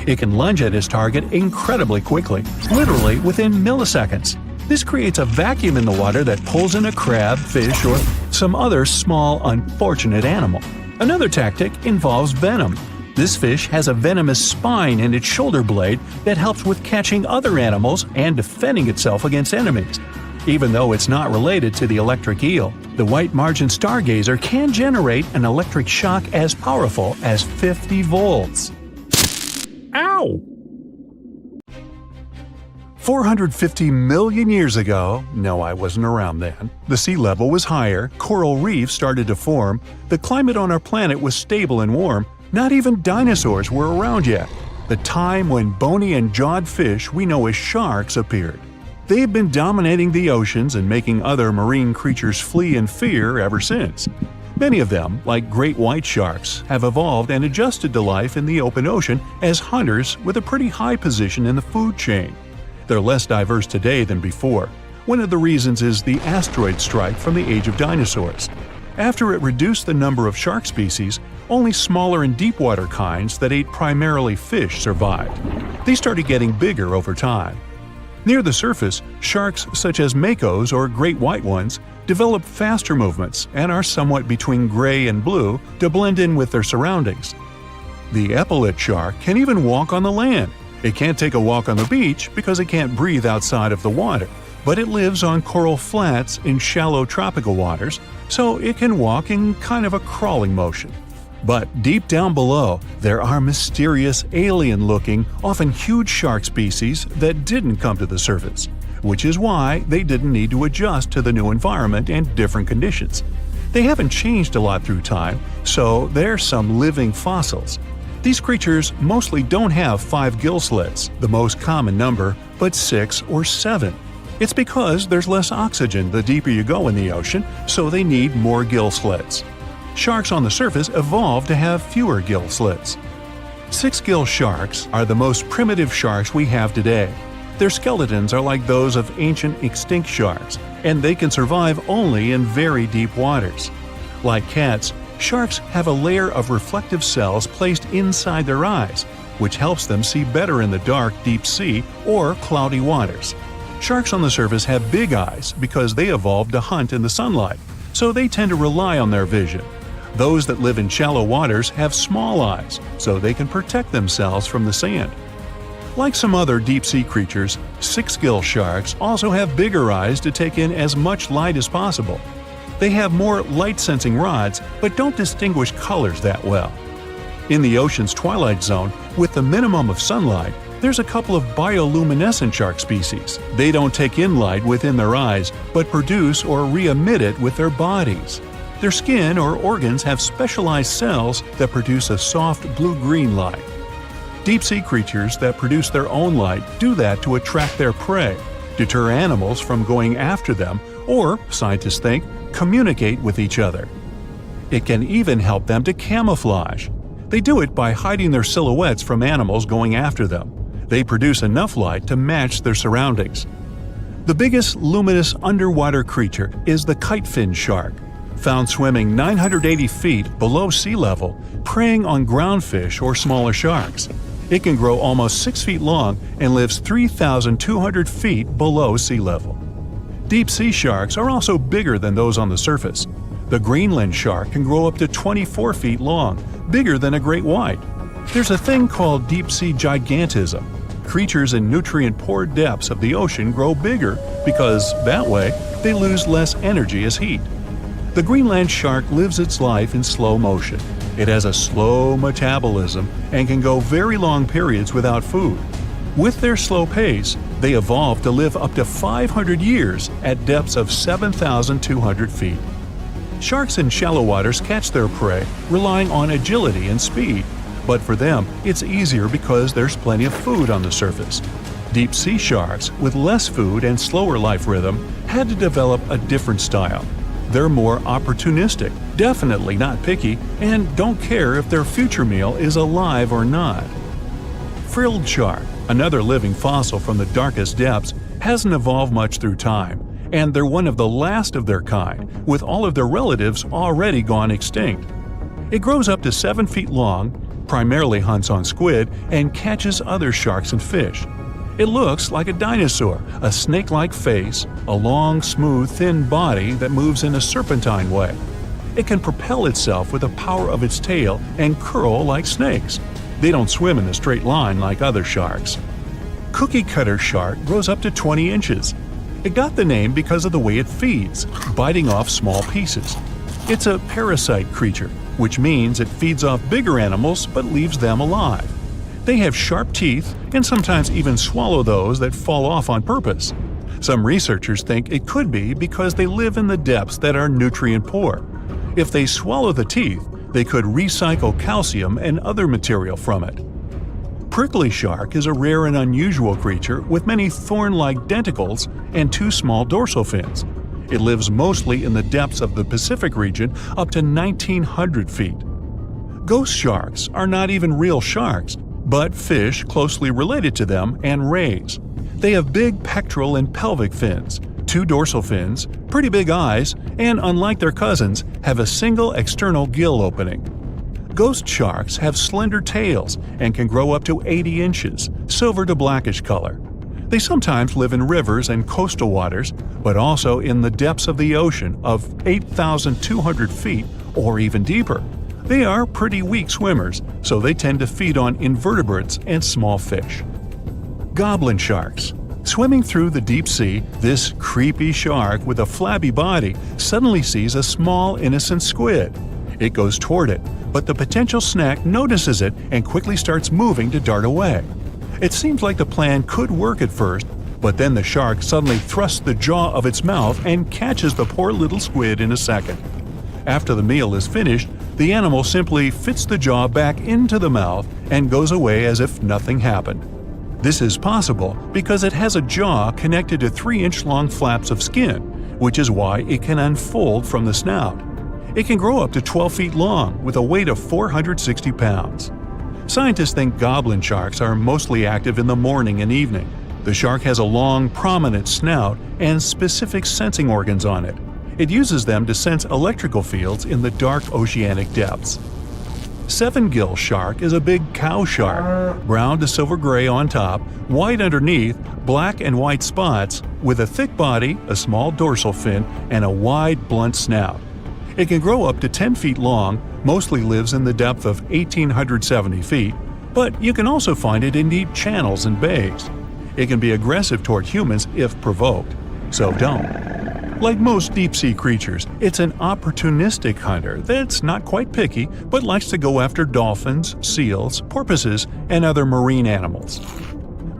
It can lunge at its target incredibly quickly, literally within milliseconds. This creates a vacuum in the water that pulls in a crab, fish, or some other small, unfortunate animal. Another tactic involves venom. This fish has a venomous spine in its shoulder blade that helps with catching other animals and defending itself against enemies. Even though it's not related to the electric eel, the white margin stargazer can generate an electric shock as powerful as 50 volts. Ow! 450 million years ago, no, I wasn't around then, the sea level was higher, coral reefs started to form, the climate on our planet was stable and warm, not even dinosaurs were around yet. The time when bony and jawed fish we know as sharks appeared. They've been dominating the oceans and making other marine creatures flee in fear ever since. Many of them, like great white sharks, have evolved and adjusted to life in the open ocean as hunters with a pretty high position in the food chain. They're less diverse today than before. One of the reasons is the asteroid strike from the age of dinosaurs. After it reduced the number of shark species, only smaller and deep-water kinds that ate primarily fish survived. They started getting bigger over time. Near the surface, sharks such as makos or great white ones develop faster movements and are somewhat between gray and blue to blend in with their surroundings. The epaulet shark can even walk on the land. It can't take a walk on the beach because it can't breathe outside of the water, but it lives on coral flats in shallow tropical waters, so it can walk in kind of a crawling motion. But deep down below, there are mysterious, alien-looking, often huge shark species that didn't come to the surface, which is why they didn't need to adjust to the new environment and different conditions. They haven't changed a lot through time, so they're some living fossils. These creatures mostly don't have 5 gill slits, the most common number, but 6 or 7. It's because there's less oxygen the deeper you go in the ocean, so they need more gill slits. Sharks on the surface evolved to have fewer gill slits. 6-gill sharks are the most primitive sharks we have today. Their skeletons are like those of ancient extinct sharks, and they can survive only in very deep waters. Like cats, sharks have a layer of reflective cells placed inside their eyes, which helps them see better in the dark, deep sea or cloudy waters. Sharks on the surface have big eyes because they evolved to hunt in the sunlight, so they tend to rely on their vision. Those that live in shallow waters have small eyes, so they can protect themselves from the sand. Like some other deep-sea creatures, 6-gill sharks also have bigger eyes to take in as much light as possible. They have more light-sensing rods, but don't distinguish colors that well. In the ocean's twilight zone, with the minimum of sunlight, there's a couple of bioluminescent shark species. They don't take in light within their eyes, but produce or re-emit it with their bodies. Their skin or organs have specialized cells that produce a soft blue-green light. Deep-sea creatures that produce their own light do that to attract their prey, deter animals from going after them, or, scientists think, communicate with each other. It can even help them to camouflage. They do it by hiding their silhouettes from animals going after them. They produce enough light to match their surroundings. The biggest luminous underwater creature is the kitefin shark, found swimming 980 feet below sea level, preying on groundfish or smaller sharks. It can grow almost 6 feet long and lives 3,200 feet below sea level. Deep-sea sharks are also bigger than those on the surface. The Greenland shark can grow up to 24 feet long, bigger than a great white. There's a thing called deep-sea gigantism. Creatures in nutrient-poor depths of the ocean grow bigger because, that way, they lose less energy as heat. The Greenland shark lives its life in slow motion. It has a slow metabolism and can go very long periods without food. With their slow pace, they evolved to live up to 500 years at depths of 7,200 feet. Sharks in shallow waters catch their prey relying on agility and speed, but for them, it's easier because there's plenty of food on the surface. Deep-sea sharks, with less food and slower life rhythm, had to develop a different style. They're more opportunistic, definitely not picky, and don't care if their future meal is alive or not. Frilled shark, another living fossil from the darkest depths, hasn't evolved much through time, and they're one of the last of their kind, with all of their relatives already gone extinct. It grows up to 7 feet long, primarily hunts on squid, and catches other sharks and fish. It looks like a dinosaur, a snake-like face, a long, smooth, thin body that moves in a serpentine way. It can propel itself with the power of its tail and curl like snakes. They don't swim in a straight line like other sharks. Cookie cutter shark grows up to 20 inches. It got the name because of the way it feeds, biting off small pieces. It's a parasite creature, which means it feeds off bigger animals but leaves them alive. They have sharp teeth and sometimes even swallow those that fall off on purpose. Some researchers think it could be because they live in the depths that are nutrient poor. If they swallow the teeth, they could recycle calcium and other material from it. Prickly shark is a rare and unusual creature with many thorn-like denticles and 2 small dorsal fins. It lives mostly in the depths of the Pacific region up to 1,900 feet. Ghost sharks are not even real sharks, but fish closely related to them and rays. They have big pectoral and pelvic fins, 2 dorsal fins, pretty big eyes, and unlike their cousins, have a single external gill opening. Ghost sharks have slender tails and can grow up to 80 inches, silver to blackish color. They sometimes live in rivers and coastal waters, but also in the depths of the ocean of 8,200 feet or even deeper. They are pretty weak swimmers, so they tend to feed on invertebrates and small fish. Goblin sharks. Swimming through the deep sea, this creepy shark with a flabby body suddenly sees a small, innocent squid. It goes toward it, but the potential snack notices it and quickly starts moving to dart away. It seems like the plan could work at first, but then the shark suddenly thrusts the jaw of its mouth and catches the poor little squid in a second. After the meal is finished, the animal simply fits the jaw back into the mouth and goes away as if nothing happened. This is possible because it has a jaw connected to 3-inch-long flaps of skin, which is why it can unfold from the snout. It can grow up to 12 feet long with a weight of 460 pounds. Scientists think goblin sharks are mostly active in the morning and evening. The shark has a long, prominent snout and specific sensing organs on it. It uses them to sense electrical fields in the dark oceanic depths. Seven-gill shark is a big cow shark, brown to silver-gray on top, white underneath, black and white spots, with a thick body, a small dorsal fin, and a wide, blunt snout. It can grow up to 10 feet long, mostly lives in the depth of 1,870 feet, but you can also find it in deep channels and bays. It can be aggressive toward humans if provoked, so don't. Like most deep-sea creatures, it's an opportunistic hunter that's not quite picky but likes to go after dolphins, seals, porpoises, and other marine animals.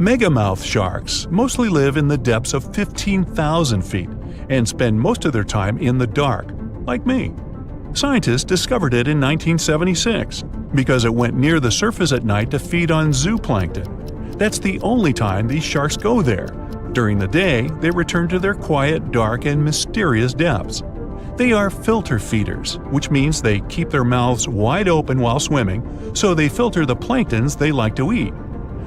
Megamouth sharks mostly live in the depths of 15,000 feet and spend most of their time in the dark, like me. Scientists discovered it in 1976 because it went near the surface at night to feed on zooplankton. That's the only time these sharks go there. During the day, they return to their quiet, dark, and mysterious depths. They are filter feeders, which means they keep their mouths wide open while swimming, so they filter the planktons they like to eat.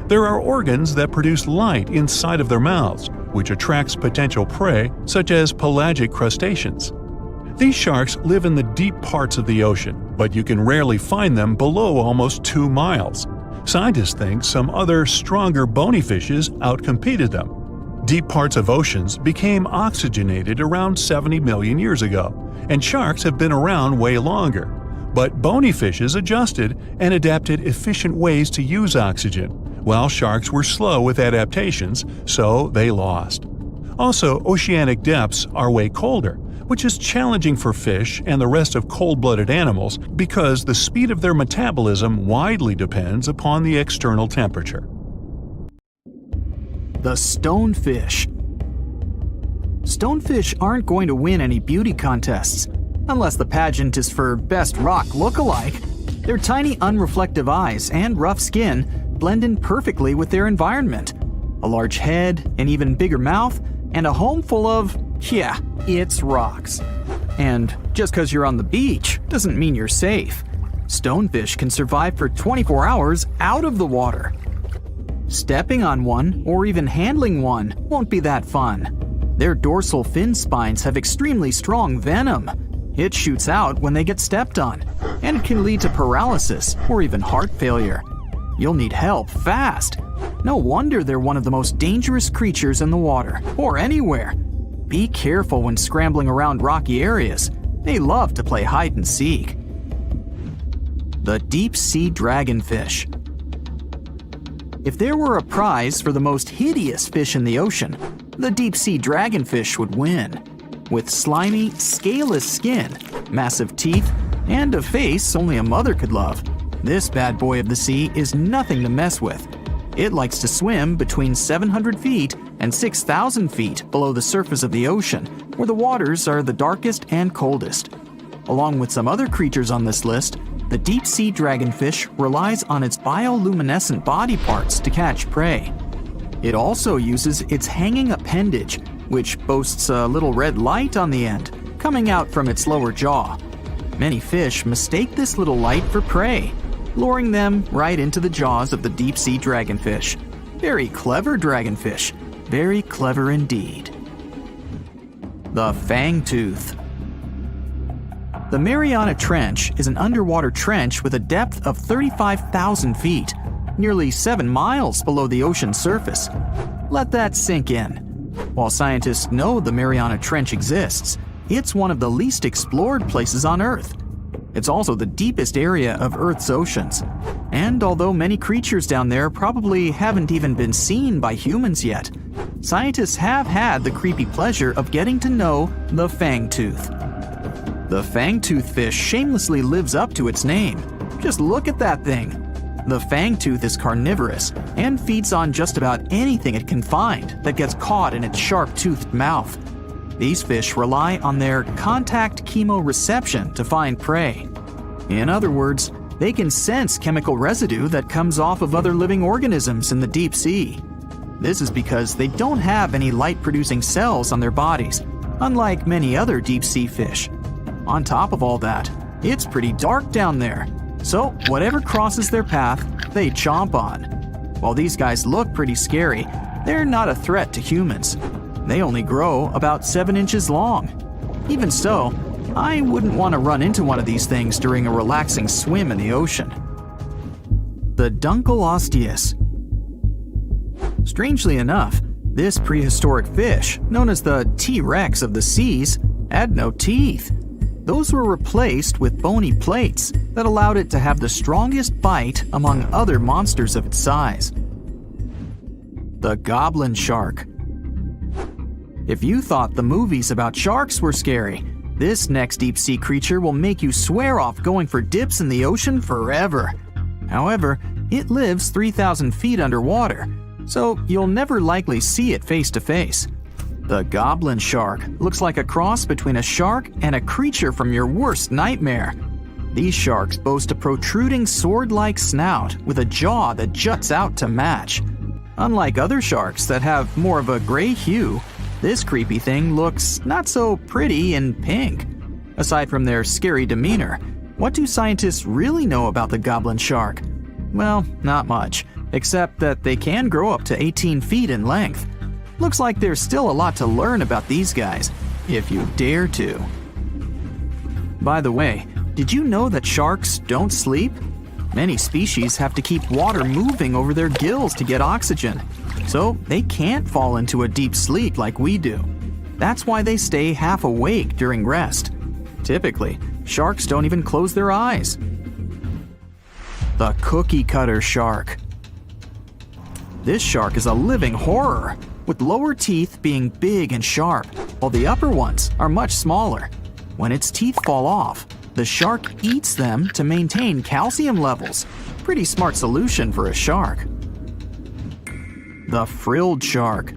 There are organs that produce light inside of their mouths, which attracts potential prey, such as pelagic crustaceans. These sharks live in the deep parts of the ocean, but you can rarely find them below almost 2 miles. Scientists think some other stronger bony fishes outcompeted them. Deep parts of oceans became oxygenated around 70 million years ago, and sharks have been around way longer. But bony fishes adjusted and adapted efficient ways to use oxygen, while sharks were slow with adaptations, so they lost. Also, oceanic depths are way colder, which is challenging for fish and the rest of cold-blooded animals because the speed of their metabolism widely depends upon the external temperature. The stonefish. Stonefish aren't going to win any beauty contests, unless the pageant is for best rock look-alike. Their tiny unreflective eyes and rough skin blend in perfectly with their environment. A large head, an even bigger mouth, and a home full of, yeah, it's rocks. And just because you're on the beach doesn't mean you're safe. Stonefish can survive for 24 hours out of the water. Stepping on one, or even handling one, won't be that fun. Their dorsal fin spines have extremely strong venom. It shoots out when they get stepped on, and it can lead to paralysis or even heart failure. You'll need help fast. No wonder they're one of the most dangerous creatures in the water, or anywhere. Be careful when scrambling around rocky areas. They love to play hide and seek. The deep-sea dragonfish. If there were a prize for the most hideous fish in the ocean, the deep-sea dragonfish would win. With slimy, scaleless skin, massive teeth, and a face only a mother could love, this bad boy of the sea is nothing to mess with. It likes to swim between 700 feet and 6,000 feet below the surface of the ocean, where the waters are the darkest and coldest. Along with some other creatures on this list, the deep-sea dragonfish relies on its bioluminescent body parts to catch prey. It also uses its hanging appendage, which boasts a little red light on the end, coming out from its lower jaw. Many fish mistake this little light for prey, luring them right into the jaws of the deep-sea dragonfish. Very clever dragonfish, very clever indeed. The fangtooth. The Mariana Trench is an underwater trench with a depth of 35,000 feet, nearly 7 miles below the ocean's surface. Let that sink in. While scientists know the Mariana Trench exists, it's one of the least explored places on Earth. It's also the deepest area of Earth's oceans. And although many creatures down there probably haven't even been seen by humans yet, scientists have had the creepy pleasure of getting to know the fangtooth. The fangtooth fish shamelessly lives up to its name. Just look at that thing. The fangtooth is carnivorous and feeds on just about anything it can find that gets caught in its sharp-toothed mouth. These fish rely on their contact chemoreception to find prey. In other words, they can sense chemical residue that comes off of other living organisms in the deep sea. This is because they don't have any light-producing cells on their bodies, unlike many other deep-sea fish. On top of all that, it's pretty dark down there, so whatever crosses their path, they chomp on. While these guys look pretty scary, they're not a threat to humans. They only grow about 7 inches long. Even so, I wouldn't want to run into one of these things during a relaxing swim in the ocean. The Dunkleosteus. Strangely enough, this prehistoric fish, known as the T-Rex of the seas, had no teeth. Those were replaced with bony plates that allowed it to have the strongest bite among other monsters of its size. The goblin shark. If you thought the movies about sharks were scary, this next deep-sea creature will make you swear off going for dips in the ocean forever. However, it lives 3,000 feet underwater, so you'll never likely see it face to face. The goblin shark looks like a cross between a shark and a creature from your worst nightmare. These sharks boast a protruding sword-like snout with a jaw that juts out to match. Unlike other sharks that have more of a gray hue, this creepy thing looks not so pretty and pink. Aside from their scary demeanor, what do scientists really know about the goblin shark? Well, not much, except that they can grow up to 18 feet in length. Looks like there's still a lot to learn about these guys, if you dare to. By the way, did you know that sharks don't sleep? Many species have to keep water moving over their gills to get oxygen, so they can't fall into a deep sleep like we do. That's why they stay half awake during rest. Typically, sharks don't even close their eyes. The cookie cutter shark. This shark is a living horror, with lower teeth being big and sharp, while the upper ones are much smaller. When its teeth fall off, the shark eats them to maintain calcium levels. Pretty smart solution for a shark. The frilled shark.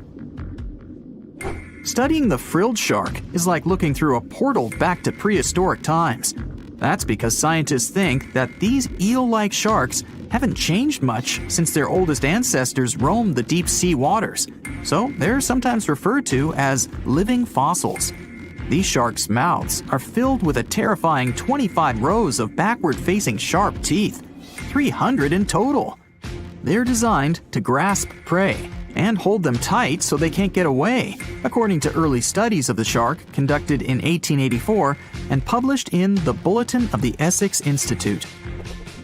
Studying the frilled shark is like looking through a portal back to prehistoric times. That's because scientists think that these eel-like sharks haven't changed much since their oldest ancestors roamed the deep sea waters, so they're sometimes referred to as living fossils. These sharks' mouths are filled with a terrifying 25 rows of backward-facing sharp teeth, 300 in total. They're designed to grasp prey and hold them tight so they can't get away, according to early studies of the shark conducted in 1884 and published in the Bulletin of the Essex Institute.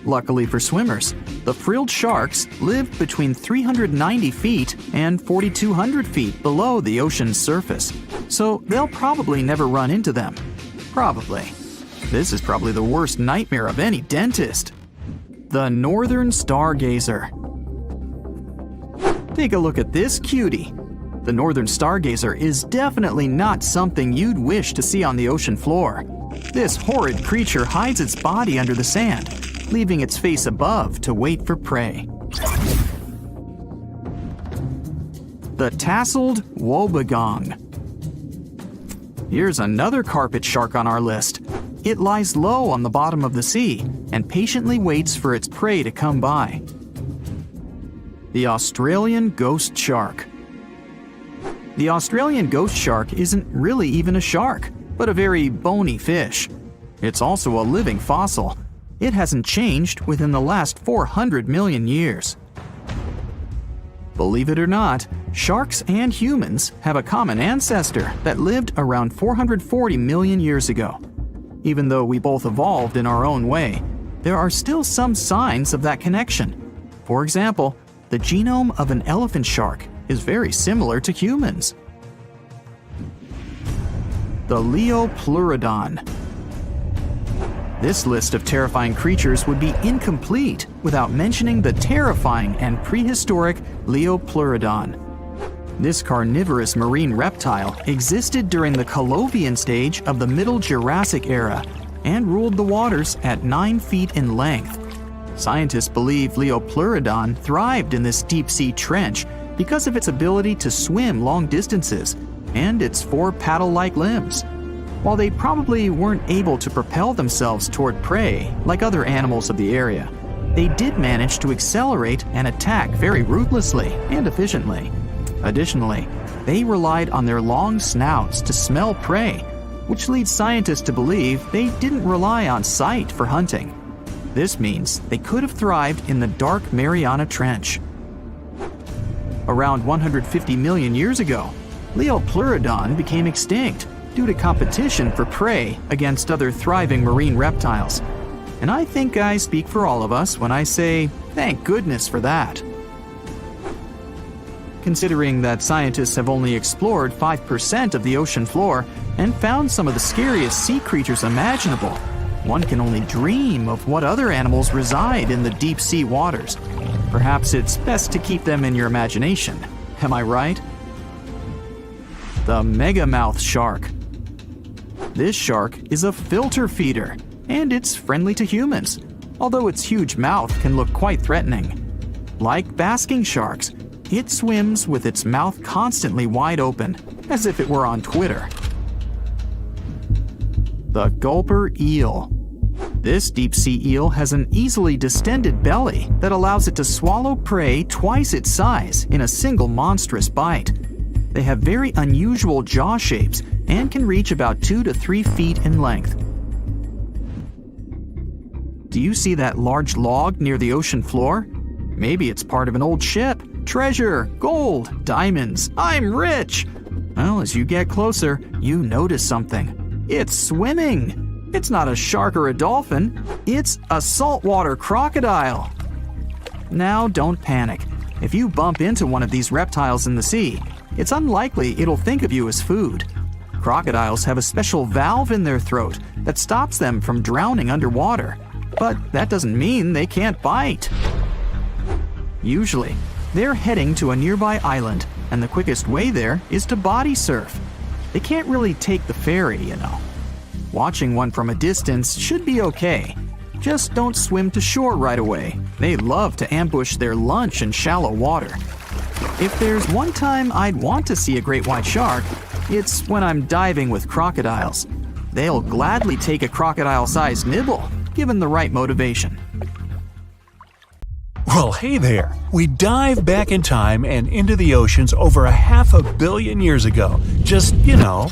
Luckily for swimmers, the frilled sharks live between 390 feet and 4,200 feet below the ocean's surface, so they'll probably never run into them. Probably. This is probably the worst nightmare of any dentist. The northern stargazer. Take a look at this cutie. The northern stargazer is definitely not something you'd wish to see on the ocean floor. This horrid creature hides its body under the sand, leaving its face above to wait for prey. The tasseled wobbegong. Here's another carpet shark on our list. It lies low on the bottom of the sea and patiently waits for its prey to come by. The Australian ghost shark. The Australian ghost shark isn't really even a shark, but a very bony fish. It's also a living fossil. It hasn't changed within the last 400 million years. Believe it or not, sharks and humans have a common ancestor that lived around 440 million years ago. Even though we both evolved in our own way, there are still some signs of that connection. For example, the genome of an elephant shark is very similar to humans. The Leopleurodon. This list of terrifying creatures would be incomplete without mentioning the terrifying and prehistoric Leopleurodon. This carnivorous marine reptile existed during the Colovian stage of the Middle Jurassic era and ruled the waters at 9 feet in length. Scientists believe Leopleurodon thrived in this deep-sea trench because of its ability to swim long distances and its 4 paddle-like limbs. While they probably weren't able to propel themselves toward prey like other animals of the area, they did manage to accelerate and attack very ruthlessly and efficiently. Additionally, they relied on their long snouts to smell prey, which leads scientists to believe they didn't rely on sight for hunting. This means they could have thrived in the dark Mariana Trench. Around 150 million years ago, Leopleurodon became extinct due to competition for prey against other thriving marine reptiles. And I think I speak for all of us when I say, thank goodness for that. Considering that scientists have only explored 5% of the ocean floor and found some of the scariest sea creatures imaginable, one can only dream of what other animals reside in the deep sea waters. Perhaps it's best to keep them in your imagination. Am I right? The megamouth shark. This shark is a filter feeder, and it's friendly to humans, although its huge mouth can look quite threatening. Like basking sharks, it swims with its mouth constantly wide open, as if it were on Twitter. The gulper eel. This deep-sea eel has an easily distended belly that allows it to swallow prey twice its size in a single monstrous bite. They have very unusual jaw shapes and can reach about 2 to 3 feet in length. Do you see that large log near the ocean floor? Maybe it's part of an old ship. Treasure, gold, diamonds, I'm rich! Well, as you get closer, you notice something. It's swimming! It's not a shark or a dolphin, it's a saltwater crocodile. Now don't panic. If you bump into one of these reptiles in the sea, it's unlikely it'll think of you as food. Crocodiles have a special valve in their throat that stops them from drowning underwater, but that doesn't mean they can't bite. Usually, they're heading to a nearby island, and the quickest way there is to body surf. They can't really take the ferry, you know. Watching one from a distance should be okay. Just don't swim to shore right away. They love to ambush their lunch in shallow water. If there's one time I'd want to see a great white shark, it's when I'm diving with crocodiles. They'll gladly take a crocodile-sized nibble, given the right motivation. Well, hey there! We dive back in time and into the oceans over 500 million years ago, just,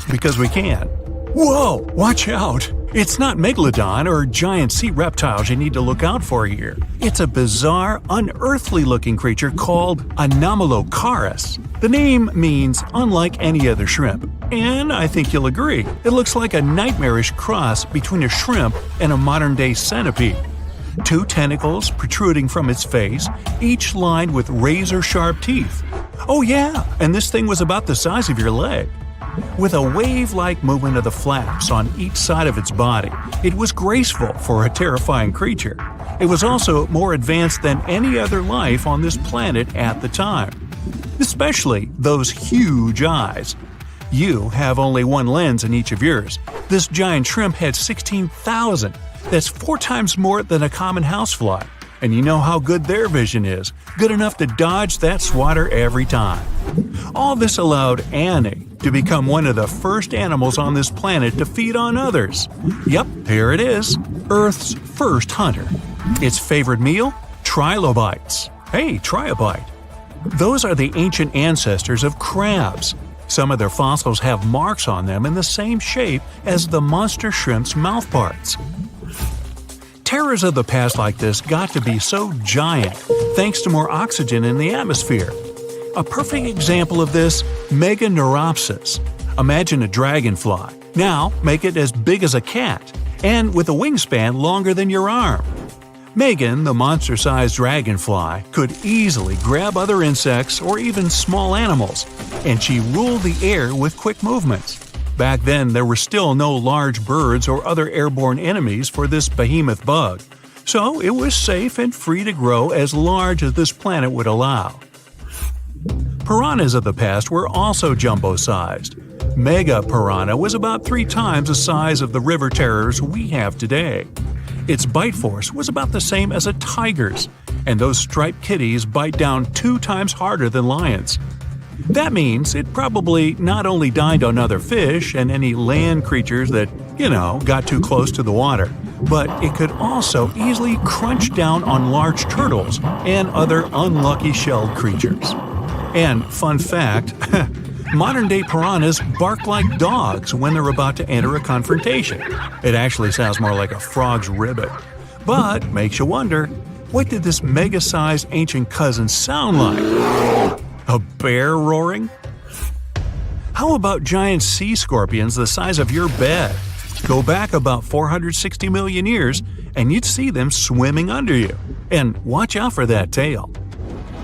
because we can. Whoa! Watch out! It's not megalodon or giant sea reptiles you need to look out for here. It's a bizarre, unearthly-looking creature called Anomalocaris. The name means unlike any other shrimp, and I think you'll agree, it looks like a nightmarish cross between a shrimp and a modern-day centipede. 2 tentacles protruding from its face, each lined with razor-sharp teeth. Oh yeah, and this thing was about the size of your leg. With a wave-like movement of the flaps on each side of its body, it was graceful for a terrifying creature. It was also more advanced than any other life on this planet at the time. Especially those huge eyes. You have only one lens in each of yours. This giant shrimp had 16,000. That's 4 times more than a common housefly. And you know how good their vision is. Good enough to dodge that swatter every time. All this allowed Annie to become one of the first animals on this planet to feed on others. Yep, here it is. Earth's first hunter. Its favorite meal? Trilobites. Hey, try a bite. Those are the ancient ancestors of crabs. Some of their fossils have marks on them in the same shape as the monster shrimp's mouthparts. Terrors of the past like this got to be so giant thanks to more oxygen in the atmosphere. A perfect example of this, Meganeuropsis. Imagine a dragonfly. Now make it as big as a cat, and with a wingspan longer than your arm. Megan, the monster-sized dragonfly, could easily grab other insects or even small animals, and she ruled the air with quick movements. Back then, there were still no large birds or other airborne enemies for this behemoth bug, so it was safe and free to grow as large as this planet would allow. Piranhas of the past were also jumbo-sized. Mega piranha was about 3 times the size of the river terrors we have today. Its bite force was about the same as a tiger's, and those striped kitties bite down 2 times harder than lions. That means it probably not only dined on other fish and any land creatures that, got too close to the water, but it could also easily crunch down on large turtles and other unlucky shelled creatures. And fun fact, modern-day piranhas bark like dogs when they're about to enter a confrontation. It actually sounds more like a frog's ribbit. But makes you wonder, what did this mega-sized ancient cousin sound like? A bear roaring? How about giant sea scorpions the size of your bed? Go back about 460 million years, and you'd see them swimming under you. And watch out for that tail.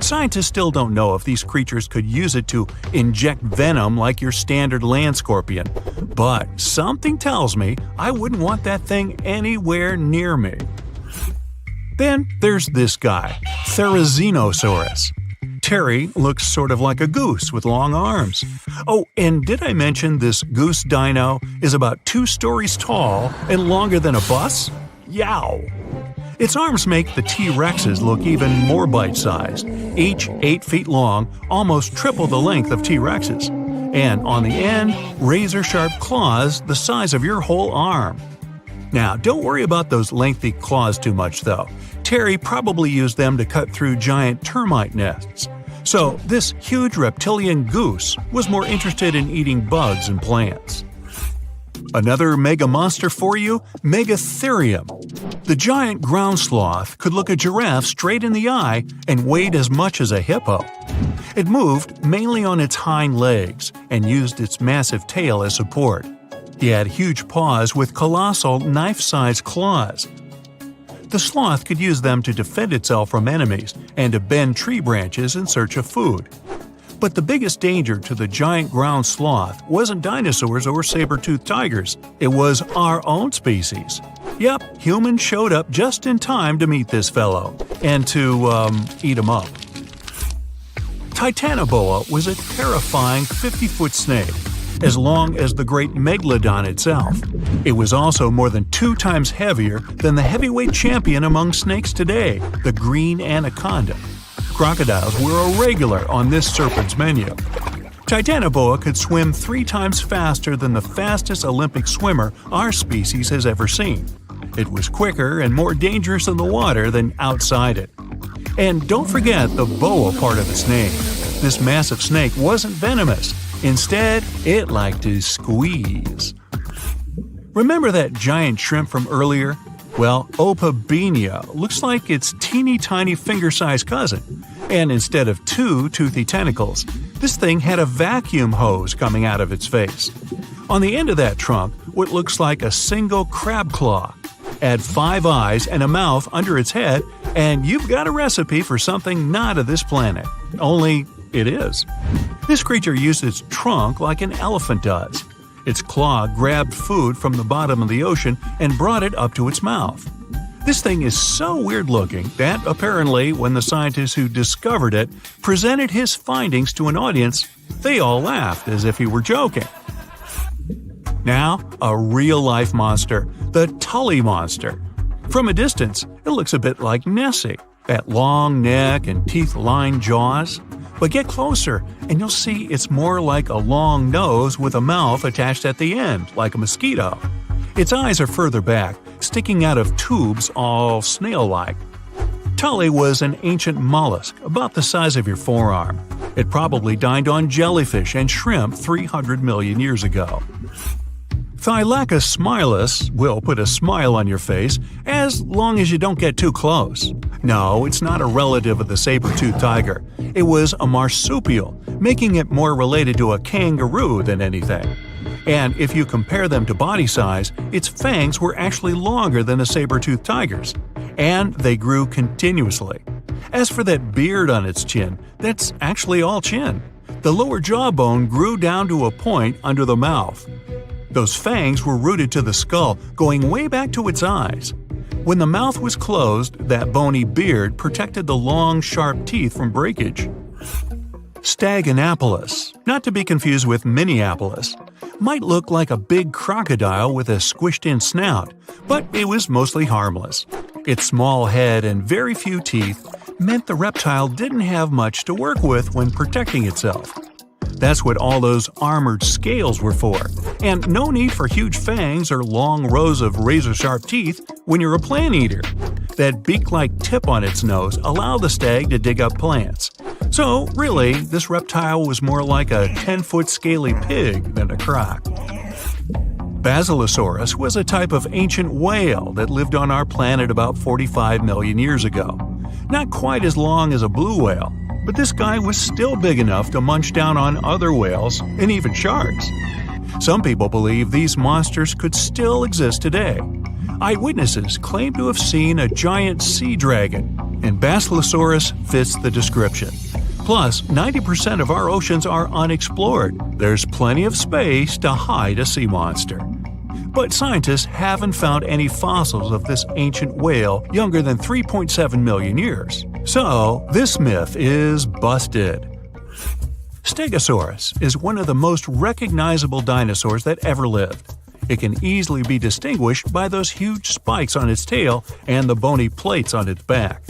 Scientists still don't know if these creatures could use it to inject venom like your standard land scorpion, but something tells me I wouldn't want that thing anywhere near me. Then there's this guy, Therizinosaurus. Terry looks sort of like a goose with long arms. Oh, and did I mention this goose dino is about 2 stories tall and longer than a bus? Yow! Its arms make the T-Rexes look even more bite-sized, each 8 feet long, almost triple the length of T-Rexes. And on the end, razor-sharp claws the size of your whole arm. Now, don't worry about those lengthy claws too much, though. Terry probably used them to cut through giant termite nests. So, this huge reptilian goose was more interested in eating bugs and plants. Another mega monster for you, Megatherium. The giant ground sloth could look a giraffe straight in the eye and weighed as much as a hippo. It moved mainly on its hind legs and used its massive tail as support. He had huge paws with colossal knife-sized claws. The sloth could use them to defend itself from enemies and to bend tree branches in search of food. But the biggest danger to the giant ground sloth wasn't dinosaurs or saber-toothed tigers. It was our own species. Yep, humans showed up just in time to meet this fellow and to, eat him up. Titanoboa was a terrifying 50-foot snake, as long as the great megalodon itself. It was also more than 2 times heavier than the heavyweight champion among snakes today, the green anaconda. Crocodiles were a regular on this serpent's menu. Titanoboa could swim 3 times faster than the fastest Olympic swimmer our species has ever seen. It was quicker and more dangerous in the water than outside it. And don't forget the boa part of the snake. This massive snake wasn't venomous. Instead, it liked to squeeze. Remember that giant shrimp from earlier? Well, Opabinia looks like its teeny-tiny finger-sized cousin. And instead of 2 toothy tentacles, this thing had a vacuum hose coming out of its face. On the end of that trunk, what looks like a single crab claw. Add 5 eyes and a mouth under its head, and you've got a recipe for something not of this planet. Only it is. This creature used its trunk like an elephant does. Its claw grabbed food from the bottom of the ocean and brought it up to its mouth. This thing is so weird-looking that, apparently, when the scientists who discovered it presented his findings to an audience, they all laughed as if he were joking. Now, a real-life monster, the Tully monster. From a distance, it looks a bit like Nessie, that long neck and teeth-lined jaws. But get closer, and you'll see it's more like a long nose with a mouth attached at the end, like a mosquito. Its eyes are further back, sticking out of tubes all snail-like. Tully was an ancient mollusk, about the size of your forearm. It probably dined on jellyfish and shrimp 300 million years ago. Thylacus smilus will put a smile on your face as long as you don't get too close. No, it's not a relative of the saber-toothed tiger. It was a marsupial, making it more related to a kangaroo than anything. And if you compare them to body size, its fangs were actually longer than a saber-toothed tiger's. And they grew continuously. As for that beard on its chin, that's actually all chin. The lower jawbone grew down to a point under the mouth. Those fangs were rooted to the skull, going way back to its eyes. When the mouth was closed, that bony beard protected the long, sharp teeth from breakage. Staganapolis, not to be confused with Minneapolis, might look like a big crocodile with a squished-in snout, but it was mostly harmless. Its small head and very few teeth meant the reptile didn't have much to work with when protecting itself. That's what all those armored scales were for, and no need for huge fangs or long rows of razor-sharp teeth when you're a plant eater. That beak-like tip on its nose allowed the stag to dig up plants. So, really, this reptile was more like a 10-foot scaly pig than a croc. Basilosaurus was a type of ancient whale that lived on our planet about 45 million years ago. Not quite as long as a blue whale, but this guy was still big enough to munch down on other whales and even sharks. Some people believe these monsters could still exist today. Eyewitnesses claim to have seen a giant sea dragon, and Basilosaurus fits the description. Plus, 90% of our oceans are unexplored. There's plenty of space to hide a sea monster. But scientists haven't found any fossils of this ancient whale younger than 3.7 million years. So, this myth is busted. Stegosaurus is one of the most recognizable dinosaurs that ever lived. It can easily be distinguished by those huge spikes on its tail and the bony plates on its back.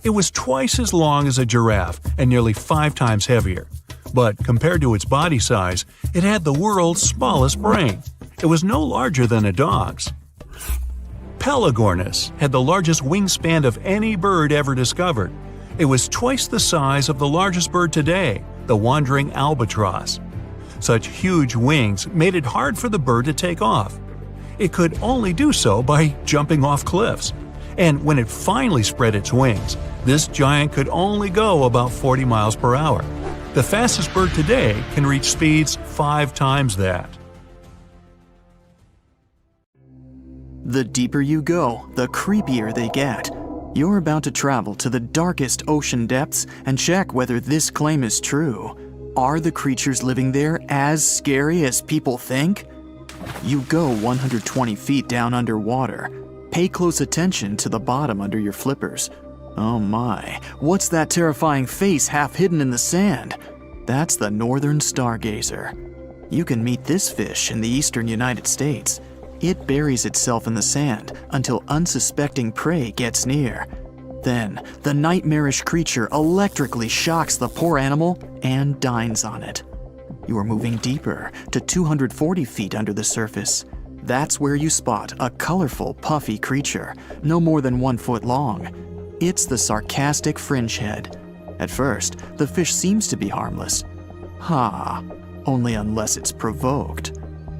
It was twice as long as a giraffe and nearly 5 times heavier. But compared to its body size, it had the world's smallest brain. It was no larger than a dog's. Pelagornis had the largest wingspan of any bird ever discovered. It was twice the size of the largest bird today, the wandering albatross. Such huge wings made it hard for the bird to take off. It could only do so by jumping off cliffs. And when it finally spread its wings, this giant could only go about 40 miles per hour. The fastest bird today can reach speeds 5 times that. The deeper you go, the creepier they get. You're about to travel to the darkest ocean depths and check whether this claim is true. Are the creatures living there as scary as people think? You go 120 feet down underwater. Pay close attention to the bottom under your flippers. Oh my, what's that terrifying face half hidden in the sand? That's the northern stargazer. You can meet this fish in the eastern United States. It buries itself in the sand until unsuspecting prey gets near. Then, the nightmarish creature electrically shocks the poor animal and dines on it. You are moving deeper to 240 feet under the surface. That's where you spot a colorful, puffy creature, no more than 1 foot long. It's the sarcastic fringehead. At first, the fish seems to be harmless. Only unless it's provoked.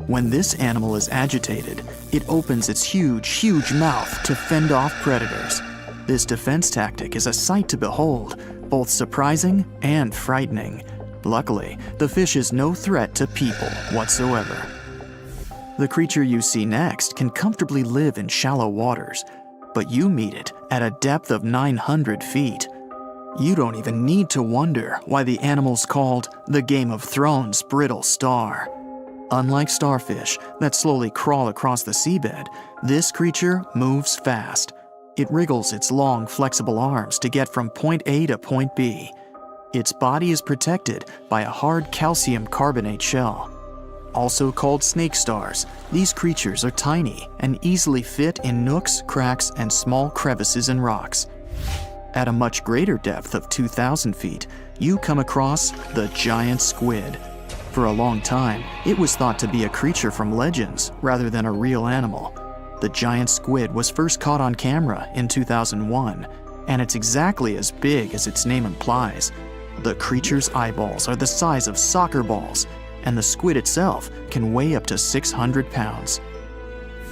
When this animal is agitated, it opens its huge mouth to fend off predators. This defense tactic is a sight to behold, both surprising and frightening. Luckily, the fish is no threat to people whatsoever. The creature you see next can comfortably live in shallow waters, but you meet it at a depth of 900 feet. You don't even need to wonder why the animal's called the Game of Thrones brittle star. Unlike starfish that slowly crawl across the seabed, this creature moves fast. It wriggles its long, flexible arms to get from point A to point B. Its body is protected by a hard calcium carbonate shell. Also called snake stars, these creatures are tiny and easily fit in nooks, cracks, and small crevices in rocks. At a much greater depth of 2,000 feet, you come across the giant squid. For a long time, it was thought to be a creature from legends rather than a real animal. The giant squid was first caught on camera in 2001, and it's exactly as big as its name implies. The creature's eyeballs are the size of soccer balls, and the squid itself can weigh up to 600 pounds.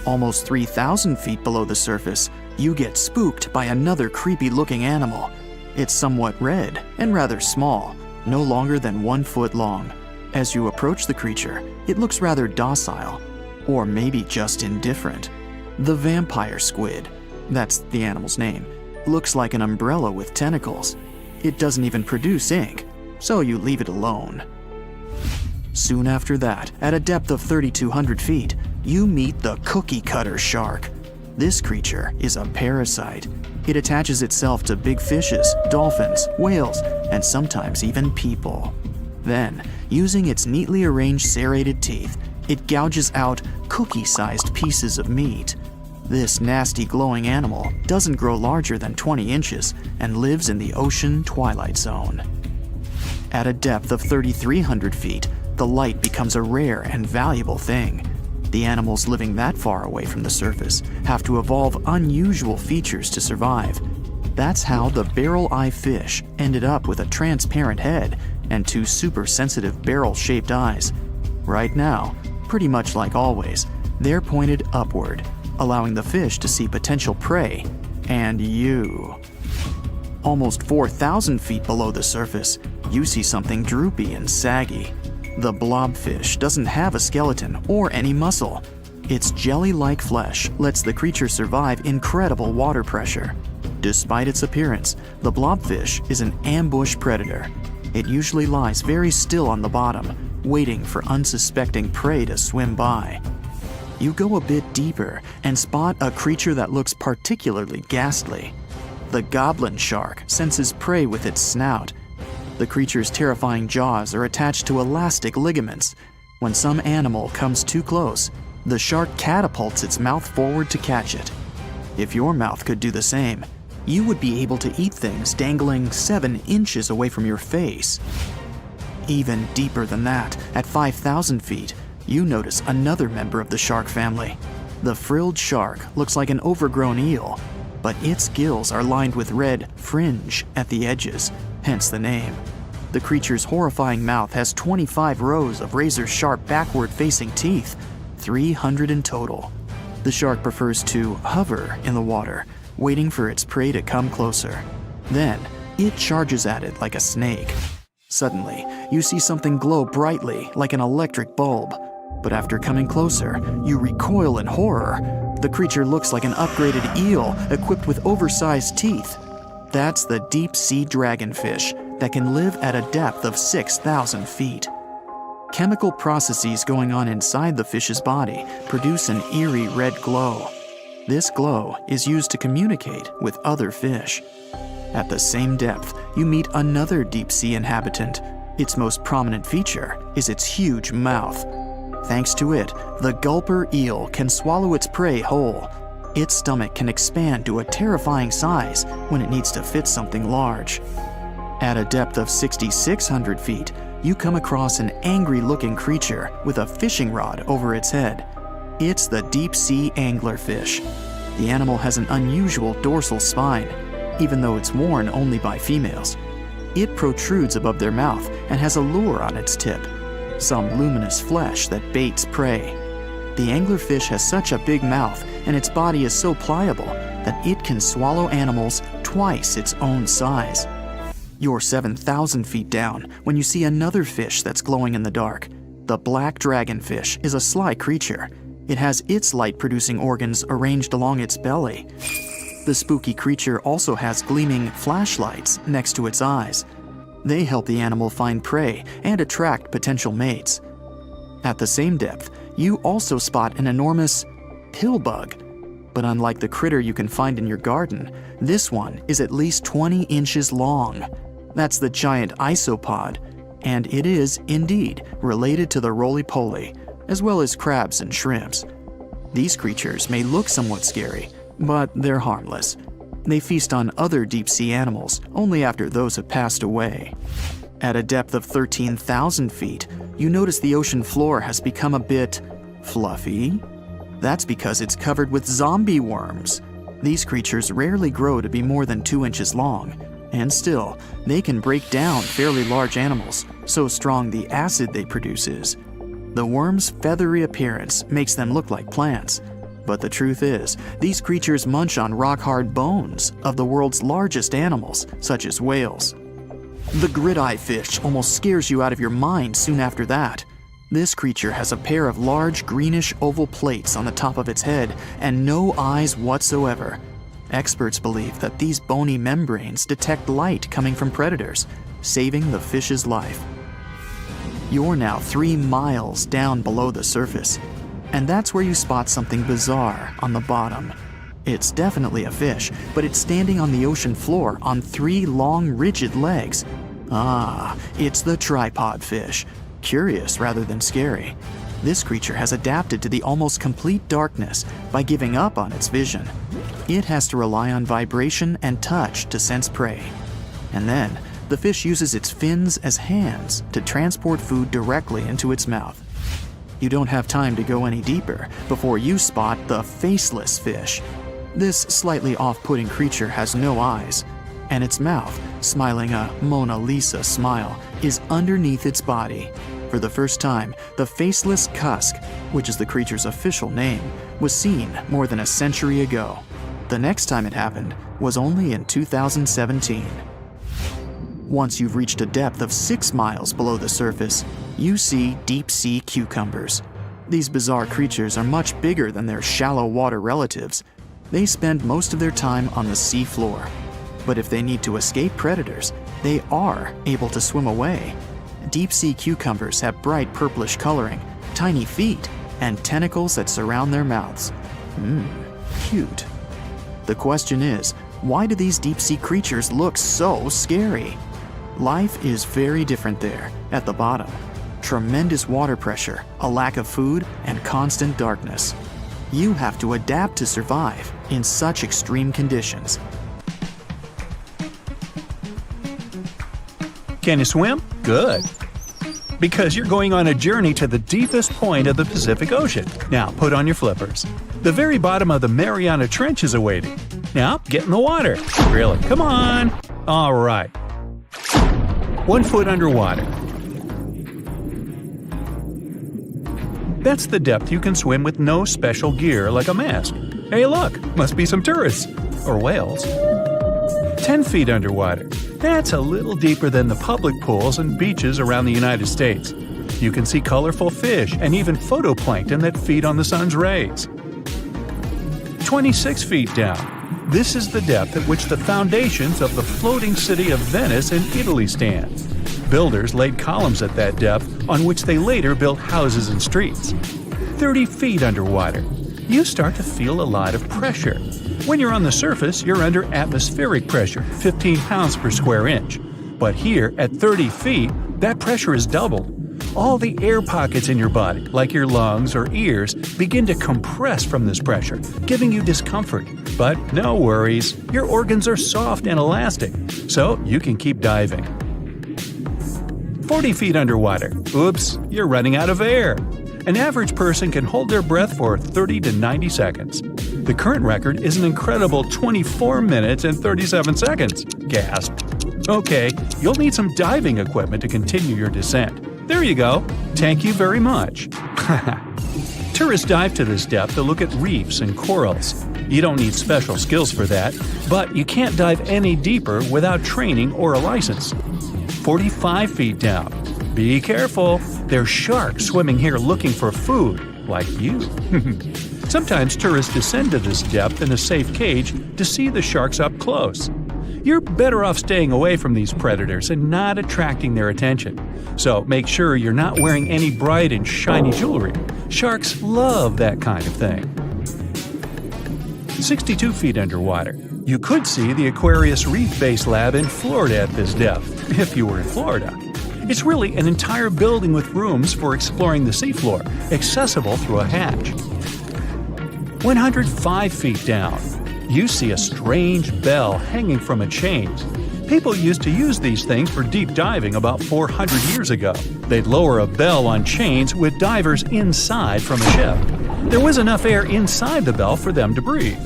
Almost 3,000 feet below the surface, you get spooked by another creepy-looking animal. It's somewhat red and rather small, no longer than 1 foot long. As you approach the creature, it looks rather docile, or maybe just indifferent. The vampire squid, that's the animal's name, looks like an umbrella with tentacles. It doesn't even produce ink, so you leave it alone. Soon after that, at a depth of 3,200 feet, you meet the cookie cutter shark. This creature is a parasite. It attaches itself to big fishes, dolphins, whales, and sometimes even people. Then, using its neatly arranged serrated teeth, it gouges out cookie-sized pieces of meat. This nasty glowing animal doesn't grow larger than 20 inches and lives in the ocean twilight zone. At a depth of 3,300 feet, the light becomes a rare and valuable thing. The animals living that far away from the surface have to evolve unusual features to survive. That's how the barrel-eye fish ended up with a transparent head and 2 super-sensitive barrel-shaped eyes. Right now, pretty much like always, they're pointed upward, allowing the fish to see potential prey and you. Almost 4,000 feet below the surface, you see something droopy and saggy. The blobfish doesn't have a skeleton or any muscle. Its jelly-like flesh lets the creature survive incredible water pressure. Despite its appearance, the blobfish is an ambush predator. It usually lies very still on the bottom, waiting for unsuspecting prey to swim by. You go a bit deeper and spot a creature that looks particularly ghastly. The goblin shark senses prey with its snout. The creature's terrifying jaws are attached to elastic ligaments. When some animal comes too close, the shark catapults its mouth forward to catch it. If your mouth could do the same, you would be able to eat things dangling 7 inches away from your face. Even deeper than that, at 5,000 feet, you notice another member of the shark family. The frilled shark looks like an overgrown eel, but its gills are lined with red fringe at the edges, hence the name. The creature's horrifying mouth has 25 rows of razor-sharp backward-facing teeth, 300 in total. The shark prefers to hover in the water, waiting for its prey to come closer. Then, it charges at it like a snake. Suddenly, you see something glow brightly like an electric bulb. But after coming closer, you recoil in horror. The creature looks like an upgraded eel equipped with oversized teeth. That's the deep-sea dragonfish that can live at a depth of 6,000 feet. Chemical processes going on inside the fish's body produce an eerie red glow. This glow is used to communicate with other fish. At the same depth, you meet another deep-sea inhabitant. Its most prominent feature is its huge mouth. Thanks to it, the gulper eel can swallow its prey whole. Its stomach can expand to a terrifying size when it needs to fit something large. At a depth of 6,600 feet, you come across an angry-looking creature with a fishing rod over its head. It's the deep-sea anglerfish. The animal has an unusual dorsal spine, even though it's worn only by females. It protrudes above their mouth and has a lure on its tip, some luminous flesh that baits prey. The anglerfish has such a big mouth and its body is so pliable that it can swallow animals twice its own size. You're 7,000 feet down when you see another fish that's glowing in the dark. The black dragonfish is a sly creature. It has its light-producing organs arranged along its belly. The spooky creature also has gleaming flashlights next to its eyes. They help the animal find prey and attract potential mates. At the same depth, you also spot an enormous pillbug. But unlike the critter you can find in your garden, this one is at least 20 inches long. That's the giant isopod, and it is, indeed, related to the roly-poly, as well as crabs and shrimps. These creatures may look somewhat scary, but they're harmless. They feast on other deep-sea animals only after those have passed away. At a depth of 13,000 feet, you notice the ocean floor has become a bit fluffy. That's because it's covered with zombie worms. These creatures rarely grow to be more than 2 inches long, and still, they can break down fairly large animals, so strong the acid they produce is. The worms' feathery appearance makes them look like plants, but the truth is, these creatures munch on rock-hard bones of the world's largest animals, such as whales. The grid-eye fish almost scares you out of your mind soon after that. This creature has a pair of large greenish oval plates on the top of its head and no eyes whatsoever. Experts believe that these bony membranes detect light coming from predators, saving the fish's life. You're now 3 miles down below the surface, and that's where you spot something bizarre on the bottom. It's definitely a fish, but it's standing on the ocean floor on 3 long, rigid legs. Ah, it's the tripod fish. Curious rather than scary. This creature has adapted to the almost complete darkness by giving up on its vision. It has to rely on vibration and touch to sense prey. And then, the fish uses its fins as hands to transport food directly into its mouth. You don't have time to go any deeper before you spot the faceless fish. This slightly off-putting creature has no eyes, and its mouth, smiling a Mona Lisa smile, is underneath its body. For the first time, the faceless cusk, which is the creature's official name, was seen more than a century ago. The next time it happened was only in 2017. Once you've reached a depth of 6 miles below the surface, you see deep-sea cucumbers. These bizarre creatures are much bigger than their shallow water relatives. They spend most of their time on the sea floor. But if they need to escape predators, they are able to swim away. Deep-sea cucumbers have bright purplish coloring, tiny feet, and tentacles that surround their mouths. Cute. The question is, why do these deep-sea creatures look so scary? Life is very different there, at the bottom. Tremendous water pressure, a lack of food, and constant darkness. You have to adapt to survive in such extreme conditions. Can you swim? Good. Because you're going on a journey to the deepest point of the Pacific Ocean. Now put on your flippers. The very bottom of the Mariana Trench is awaiting. Now get in the water. Really, come on. All right. 1 foot underwater. That's the depth you can swim with no special gear like a mask. Hey look, must be some tourists. Or whales. 10 feet underwater. That's a little deeper than the public pools and beaches around the United States. You can see colorful fish and even photoplankton that feed on the sun's rays. 26 feet down. This is the depth at which the foundations of the floating city of Venice in Italy stand. Builders laid columns at that depth on which they later built houses and streets. 30 feet underwater. You start to feel a lot of pressure. When you're on the surface, you're under atmospheric pressure, 15 pounds per square inch. But here, at 30 feet, that pressure is doubled. All the air pockets in your body, like your lungs or ears, begin to compress from this pressure, giving you discomfort. But no worries, your organs are soft and elastic, so you can keep diving. 40 feet underwater. Oops, you're running out of air. An average person can hold their breath for 30 to 90 seconds. The current record is an incredible 24 minutes and 37 seconds. Gasp. Okay, you'll need some diving equipment to continue your descent. There you go. Thank you very much. Tourists dive to this depth to look at reefs and corals. You don't need special skills for that, but you can't dive any deeper without training or a license. 45 feet down. Be careful. There's sharks swimming here looking for food, like you. Sometimes tourists descend to this depth in a safe cage to see the sharks up close. You're better off staying away from these predators and not attracting their attention. So make sure you're not wearing any bright and shiny jewelry. Sharks love that kind of thing. 62 feet underwater. You could see the Aquarius Reef Base Lab in Florida at this depth, if you were in Florida. It's really an entire building with rooms for exploring the seafloor, accessible through a hatch. 105 feet down. You see a strange bell hanging from a chain. People used to use these things for deep diving about 400 years ago. They'd lower a bell on chains with divers inside from a ship. There was enough air inside the bell for them to breathe.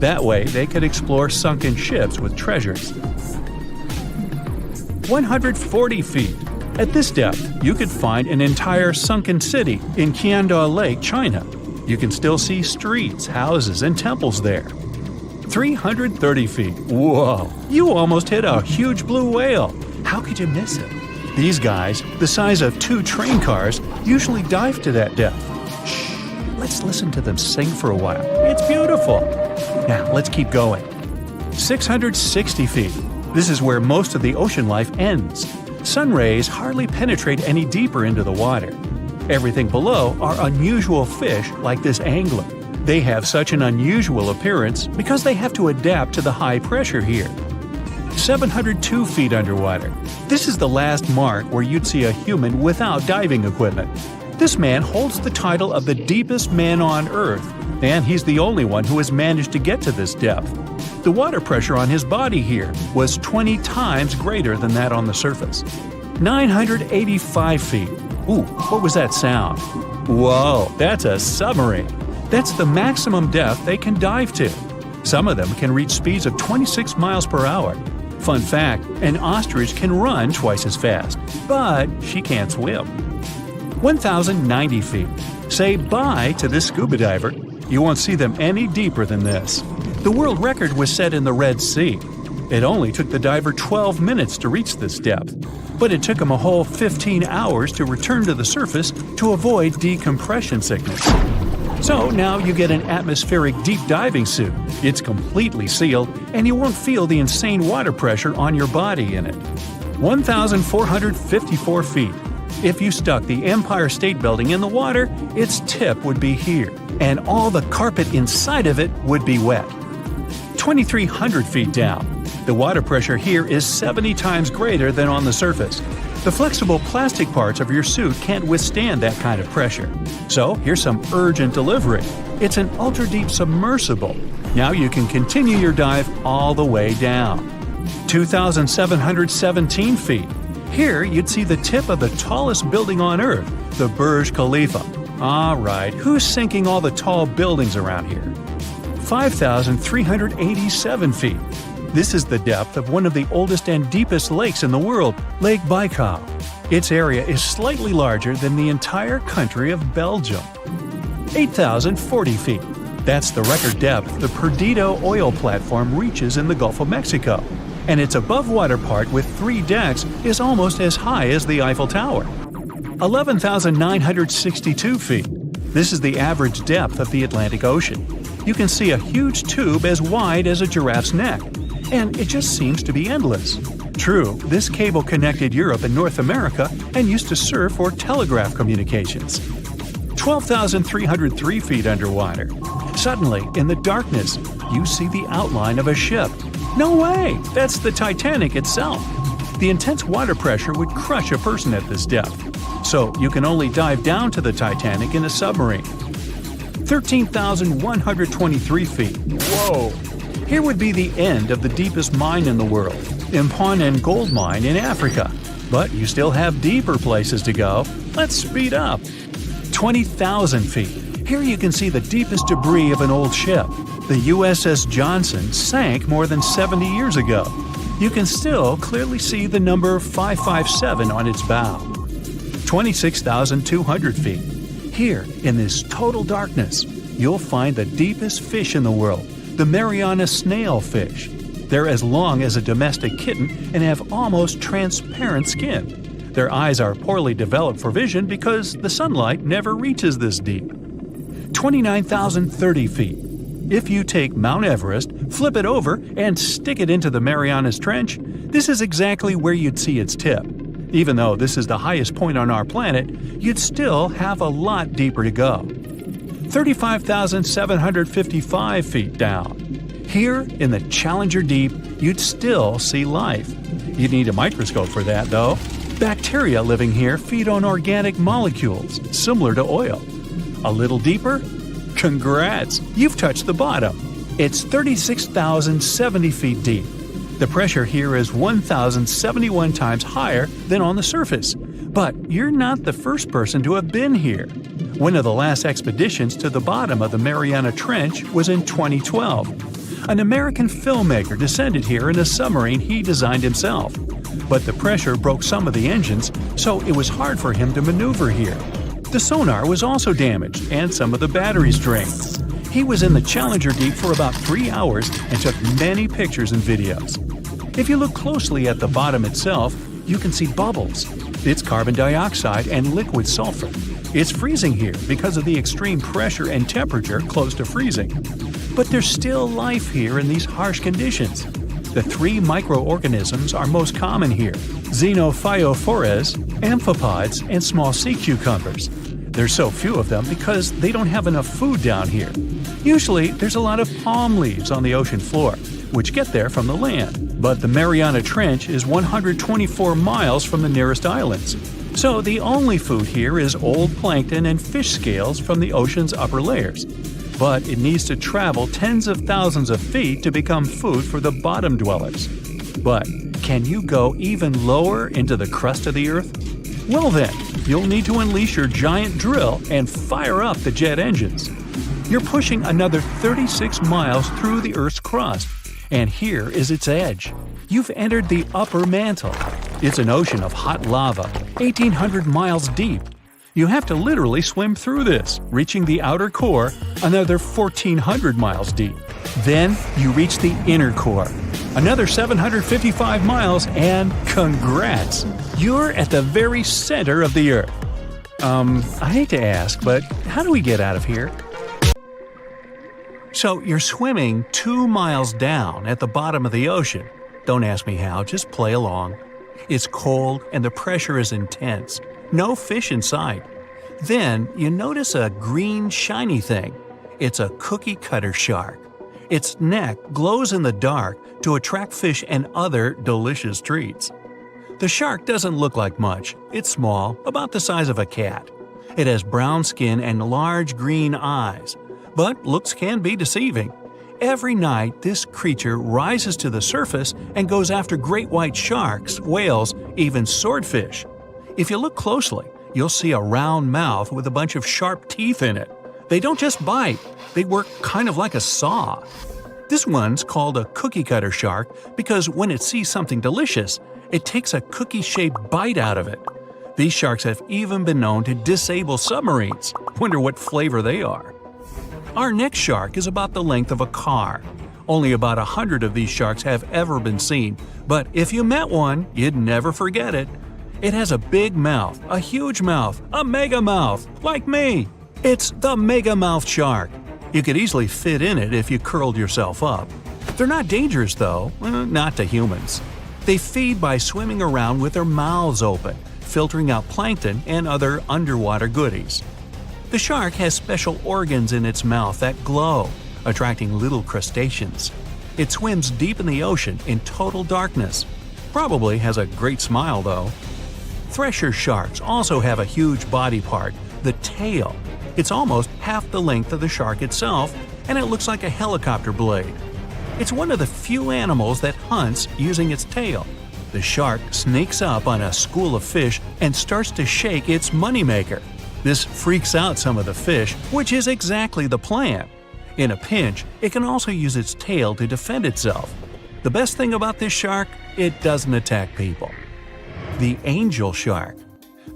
That way, they could explore sunken ships with treasures. 140 feet. At this depth, you could find an entire sunken city in Qiandao Lake, China. You can still see streets, houses, and temples there. 330 feet. Whoa! You almost hit a huge blue whale. How could you miss it? These guys, the size of 2 train cars, usually dive to that depth. Shh! Let's listen to them sing for a while. It's beautiful. Now, let's keep going. 660 feet. This is where most of the ocean life ends. Sun rays hardly penetrate any deeper into the water. Everything below are unusual fish like this angler. They have such an unusual appearance because they have to adapt to the high pressure here. 702 feet underwater. This is the last mark where you'd see a human without diving equipment. This man holds the title of the deepest man on Earth, and he's the only one who has managed to get to this depth. The water pressure on his body here was 20 times greater than that on the surface. 985 feet. Ooh, what was that sound? Whoa, that's a submarine. That's the maximum depth they can dive to. Some of them can reach speeds of 26 miles per hour. Fun fact, an ostrich can run twice as fast, but she can't swim. 1,090 feet. Say bye to this scuba diver. You won't see them any deeper than this. The world record was set in the Red Sea. It only took the diver 12 minutes to reach this depth, but it took him a whole 15 hours to return to the surface to avoid decompression sickness. So now you get an atmospheric deep diving suit. It's completely sealed, and you won't feel the insane water pressure on your body in it. 1,454 feet. If you stuck the Empire State Building in the water, its tip would be here, and all the carpet inside of it would be wet. 2,300 feet down. The water pressure here is 70 times greater than on the surface. The flexible plastic parts of your suit can't withstand that kind of pressure. So here's some urgent delivery. It's an ultra-deep submersible. Now you can continue your dive all the way down. 2,717 feet. Here you'd see the tip of the tallest building on Earth, the Burj Khalifa. All right, who's sinking all the tall buildings around here? 5,387 feet. This is the depth of one of the oldest and deepest lakes in the world, Lake Baikal. Its area is slightly larger than the entire country of Belgium. 8,040 feet. That's the record depth the Perdido oil platform reaches in the Gulf of Mexico, and its above-water part with 3 decks is almost as high as the Eiffel Tower. 11,962 feet. This is the average depth of the Atlantic Ocean. You can see a huge tube as wide as a giraffe's neck, and it just seems to be endless. True, this cable connected Europe and North America and used to serve for telegraph communications. 12,303 feet underwater. Suddenly, in the darkness, you see the outline of a ship. No way! That's the Titanic itself. The intense water pressure would crush a person at this depth, so you can only dive down to the Titanic in a submarine. 13,123 feet. Whoa! Here would be the end of the deepest mine in the world, Imponen Gold Mine in Africa. But you still have deeper places to go. Let's speed up. 20,000 feet. Here you can see the deepest debris of an old ship. The USS Johnson sank more than 70 years ago. You can still clearly see the number 557 on its bow. 26,200 feet. Here, in this total darkness, you'll find the deepest fish in the world, the Mariana snailfish. They're as long as a domestic kitten and have almost transparent skin. Their eyes are poorly developed for vision because the sunlight never reaches this deep. 29,030 feet. If you take Mount Everest, flip it over, and stick it into the Marianas Trench, this is exactly where you'd see its tip. Even though this is the highest point on our planet, you'd still have a lot deeper to go. 35,755 feet down. Here, in the Challenger Deep, you'd still see life. You'd need a microscope for that, though. Bacteria living here feed on organic molecules, similar to oil. A little deeper? Congrats! You've touched the bottom. It's 36,070 feet deep. The pressure here is 1,071 times higher than on the surface. But you're not the first person to have been here. One of the last expeditions to the bottom of the Mariana Trench was in 2012. An American filmmaker descended here in a submarine he designed himself. But the pressure broke some of the engines, so it was hard for him to maneuver here. The sonar was also damaged, and some of the batteries drained. He was in the Challenger Deep for about 3 hours and took many pictures and videos. If you look closely at the bottom itself, you can see bubbles. It's carbon dioxide and liquid sulfur. It's freezing here because of the extreme pressure and temperature close to freezing. But there's still life here in these harsh conditions. The 3 microorganisms are most common here: xenophytophores, amphipods, and small sea cucumbers. There's so few of them because they don't have enough food down here. Usually, there's a lot of palm leaves on the ocean floor, which get there from the land. But the Mariana Trench is 124 miles from the nearest islands. So the only food here is old plankton and fish scales from the ocean's upper layers. But it needs to travel tens of thousands of feet to become food for the bottom dwellers. But can you go even lower into the crust of the Earth? Well then, you'll need to unleash your giant drill and fire up the jet engines. You're pushing another 36 miles through the Earth's crust, and here is its edge. You've entered the upper mantle. It's an ocean of hot lava, 1,800 miles deep. You have to literally swim through this, reaching the outer core, another 1,400 miles deep. Then you reach the inner core, another 755 miles, and congrats! You're at the very center of the Earth. I hate to ask, but how do we get out of here? So you're swimming 2 miles down at the bottom of the ocean. Don't ask me how, just play along. It's cold and the pressure is intense. No fish in sight. Then you notice a green shiny thing. It's a cookie cutter shark. Its neck glows in the dark to attract fish and other delicious treats. The shark doesn't look like much. It's small, about the size of a cat. It has brown skin and large green eyes. But looks can be deceiving. Every night, this creature rises to the surface and goes after great white sharks, whales, even swordfish. If you look closely, you'll see a round mouth with a bunch of sharp teeth in it. They don't just bite, they work kind of like a saw. This one's called a cookie cutter shark because when it sees something delicious, it takes a cookie-shaped bite out of it. These sharks have even been known to disable submarines. Wonder what flavor they are. Our next shark is about the length of a car. Only about 100 of these sharks have ever been seen, but if you met one, you'd never forget it. It has a big mouth, a huge mouth, a mega mouth, like me. It's the mega mouth shark. You could easily fit in it if you curled yourself up. They're not dangerous though, not to humans. They feed by swimming around with their mouths open, filtering out plankton and other underwater goodies. The shark has special organs in its mouth that glow, attracting little crustaceans. It swims deep in the ocean in total darkness. Probably has a great smile though. Thresher sharks also have a huge body part, the tail. It's almost half the length of the shark itself, and it looks like a helicopter blade. It's one of the few animals that hunts using its tail. The shark sneaks up on a school of fish and starts to shake its moneymaker. This freaks out some of the fish, which is exactly the plan. In a pinch, it can also use its tail to defend itself. The best thing about this shark, it doesn't attack people. The angel shark.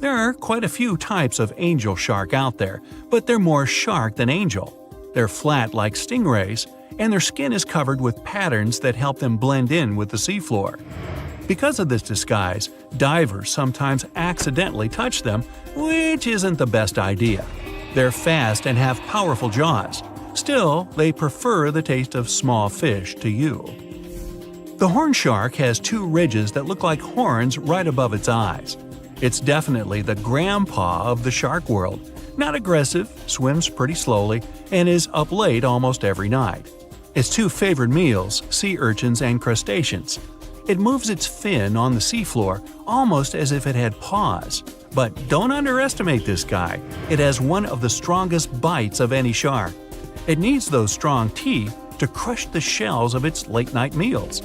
There are quite a few types of angel shark out there, but they're more shark than angel. They're flat like stingrays, and their skin is covered with patterns that help them blend in with the seafloor. Because of this disguise, divers sometimes accidentally touch them, which isn't the best idea. They're fast and have powerful jaws. Still, they prefer the taste of small fish to you. The horn shark has two ridges that look like horns right above its eyes. It's definitely the grandpa of the shark world. Not aggressive, swims pretty slowly, and is up late almost every night. Its two favorite meals, sea urchins and crustaceans. It moves its fin on the seafloor almost as if it had paws. But don't underestimate this guy. It has one of the strongest bites of any shark. It needs those strong teeth to crush the shells of its late-night meals.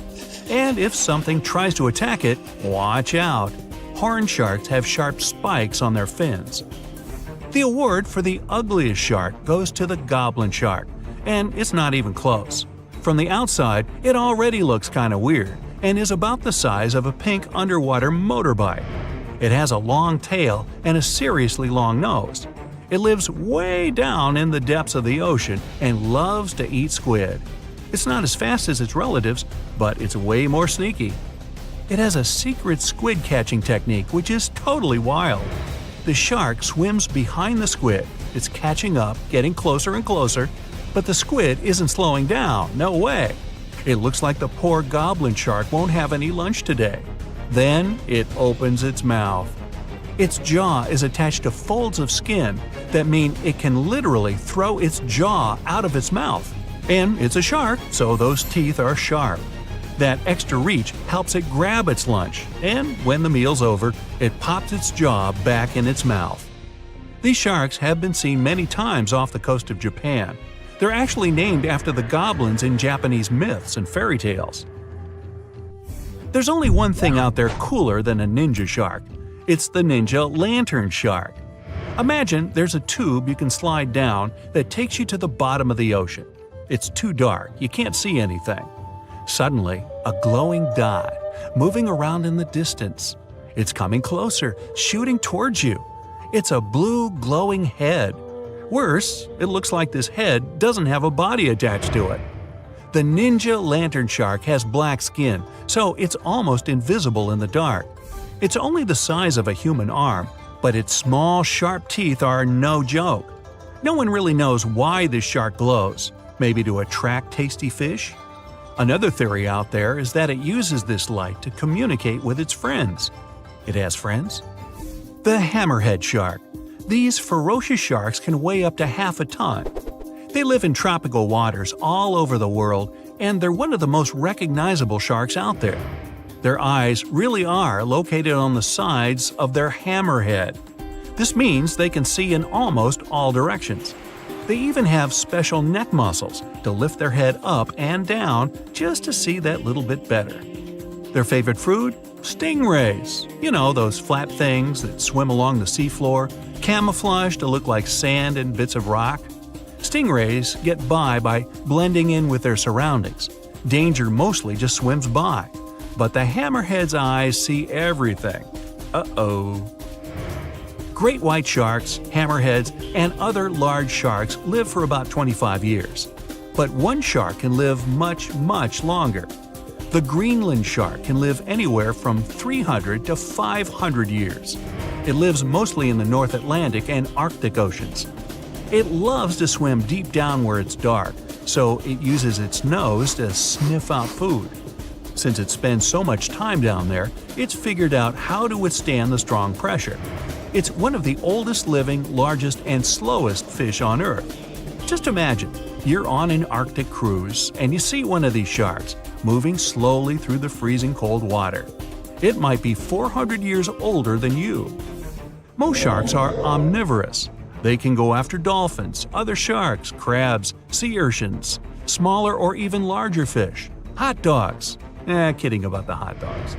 And if something tries to attack it, watch out. Horn sharks have sharp spikes on their fins. The award for the ugliest shark goes to the goblin shark, and it's not even close. From the outside, it already looks kinda weird and is about the size of a pink underwater motorbike. It has a long tail and a seriously long nose. It lives way down in the depths of the ocean and loves to eat squid. It's not as fast as its relatives, but it's way more sneaky. It has a secret squid catching technique which is totally wild. The shark swims behind the squid. It's catching up, getting closer and closer, but the squid isn't slowing down, no way. It looks like the poor goblin shark won't have any lunch today. Then it opens its mouth. Its jaw is attached to folds of skin that mean it can literally throw its jaw out of its mouth. And it's a shark, so those teeth are sharp. That extra reach helps it grab its lunch, and when the meal's over, it pops its jaw back in its mouth. These sharks have been seen many times off the coast of Japan. They're actually named after the goblins in Japanese myths and fairy tales. There's only one thing out there cooler than a ninja shark. It's the ninja lantern shark. Imagine there's a tube you can slide down that takes you to the bottom of the ocean. It's too dark, you can't see anything. Suddenly, a glowing dot, moving around in the distance. It's coming closer, shooting towards you. It's a blue glowing head. Worse, it looks like this head doesn't have a body attached to it. The ninja lantern shark has black skin, so it's almost invisible in the dark. It's only the size of a human arm, but its small, sharp teeth are no joke. No one really knows why this shark glows. Maybe to attract tasty fish? Another theory out there is that it uses this light to communicate with its friends. It has friends? The hammerhead shark. These ferocious sharks can weigh up to half a ton. They live in tropical waters all over the world, and they're one of the most recognizable sharks out there. Their eyes really are located on the sides of their hammerhead. This means they can see in almost all directions. They even have special neck muscles to lift their head up and down just to see that little bit better. Their favorite food? Stingrays. You know, those flat things that swim along the seafloor, camouflaged to look like sand and bits of rock. Stingrays get by blending in with their surroundings. Danger mostly just swims by. But the hammerhead's eyes see everything. Uh-oh. Great white sharks, hammerheads, and other large sharks live for about 25 years. But one shark can live much, much longer. The Greenland shark can live anywhere from 300 to 500 years. It lives mostly in the North Atlantic and Arctic Oceans. It loves to swim deep down where it's dark, so it uses its nose to sniff out food. Since it spends so much time down there, it's figured out how to withstand the strong pressure. It's one of the oldest living, largest, and slowest fish on Earth. Just imagine, you're on an Arctic cruise and you see one of these sharks moving slowly through the freezing cold water. It might be 400 years older than you. Most sharks are omnivorous. They can go after dolphins, other sharks, crabs, sea urchins, smaller or even larger fish, hot dogs. Kidding about the hot dogs.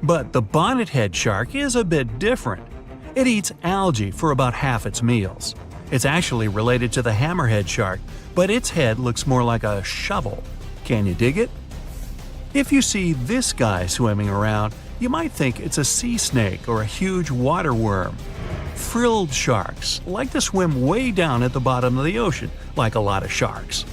But the bonnethead shark is a bit different. It eats algae for about half its meals. It's actually related to the hammerhead shark, but its head looks more like a shovel. Can you dig it? If you see this guy swimming around, you might think it's a sea snake or a huge water worm. Frilled sharks like to swim way down at the bottom of the ocean, like a lot of sharks.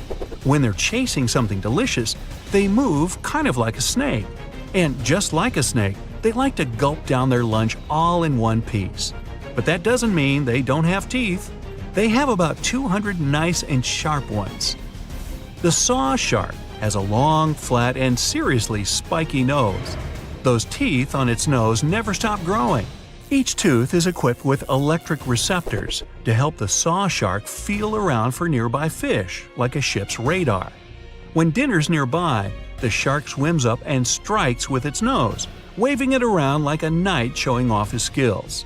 When they're chasing something delicious, they move kind of like a snake. And just like a snake, they like to gulp down their lunch all in one piece. But that doesn't mean they don't have teeth. They have about 200 nice and sharp ones. The saw shark has a long, flat, and seriously spiky nose. Those teeth on its nose never stop growing. Each tooth is equipped with electric receptors to help the saw shark feel around for nearby fish, like a ship's radar. When dinner's nearby, the shark swims up and strikes with its nose, waving it around like a knight showing off his skills.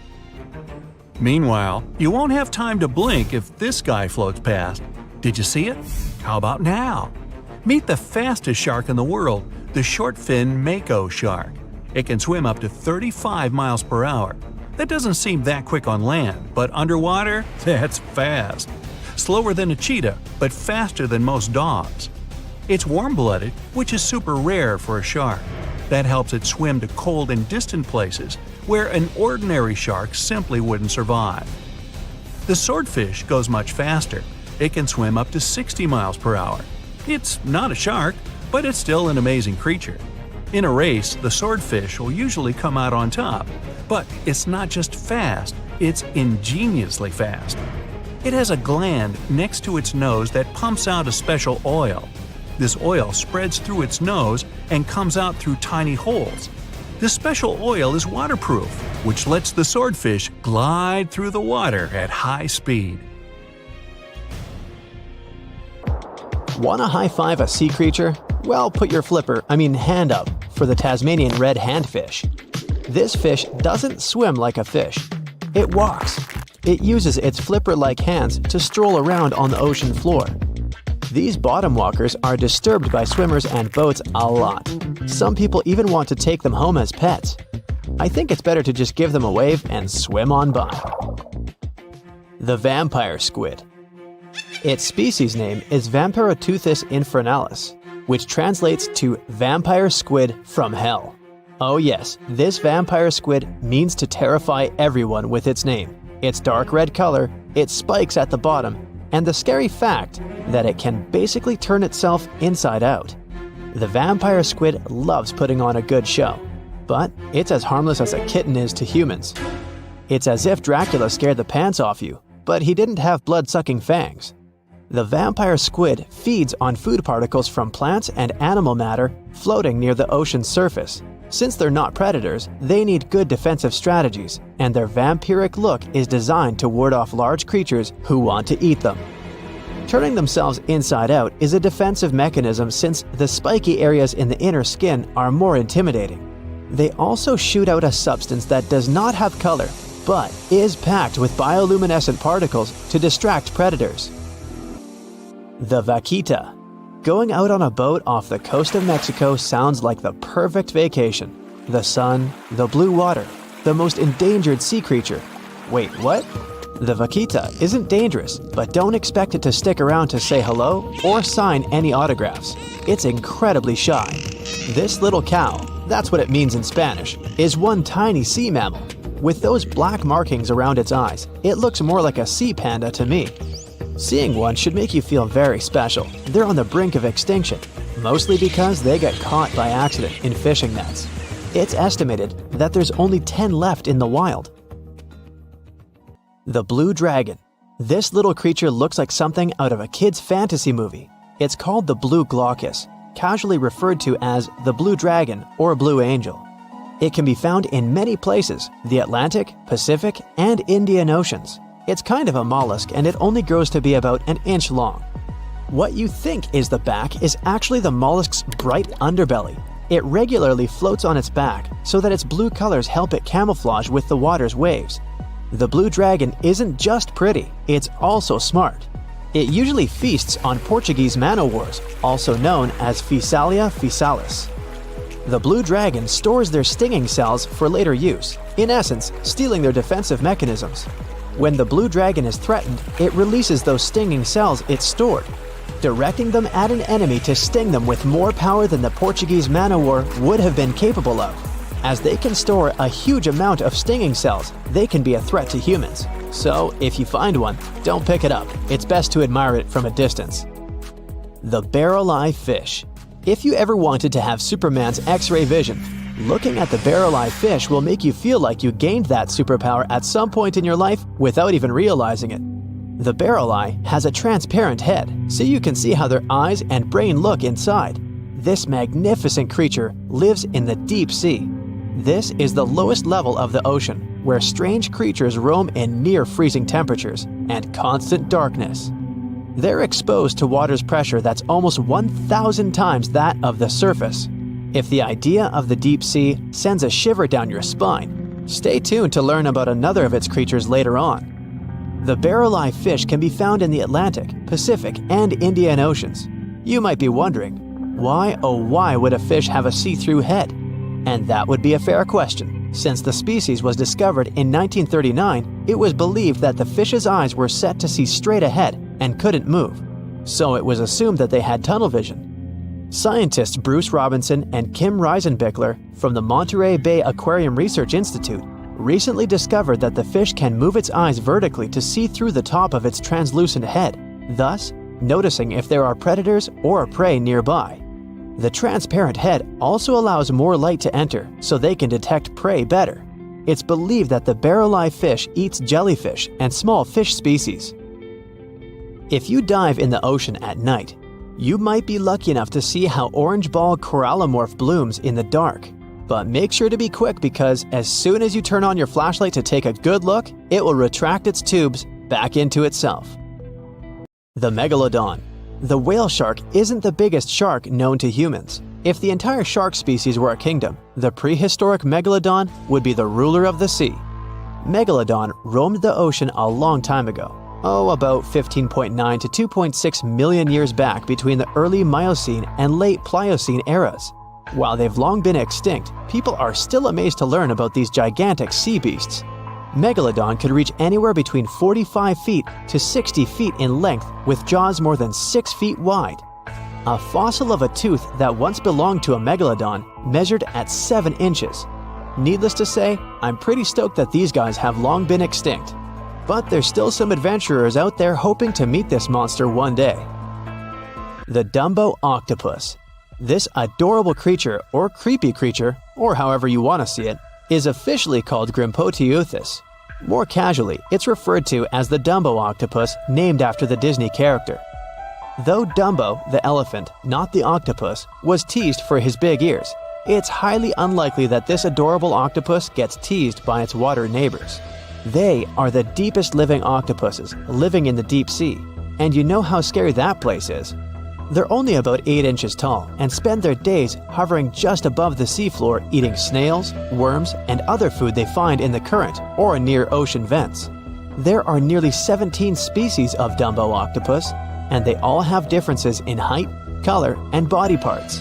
Meanwhile, you won't have time to blink if this guy floats past. Did you see it? How about now? Meet the fastest shark in the world, the short-fin mako shark. It can swim up to 35 miles per hour. That doesn't seem that quick on land, but underwater, that's fast. Slower than a cheetah, but faster than most dogs. It's warm-blooded, which is super rare for a shark. That helps it swim to cold and distant places where an ordinary shark simply wouldn't survive. The swordfish goes much faster. It can swim up to 60 miles per hour. It's not a shark, but it's still an amazing creature. In a race, the swordfish will usually come out on top. But it's not just fast, it's ingeniously fast. It has a gland next to its nose that pumps out a special oil. This oil spreads through its nose and comes out through tiny holes. This special oil is waterproof, which lets the swordfish glide through the water at high speed. Want to high-five a sea creature? Well, put your hand up for the Tasmanian red handfish. This fish doesn't swim like a fish. It walks. It uses its flipper-like hands to stroll around on the ocean floor. These bottom walkers are disturbed by swimmers and boats a lot. Some people even want to take them home as pets. I think it's better to just give them a wave and swim on by. The vampire squid. Its species name is Vampiroteuthis infernalis, which translates to vampire squid from hell. Oh yes, this vampire squid means to terrify everyone with its name, its dark red color, its spikes at the bottom, and the scary fact that it can basically turn itself inside out. The vampire squid loves putting on a good show, but it's as harmless as a kitten is to humans. It's as if Dracula scared the pants off you, but he didn't have blood-sucking fangs. The vampire squid feeds on food particles from plants and animal matter floating near the ocean's surface. Since they're not predators, they need good defensive strategies, and their vampiric look is designed to ward off large creatures who want to eat them. Turning themselves inside out is a defensive mechanism since the spiky areas in the inner skin are more intimidating. They also shoot out a substance that does not have color, but is packed with bioluminescent particles to distract predators. The vaquita. Going out on a boat off the coast of Mexico sounds like the perfect vacation. The sun, the blue water, the most endangered sea creature. Wait, what? The vaquita isn't dangerous, but don't expect it to stick around to say hello or sign any autographs. It's incredibly shy. This little cow, that's what it means in Spanish, is one tiny sea mammal. With those black markings around its eyes, it looks more like a sea panda to me. Seeing one should make you feel very special. They're on the brink of extinction. mostly because they get caught by accident in fishing nets. It's estimated that there's only 10 left in the wild. The blue dragon. This little creature looks like something out of a kid's fantasy movie. It's called the blue glaucus, casually referred to as the blue dragon or blue angel. It can be found in many places, the Atlantic, Pacific, and Indian Oceans. It's kind of a mollusk and it only grows to be about an inch long. What you think is the back is actually the mollusk's bright underbelly. It regularly floats on its back so that its blue colors help it camouflage with the water's waves. The blue dragon isn't just pretty, it's also smart. It usually feasts on Portuguese man-o'-wars, also known as Physalia physalis. The blue dragon stores their stinging cells for later use, in essence, stealing their defensive mechanisms. When the blue dragon is threatened, it releases those stinging cells it stored, directing them at an enemy to sting them with more power than the Portuguese man-o'-war would have been capable of. As they can store a huge amount of stinging cells, they can be a threat to humans. So, if you find one, don't pick it up. It's best to admire it from a distance. The barrel-eye fish. If you ever wanted to have Superman's X-ray vision, looking at the barrel-eye fish will make you feel like you gained that superpower at some point in your life without even realizing it. The barrel eye has a transparent head, so you can see how their eyes and brain look inside. This magnificent creature lives in the deep sea. This is the lowest level of the ocean, where strange creatures roam in near-freezing temperatures and constant darkness. They're exposed to water's pressure that's almost 1,000 times that of the surface. If the idea of the deep sea sends a shiver down your spine, stay tuned to learn about another of its creatures later on. The barrel-eye fish can be found in the Atlantic, Pacific, and Indian Oceans. You might be wondering, why oh why would a fish have a see-through head? And that would be a fair question. Since the species was discovered in 1939, it was believed that the fish's eyes were set to see straight ahead and couldn't move. So it was assumed that they had tunnel vision. Scientists Bruce Robinson and Kim Reisenbichler from the Monterey Bay Aquarium Research Institute recently discovered that the fish can move its eyes vertically to see through the top of its translucent head, thus noticing if there are predators or prey nearby. The transparent head also allows more light to enter so they can detect prey better. It's believed that the barrel-eye fish eats jellyfish and small fish species. If you dive in the ocean at night, you might be lucky enough to see how orange ball corallomorph blooms in the dark. But make sure to be quick because as soon as you turn on your flashlight to take a good look, it will retract its tubes back into itself. The megalodon. The whale shark isn't the biggest shark known to humans. If the entire shark species were a kingdom, the prehistoric megalodon would be the ruler of the sea. Megalodon roamed the ocean a long time ago. About 15.9 to 2.6 million years back between the early Miocene and late Pliocene eras. While they've long been extinct, people are still amazed to learn about these gigantic sea beasts. Megalodon could reach anywhere between 45 feet to 60 feet in length with jaws more than 6 feet wide. A fossil of a tooth that once belonged to a megalodon measured at 7 inches. Needless to say, I'm pretty stoked that these guys have long been extinct. But there's still some adventurers out there hoping to meet this monster one day. The Dumbo octopus. This adorable creature, or creepy creature, or however you want to see it, is officially called Grimpoteuthis. More casually, it's referred to as the Dumbo octopus, named after the Disney character. Though Dumbo, the elephant, not the octopus, was teased for his big ears, it's highly unlikely that this adorable octopus gets teased by its water neighbors. They are the deepest living octopuses, living in the deep sea, and you know how scary that place is. They're only about 8 inches tall and spend their days hovering just above the seafloor eating snails, worms, and other food they find in the current or near ocean vents. There are nearly 17 species of Dumbo octopus, and they all have differences in height, color, and body parts.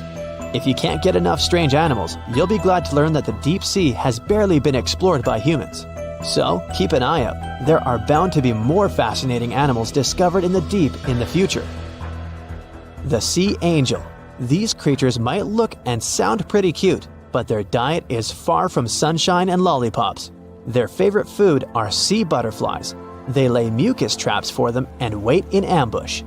If you can't get enough strange animals, you'll be glad to learn that the deep sea has barely been explored by humans. So keep an eye out. There are bound to be more fascinating animals discovered in the deep in the future. The sea angel. These creatures might look and sound pretty cute, but their diet is far from sunshine and lollipops. Their favorite food are sea butterflies. They lay mucus traps for them and wait in ambush.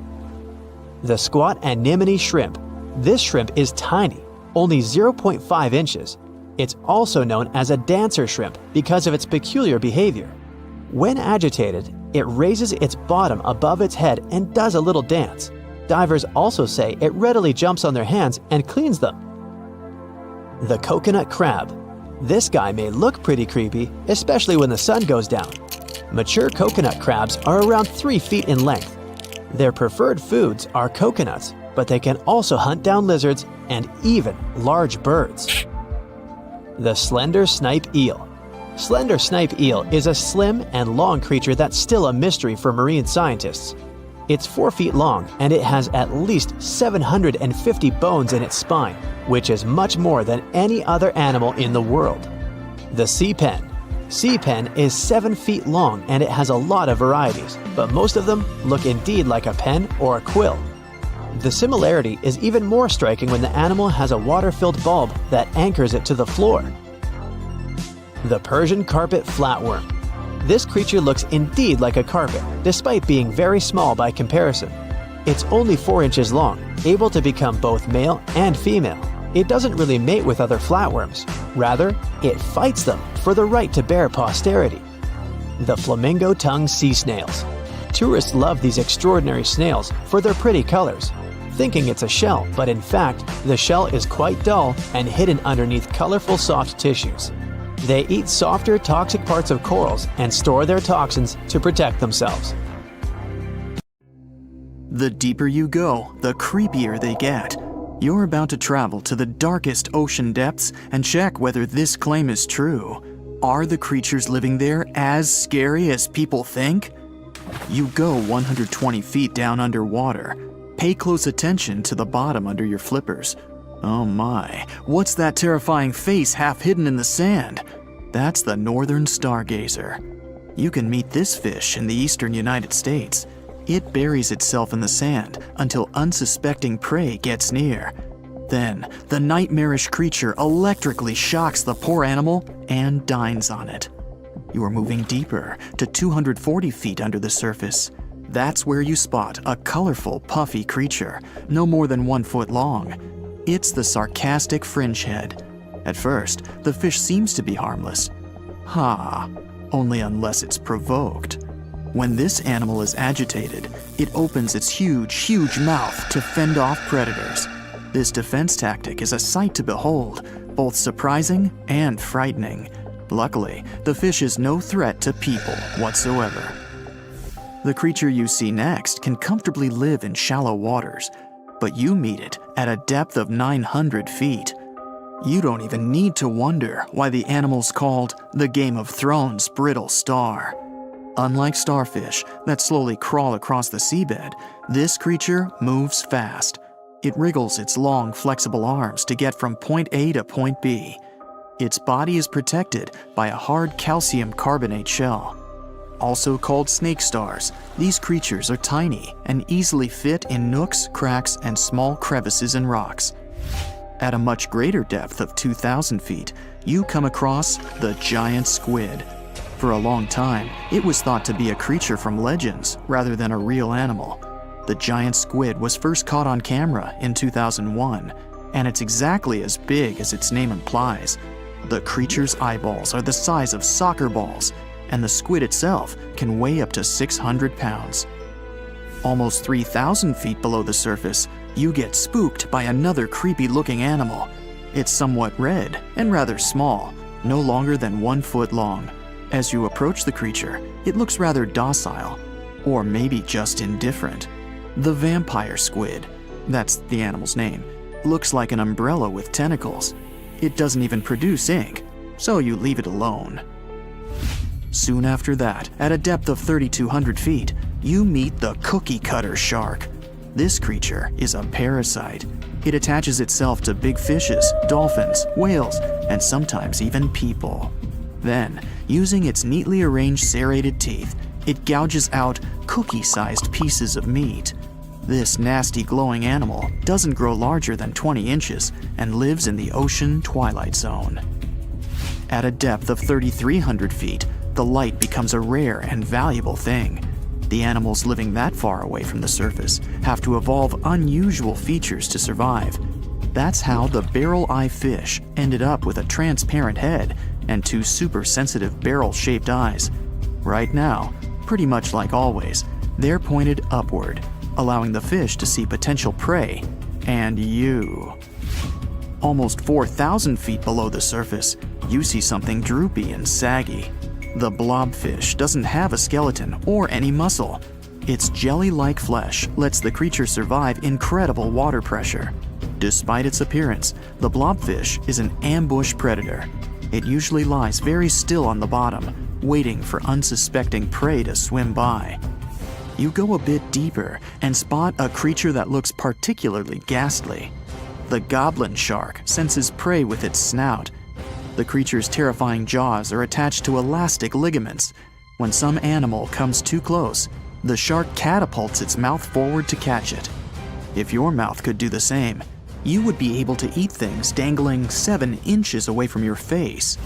The squat anemone shrimp. This shrimp is tiny, only 0.5 inches. It's also known as a dancer shrimp because of its peculiar behavior. When agitated, it raises its bottom above its head and does a little dance. Divers also say it readily jumps on their hands and cleans them. The coconut crab. This guy may look pretty creepy, especially when the sun goes down. Mature coconut crabs are around 3 feet in length. Their preferred foods are coconuts, but they can also hunt down lizards and even large birds. The slender snipe eel. Slender snipe eel is a slim and long creature that's still a mystery for marine scientists. It's 4 feet long and it has at least 750 bones in its spine, which is much more than any other animal in the world. The sea pen. Sea pen is 7 feet long and it has a lot of varieties, but most of them look indeed like a pen or a quill. The similarity is even more striking when the animal has a water-filled bulb that anchors it to the floor. The Persian carpet flatworm. This creature looks indeed like a carpet, despite being very small by comparison. It's only 4 inches long, able to become both male and female. It doesn't really mate with other flatworms. Rather, it fights them for the right to bear posterity. The flamingo-tongued sea snails. Tourists love these extraordinary snails for their pretty colors, thinking it's a shell, but in fact, the shell is quite dull and hidden underneath colorful soft tissues. They eat softer, toxic parts of corals and store their toxins to protect themselves. The deeper you go, the creepier they get. You're about to travel to the darkest ocean depths and check whether this claim is true. Are the creatures living there as scary as people think? You go 120 feet down underwater. Pay close attention to the bottom under your flippers. Oh my, what's that terrifying face half hidden in the sand? That's the northern stargazer. You can meet this fish in the eastern United States. It buries itself in the sand until unsuspecting prey gets near. Then, the nightmarish creature electrically shocks the poor animal and dines on it. You are moving deeper to 240 feet under the surface. That's where you spot a colorful, puffy creature, no more than 1 foot long. It's the sarcastic fringehead. At first, the fish seems to be harmless. Only unless it's provoked. When this animal is agitated, it opens its huge mouth to fend off predators. This defense tactic is a sight to behold, both surprising and frightening. Luckily, the fish is no threat to people whatsoever. The creature you see next can comfortably live in shallow waters, but you meet it at a depth of 900 feet. You don't even need to wonder why the animal's called the Game of Thrones brittle star. Unlike starfish that slowly crawl across the seabed, this creature moves fast. It wriggles its long, flexible arms to get from point A to point B. Its body is protected by a hard calcium carbonate shell. Also called snake stars, these creatures are tiny and easily fit in nooks, cracks, and small crevices in rocks. At a much greater depth of 2,000 feet, you come across the giant squid. For a long time, it was thought to be a creature from legends rather than a real animal. The giant squid was first caught on camera in 2001, and it's exactly as big as its name implies. The creature's eyeballs are the size of soccer balls, and the squid itself can weigh up to 600 pounds. Almost 3,000 feet below the surface, you get spooked by another creepy-looking animal. It's somewhat red and rather small, no longer than 1 foot long. As you approach the creature, it looks rather docile, or maybe just indifferent. The vampire squid, that's the animal's name, looks like an umbrella with tentacles. It doesn't even produce ink, so you leave it alone. Soon after that, at a depth of 3,200 feet, you meet the cookie cutter shark. This creature is a parasite. It attaches itself to big fishes, dolphins, whales, and sometimes even people. Then, using its neatly arranged serrated teeth, it gouges out cookie-sized pieces of meat. This nasty glowing animal doesn't grow larger than 20 inches and lives in the ocean twilight zone. At a depth of 3,300 feet, the light becomes a rare and valuable thing. The animals living that far away from the surface have to evolve unusual features to survive. That's how the barrel-eye fish ended up with a transparent head and two super-sensitive barrel-shaped eyes. Right now, pretty much like always, they're pointed upward, allowing the fish to see potential prey and you. Almost 4,000 feet below the surface, you see something droopy and saggy. The blobfish doesn't have a skeleton or any muscle. Its jelly-like flesh lets the creature survive incredible water pressure. Despite its appearance, the blobfish is an ambush predator. It usually lies very still on the bottom, waiting for unsuspecting prey to swim by. You go a bit deeper and spot a creature that looks particularly ghastly. The goblin shark senses prey with its snout. The creature's terrifying jaws are attached to elastic ligaments. When some animal comes too close, the shark catapults its mouth forward to catch it. If your mouth could do the same, you would be able to eat things dangling 7 inches away from your face.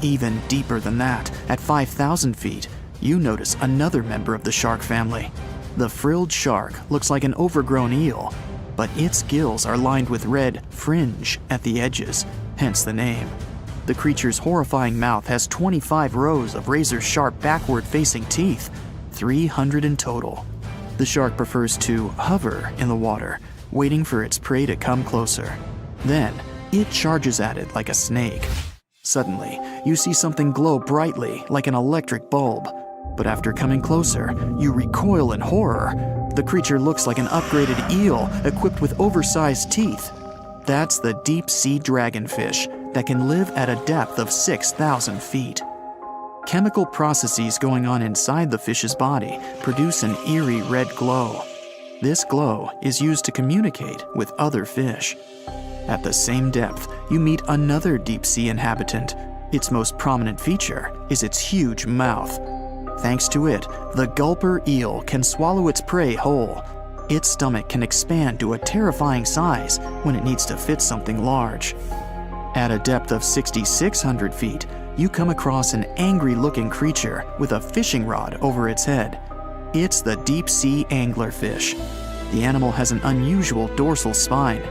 Even deeper than that, at 5,000 feet, you notice another member of the shark family. The frilled shark looks like an overgrown eel, but its gills are lined with red fringe at the edges, hence the name. The creature's horrifying mouth has 25 rows of razor-sharp backward-facing teeth, 300 in total. The shark prefers to hover in the water, waiting for its prey to come closer. Then, it charges at it like a snake. Suddenly, you see something glow brightly like an electric bulb. But after coming closer, you recoil in horror. The creature looks like an upgraded eel equipped with oversized teeth. That's the deep-sea dragonfish that can live at a depth of 6,000 feet. Chemical processes going on inside the fish's body produce an eerie red glow. This glow is used to communicate with other fish. At the same depth, you meet another deep-sea inhabitant. Its most prominent feature is its huge mouth. Thanks to it, the gulper eel can swallow its prey whole. Its stomach can expand to a terrifying size when it needs to fit something large. At a depth of 6,600 feet, you come across an angry-looking creature with a fishing rod over its head. It's the deep-sea anglerfish. The animal has an unusual dorsal spine,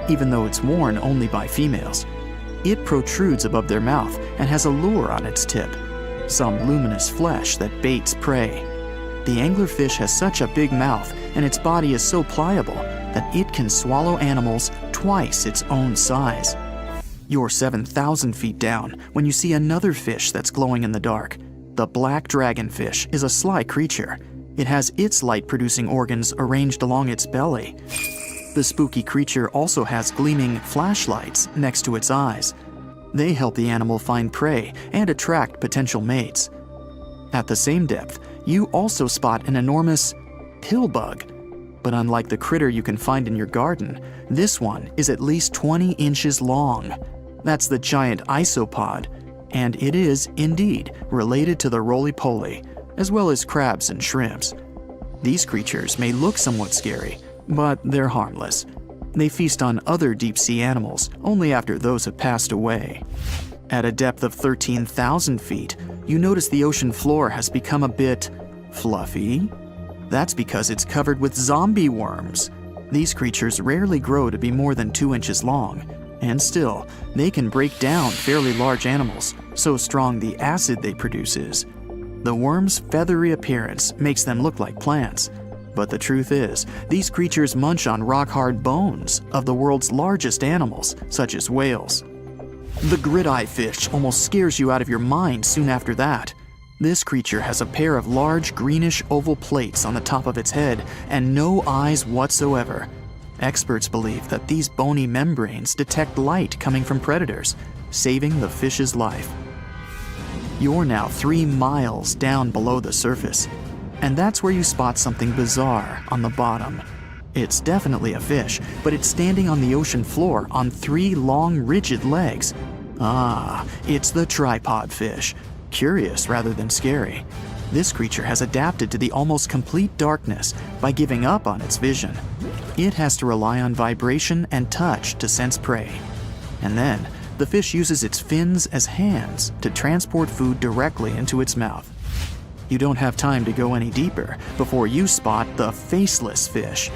even though it's worn only by females. It protrudes above their mouth and has a lure on its tip, some luminous flesh that baits prey. The anglerfish has such a big mouth and its body is so pliable that it can swallow animals twice its own size. You're 7,000 feet down when you see another fish that's glowing in the dark. The black dragonfish is a sly creature. It has its light-producing organs arranged along its belly. The spooky creature also has gleaming flashlights next to its eyes. They help the animal find prey and attract potential mates. At the same depth, you also spot an enormous pillbug. But unlike the critter you can find in your garden, this one is at least 20 inches long. That's the giant isopod, and it is, indeed, related to the roly-poly, as well as crabs and shrimps. These creatures may look somewhat scary, but they're harmless. They feast on other deep-sea animals only after those have passed away. At a depth of 13,000 feet, you notice the ocean floor has become a bit fluffy. That's because it's covered with zombie worms. These creatures rarely grow to be more than 2 inches long, and still, they can break down fairly large animals, so strong the acid they produce is. The worms' feathery appearance makes them look like plants, but the truth is, these creatures munch on rock-hard bones of the world's largest animals, such as whales. The grid-eye fish almost scares you out of your mind soon after that. This creature has a pair of large greenish oval plates on the top of its head and no eyes whatsoever. Experts believe that these bony membranes detect light coming from predators, saving the fish's life. You're now 3 miles down below the surface, and that's where you spot something bizarre on the bottom. It's definitely a fish, but it's standing on the ocean floor on 3 long, rigid legs. Ah, it's the tripod fish. Curious rather than scary. This creature has adapted to the almost complete darkness by giving up on its vision. It has to rely on vibration and touch to sense prey. And then, the fish uses its fins as hands to transport food directly into its mouth. You don't have time to go any deeper before you spot the faceless fish.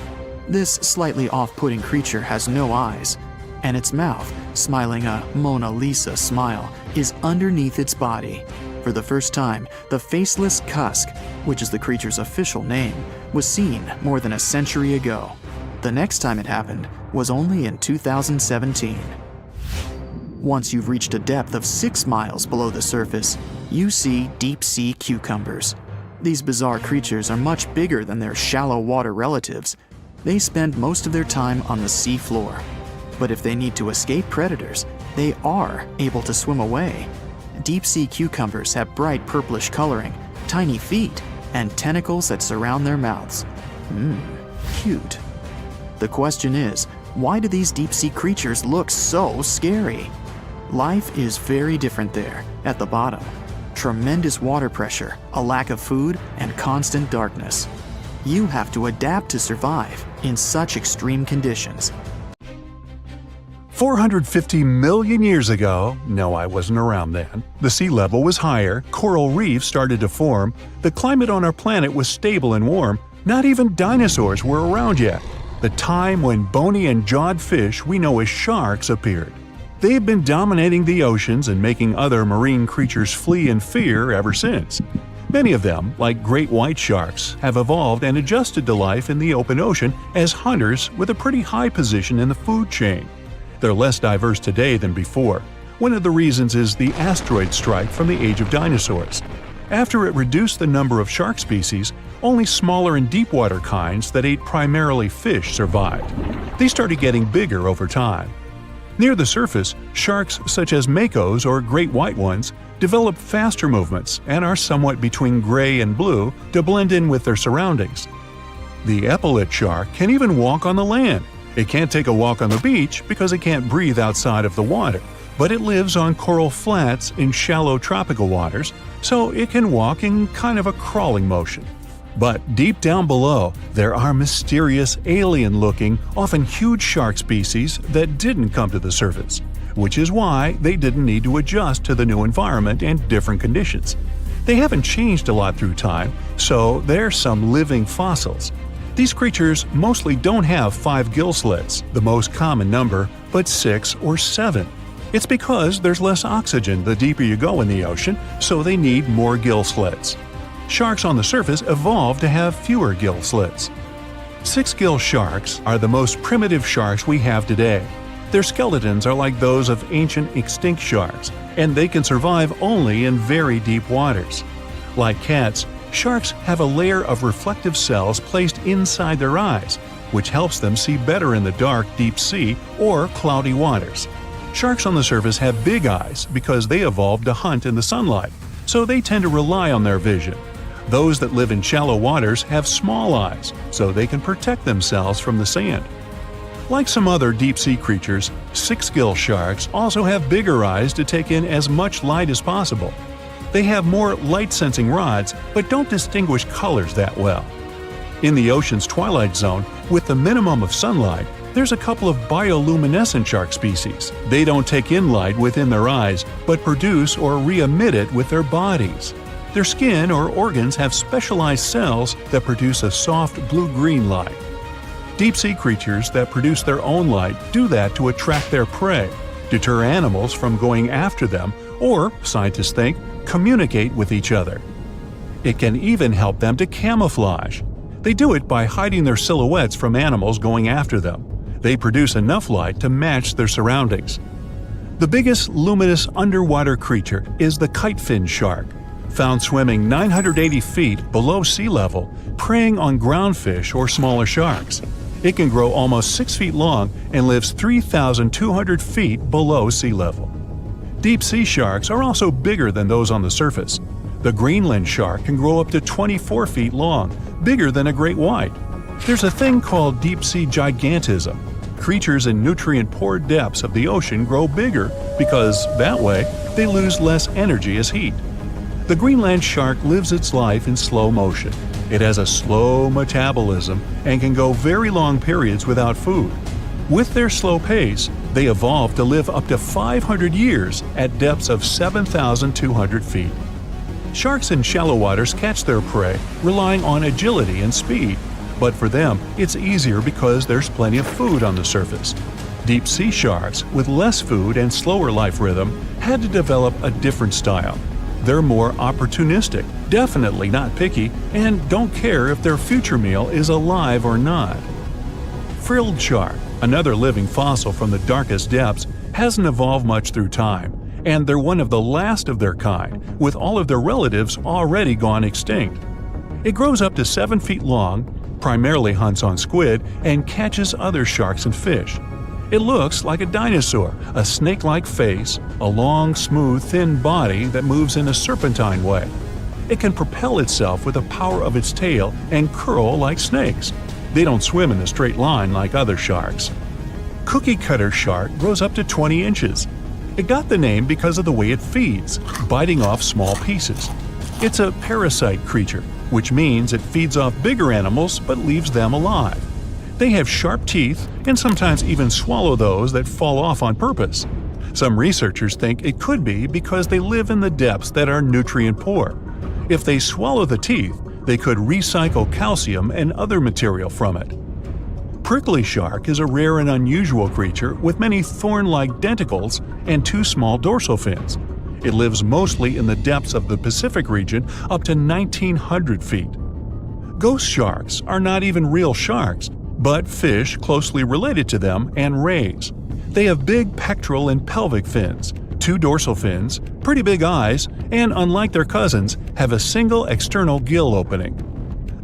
This slightly off-putting creature has no eyes, and its mouth, smiling a Mona Lisa smile, is underneath its body. For the first time, the faceless cusk, which is the creature's official name, was seen more than a century ago. The next time it happened was only in 2017. Once you've reached a depth of 6 miles below the surface, you see deep-sea cucumbers. These bizarre creatures are much bigger than their shallow water relatives. They spend most of their time on the sea floor. But if they need to escape predators, they are able to swim away. Deep-sea cucumbers have bright purplish coloring, tiny feet, and tentacles that surround their mouths. Cute. The question is, why do these deep-sea creatures look so scary? Life is very different there, at the bottom. Tremendous water pressure, a lack of food, and constant darkness. You have to adapt to survive in such extreme conditions. 450 million years ago, no, I wasn't around then, the sea level was higher, coral reefs started to form, the climate on our planet was stable and warm, not even dinosaurs were around yet. The time when bony and jawed fish we know as sharks appeared. They've been dominating the oceans and making other marine creatures flee in fear ever since. Many of them, like great white sharks, have evolved and adjusted to life in the open ocean as hunters with a pretty high position in the food chain. They're less diverse today than before. One of the reasons is the asteroid strike from the age of dinosaurs. After it reduced the number of shark species, only smaller and deep-water kinds that ate primarily fish survived. They started getting bigger over time. Near the surface, sharks such as makos or great white ones develop faster movements and are somewhat between gray and blue to blend in with their surroundings. The epaulet shark can even walk on the land. It can't take a walk on the beach because it can't breathe outside of the water, but it lives on coral flats in shallow tropical waters, so it can walk in kind of a crawling motion. But deep down below, there are mysterious, alien-looking, often huge shark species that didn't come to the surface, which is why they didn't need to adjust to the new environment and different conditions. They haven't changed a lot through time, so they're some living fossils. These creatures mostly don't have 5 gill slits, the most common number, but 6 or 7. It's because there's less oxygen the deeper you go in the ocean, so they need more gill slits. Sharks on the surface evolved to have fewer gill slits. 6-gill sharks are the most primitive sharks we have today. Their skeletons are like those of ancient extinct sharks, and they can survive only in very deep waters. Like cats, sharks have a layer of reflective cells placed inside their eyes, which helps them see better in the dark, deep sea or cloudy waters. Sharks on the surface have big eyes because they evolved to hunt in the sunlight, so they tend to rely on their vision. Those that live in shallow waters have small eyes, so they can protect themselves from the sand. Like some other deep-sea creatures, 6-gill sharks also have bigger eyes to take in as much light as possible. They have more light-sensing rods, but don't distinguish colors that well. In the ocean's twilight zone, with the minimum of sunlight, there's a couple of bioluminescent shark species. They don't take in light within their eyes, but produce or re-emit it with their bodies. Their skin or organs have specialized cells that produce a soft blue-green light. Deep-sea creatures that produce their own light do that to attract their prey, deter animals from going after them, or, scientists think, communicate with each other. It can even help them to camouflage. They do it by hiding their silhouettes from animals going after them. They produce enough light to match their surroundings. The biggest luminous underwater creature is the kitefin shark, found swimming 980 feet below sea level, preying on groundfish or smaller sharks. It can grow almost 6 feet long and lives 3,200 feet below sea level. Deep-sea sharks are also bigger than those on the surface. The Greenland shark can grow up to 24 feet long, bigger than a great white. There's a thing called deep-sea gigantism. Creatures in nutrient-poor depths of the ocean grow bigger because, that way, they lose less energy as heat. The Greenland shark lives its life in slow motion. It has a slow metabolism and can go very long periods without food. With their slow pace, they evolved to live up to 500 years at depths of 7,200 feet. Sharks in shallow waters catch their prey, relying on agility and speed. But for them, it's easier because there's plenty of food on the surface. Deep-sea sharks, with less food and slower life rhythm, had to develop a different style. They're more opportunistic, definitely not picky, and don't care if their future meal is alive or not. Frilled shark, another living fossil from the darkest depths, hasn't evolved much through time, and they're one of the last of their kind, with all of their relatives already gone extinct. It grows up to 7 feet long, primarily hunts on squid, and catches other sharks and fish. It looks like a dinosaur, a snake-like face, a long, smooth, thin body that moves in a serpentine way. It can propel itself with the power of its tail and curl like snakes. They don't swim in a straight line like other sharks. Cookie-cutter shark grows up to 20 inches. It got the name because of the way it feeds, biting off small pieces. It's a parasite creature, which means it feeds off bigger animals but leaves them alive. They have sharp teeth and sometimes even swallow those that fall off on purpose. Some researchers think it could be because they live in the depths that are nutrient poor. If they swallow the teeth, they could recycle calcium and other material from it. Prickly shark is a rare and unusual creature with many thorn-like denticles and 2 small dorsal fins. It lives mostly in the depths of the Pacific region up to 1,900 feet. Ghost sharks are not even real sharks, but fish closely related to them and rays. They have big pectoral and pelvic fins, 2 dorsal fins, pretty big eyes, and unlike their cousins, have a single external gill opening.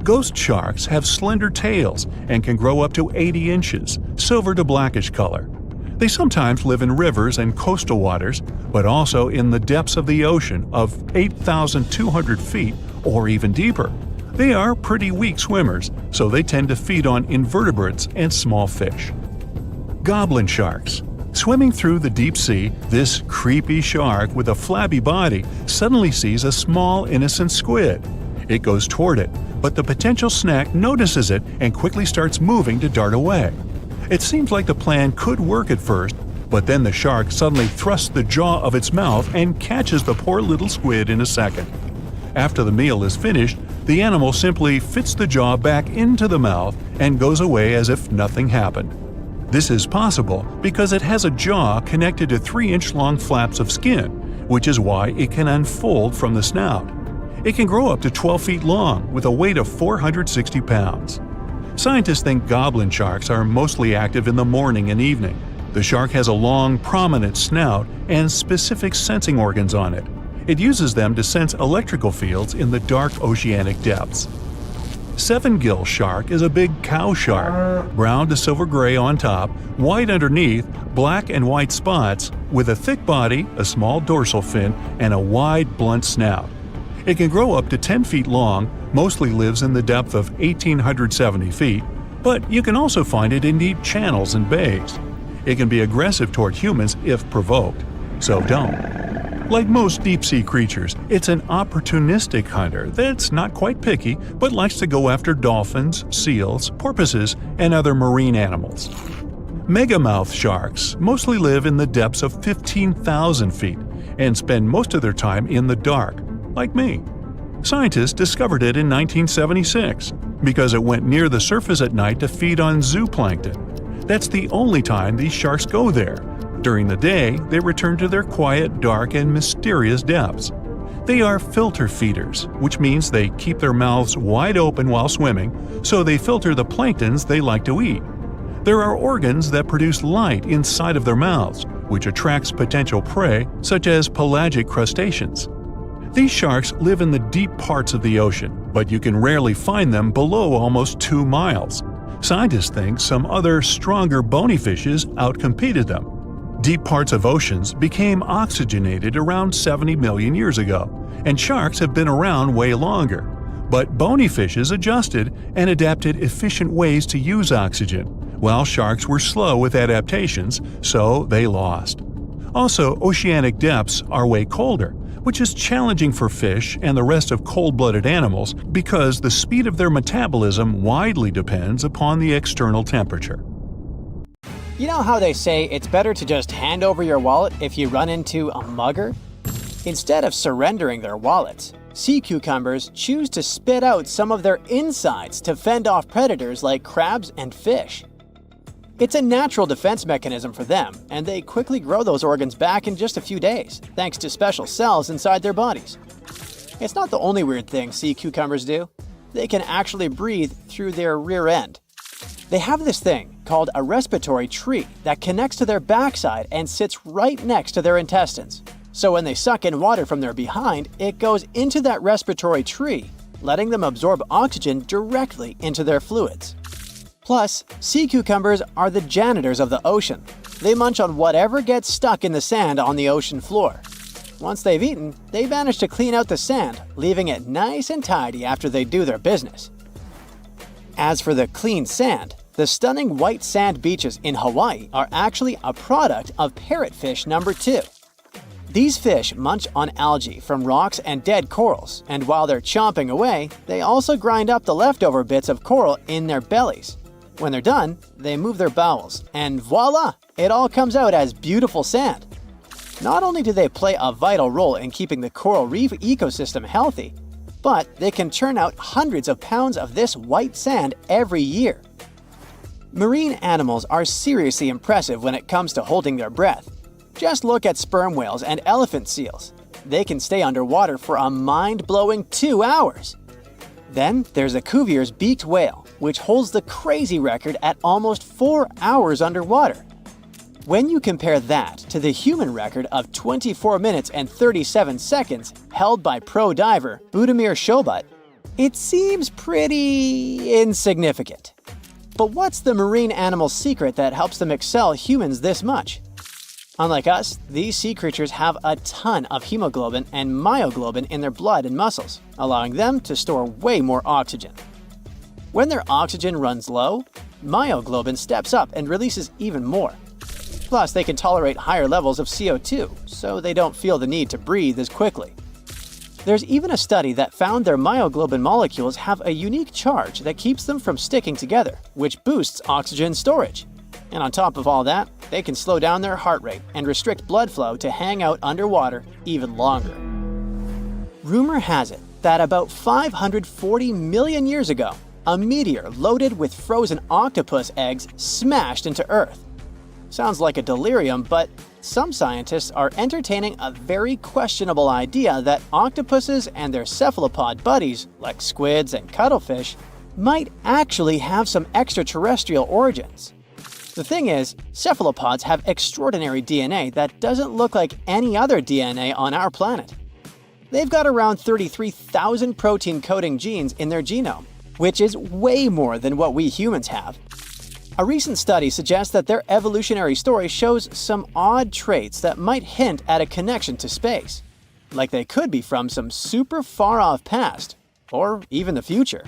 Ghost sharks have slender tails and can grow up to 80 inches, silver to blackish color. They sometimes live in rivers and coastal waters, but also in the depths of the ocean of 8,200 feet or even deeper. They are pretty weak swimmers, so they tend to feed on invertebrates and small fish. Goblin sharks. Swimming through the deep sea, this creepy shark with a flabby body suddenly sees a small, innocent squid. It goes toward it, but the potential snack notices it and quickly starts moving to dart away. It seems like the plan could work at first, but then the shark suddenly thrusts the jaw of its mouth and catches the poor little squid in a second. After the meal is finished, the animal simply fits the jaw back into the mouth and goes away as if nothing happened. This is possible because it has a jaw connected to 3-inch-long flaps of skin, which is why it can unfold from the snout. It can grow up to 12 feet long with a weight of 460 pounds. Scientists think goblin sharks are mostly active in the morning and evening. The shark has a long, prominent snout and specific sensing organs on it. It uses them to sense electrical fields in the dark oceanic depths. Seven-gill shark is a big cow shark, brown to silver-gray on top, white underneath, black and white spots, with a thick body, a small dorsal fin, and a wide, blunt snout. It can grow up to 10 feet long, mostly lives in the depth of 1,870 feet, but you can also find it in deep channels and bays. It can be aggressive toward humans if provoked, so don't. Like most deep-sea creatures, it's an opportunistic hunter that's not quite picky but likes to go after dolphins, seals, porpoises, and other marine animals. Megamouth sharks mostly live in the depths of 15,000 feet and spend most of their time in the dark, like me. Scientists discovered it in 1976 because it went near the surface at night to feed on zooplankton. That's the only time these sharks go there. During the day, they return to their quiet, dark, and mysterious depths. They are filter feeders, which means they keep their mouths wide open while swimming, so they filter the planktons they like to eat. There are organs that produce light inside of their mouths, which attracts potential prey, such as pelagic crustaceans. These sharks live in the deep parts of the ocean, but you can rarely find them below almost 2 miles. Scientists think some other, stronger bony fishes outcompeted them. Deep parts of oceans became oxygenated around 70 million years ago, and sharks have been around way longer. But bony fishes adjusted and adapted efficient ways to use oxygen, while sharks were slow with adaptations, so they lost. Also, oceanic depths are way colder, which is challenging for fish and the rest of cold-blooded animals because the speed of their metabolism widely depends upon the external temperature. You know how they say it's better to just hand over your wallet if you run into a mugger? Instead of surrendering their wallets, Sea cucumbers choose to spit out some of their insides to fend off predators like crabs and fish. It's a natural defense mechanism for them, and they quickly grow those organs back in just a few days, thanks to special cells inside their bodies. It's not the only weird thing sea cucumbers do. They can actually breathe through their rear end. They have this thing called a respiratory tree that connects to their backside and sits right next to their intestines. So when they suck in water from their behind, it goes into that respiratory tree, letting them absorb oxygen directly into their fluids. Plus, sea cucumbers are the janitors of the ocean. They munch on whatever gets stuck in the sand on the ocean floor. Once they've eaten, they manage to clean out the sand, leaving it nice and tidy after they do their business. As for the clean sand, the stunning white sand beaches in Hawaii are actually a product of parrotfish number 2. These fish munch on algae from rocks and dead corals, and while they're chomping away, they also grind up the leftover bits of coral in their bellies. When they're done, they move their bowels, and voila! It all comes out as beautiful sand. Not only do they play a vital role in keeping the coral reef ecosystem healthy, but they can churn out hundreds of pounds of this white sand every year. Marine animals are seriously impressive when it comes to holding their breath. Just look at sperm whales and elephant seals. They can stay underwater for a mind-blowing 2 hours. Then there's a Cuvier's beaked whale, which holds the crazy record at almost 4 hours underwater. When you compare that to the human record of 24 minutes and 37 seconds held by pro diver Budimir Shobat, it seems pretty insignificant. But what's the marine animal's secret that helps them excel humans this much? Unlike us, these sea creatures have a ton of hemoglobin and myoglobin in their blood and muscles, allowing them to store way more oxygen. When their oxygen runs low, myoglobin steps up and releases even more. Plus, they can tolerate higher levels of CO2, so they don't feel the need to breathe as quickly. There's even a study that found their myoglobin molecules have a unique charge that keeps them from sticking together, which boosts oxygen storage. And on top of all that, they can slow down their heart rate and restrict blood flow to hang out underwater even longer. Rumor has it that about 540 million years ago, a meteor loaded with frozen octopus eggs smashed into Earth. Sounds like a delirium, but some scientists are entertaining a very questionable idea that octopuses and their cephalopod buddies, like squids and cuttlefish, might actually have some extraterrestrial origins. The thing is, cephalopods have extraordinary DNA that doesn't look like any other DNA on our planet. They've got around 33,000 protein-coding genes in their genome, which is way more than what we humans have. A recent study suggests that their evolutionary story shows some odd traits that might hint at a connection to space, like they could be from some super far-off past, or even the future.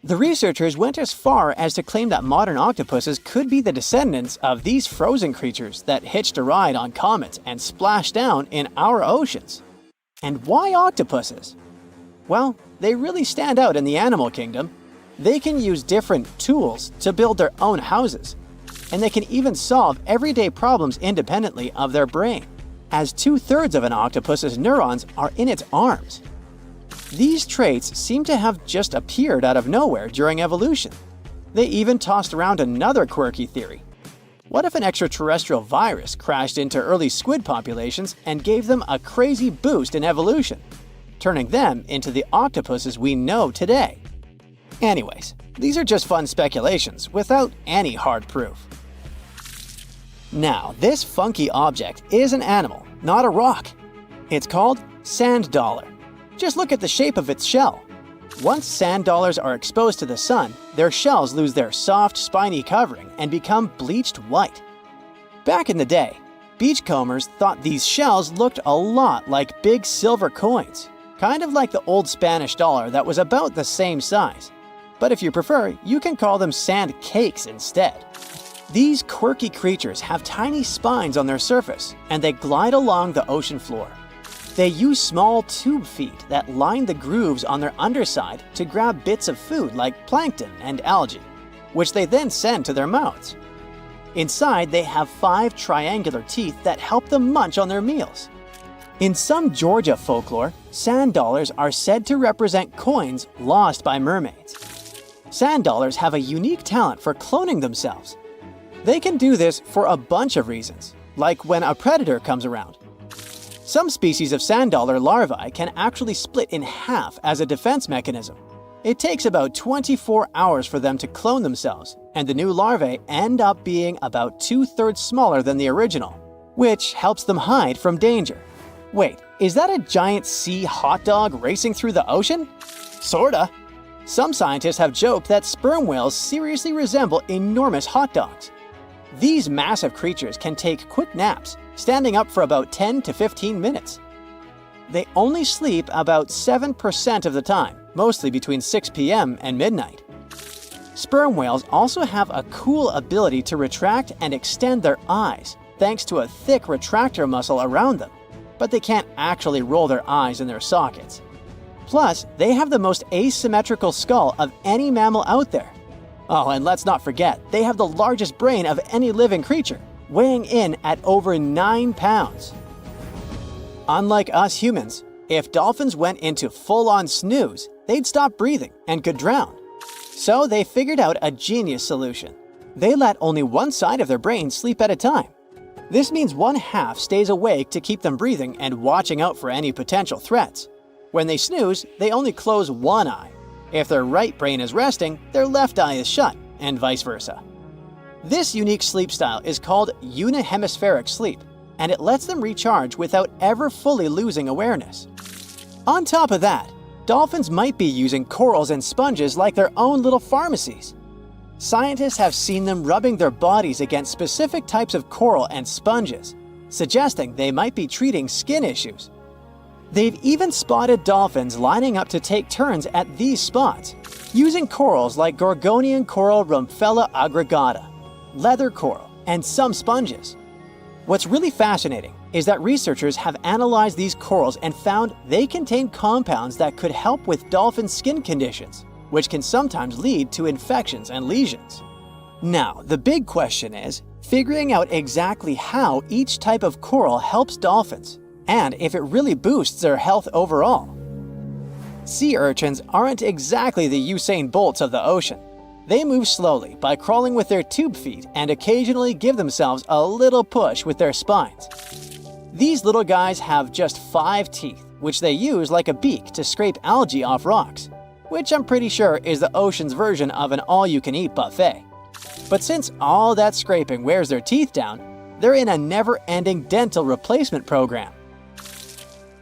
The researchers went as far as to claim that modern octopuses could be the descendants of these frozen creatures that hitched a ride on comets and splashed down in our oceans. And why octopuses? Well, they really stand out in the animal kingdom. They can use different tools to build their own houses, and they can even solve everyday problems independently of their brain, as 2/3 of an octopus's neurons are in its arms. These traits seem to have just appeared out of nowhere during evolution. They even tossed around another quirky theory. What if an extraterrestrial virus crashed into early squid populations and gave them a crazy boost in evolution, turning them into the octopuses we know today? Anyways, these are just fun speculations without any hard proof. Now, this funky object is an animal, not a rock. It's called sand dollar. Just look at the shape of its shell. Once sand dollars are exposed to the sun, their shells lose their soft, spiny covering and become bleached white. Back in the day, beachcombers thought these shells looked a lot like big silver coins, kind of like the old Spanish dollar that was about the same size. But if you prefer, you can call them sand cakes instead. These quirky creatures have tiny spines on their surface, and they glide along the ocean floor. They use small tube feet that line the grooves on their underside to grab bits of food like plankton and algae, which they then send to their mouths. Inside, they have 5 triangular teeth that help them munch on their meals. In some Georgia folklore, sand dollars are said to represent coins lost by mermaids. Sand dollars have a unique talent for cloning themselves. They can do this for a bunch of reasons, like when a predator comes around. Some species of sand dollar larvae can actually split in half as a defense mechanism. It takes about 24 hours for them to clone themselves, and the new larvae end up being about 2/3 smaller than the original, which helps them hide from danger. Wait, is that a giant sea hot dog racing through the ocean? Sorta. Some scientists have joked that sperm whales seriously resemble enormous hot dogs. These massive creatures can take quick naps, standing up for about 10 to 15 minutes. They only sleep about 7% of the time, mostly between 6 p.m. and midnight. Sperm whales also have a cool ability to retract and extend their eyes, thanks to a thick retractor muscle around them, but they can't actually roll their eyes in their sockets. Plus, they have the most asymmetrical skull of any mammal out there. Oh, and let's not forget, they have the largest brain of any living creature, weighing in at over 9 pounds. Unlike us humans, if dolphins went into full-on snooze, they'd stop breathing and could drown. So they figured out a genius solution. They let only one side of their brain sleep at a time. This means one half stays awake to keep them breathing and watching out for any potential threats. When they snooze, they only close one eye. If their right brain is resting, their left eye is shut, and vice versa. This unique sleep style is called unihemispheric sleep, and it lets them recharge without ever fully losing awareness. On top of that, dolphins might be using corals and sponges like their own little pharmacies. Scientists have seen them rubbing their bodies against specific types of coral and sponges, suggesting they might be treating skin issues. They've even spotted dolphins lining up to take turns at these spots, using corals like Gorgonian coral Rumphella aggregata, leather coral, and some sponges. What's really fascinating is that researchers have analyzed these corals and found they contain compounds that could help with dolphin skin conditions, which can sometimes lead to infections and lesions. Now, the big question is figuring out exactly how each type of coral helps dolphins, and if it really boosts their health overall. Sea urchins aren't exactly the Usain Bolts of the ocean. They move slowly by crawling with their tube feet and occasionally give themselves a little push with their spines. These little guys have just 5 teeth, which they use like a beak to scrape algae off rocks, which I'm pretty sure is the ocean's version of an all-you-can-eat buffet. But since all that scraping wears their teeth down, they're in a never-ending dental replacement program.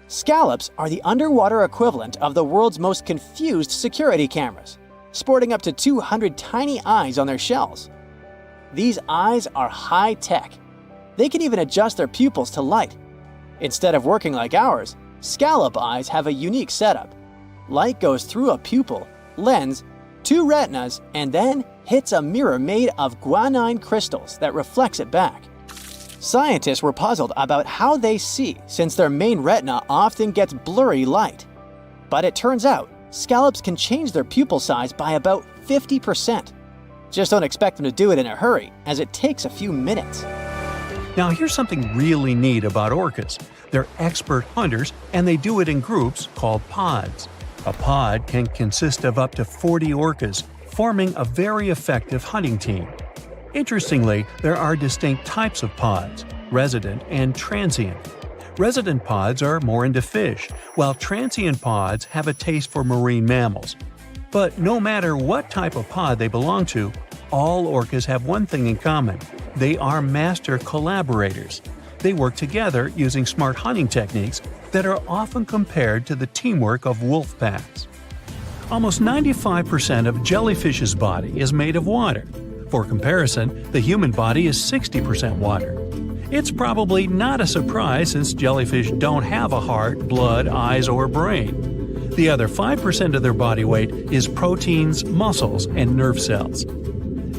Scallops are the underwater equivalent of the world's most confused security cameras, sporting up to 200 tiny eyes on their shells. These eyes are high-tech. They can even adjust their pupils to light. Instead of working like ours, scallop eyes have a unique setup. Light goes through a pupil, lens, 2 retinas, and then hits a mirror made of guanine crystals that reflects it back. Scientists were puzzled about how they see since their main retina often gets blurry light. But it turns out, scallops can change their pupil size by about 50%. Just don't expect them to do it in a hurry, as it takes a few minutes. Now here's something really neat about orcas. They're expert hunters, and they do it in groups called pods. A pod can consist of up to 40 orcas, forming a very effective hunting team. Interestingly, there are distinct types of pods, resident and transient. Resident pods are more into fish, while transient pods have a taste for marine mammals. But no matter what type of pod they belong to, all orcas have one thing in common: they are master collaborators. They work together using smart hunting techniques that are often compared to the teamwork of wolf packs. Almost 95% of jellyfish's body is made of water. For comparison, the human body is 60% water. It's probably not a surprise since jellyfish don't have a heart, blood, eyes, or brain. The other 5% of their body weight is proteins, muscles, and nerve cells.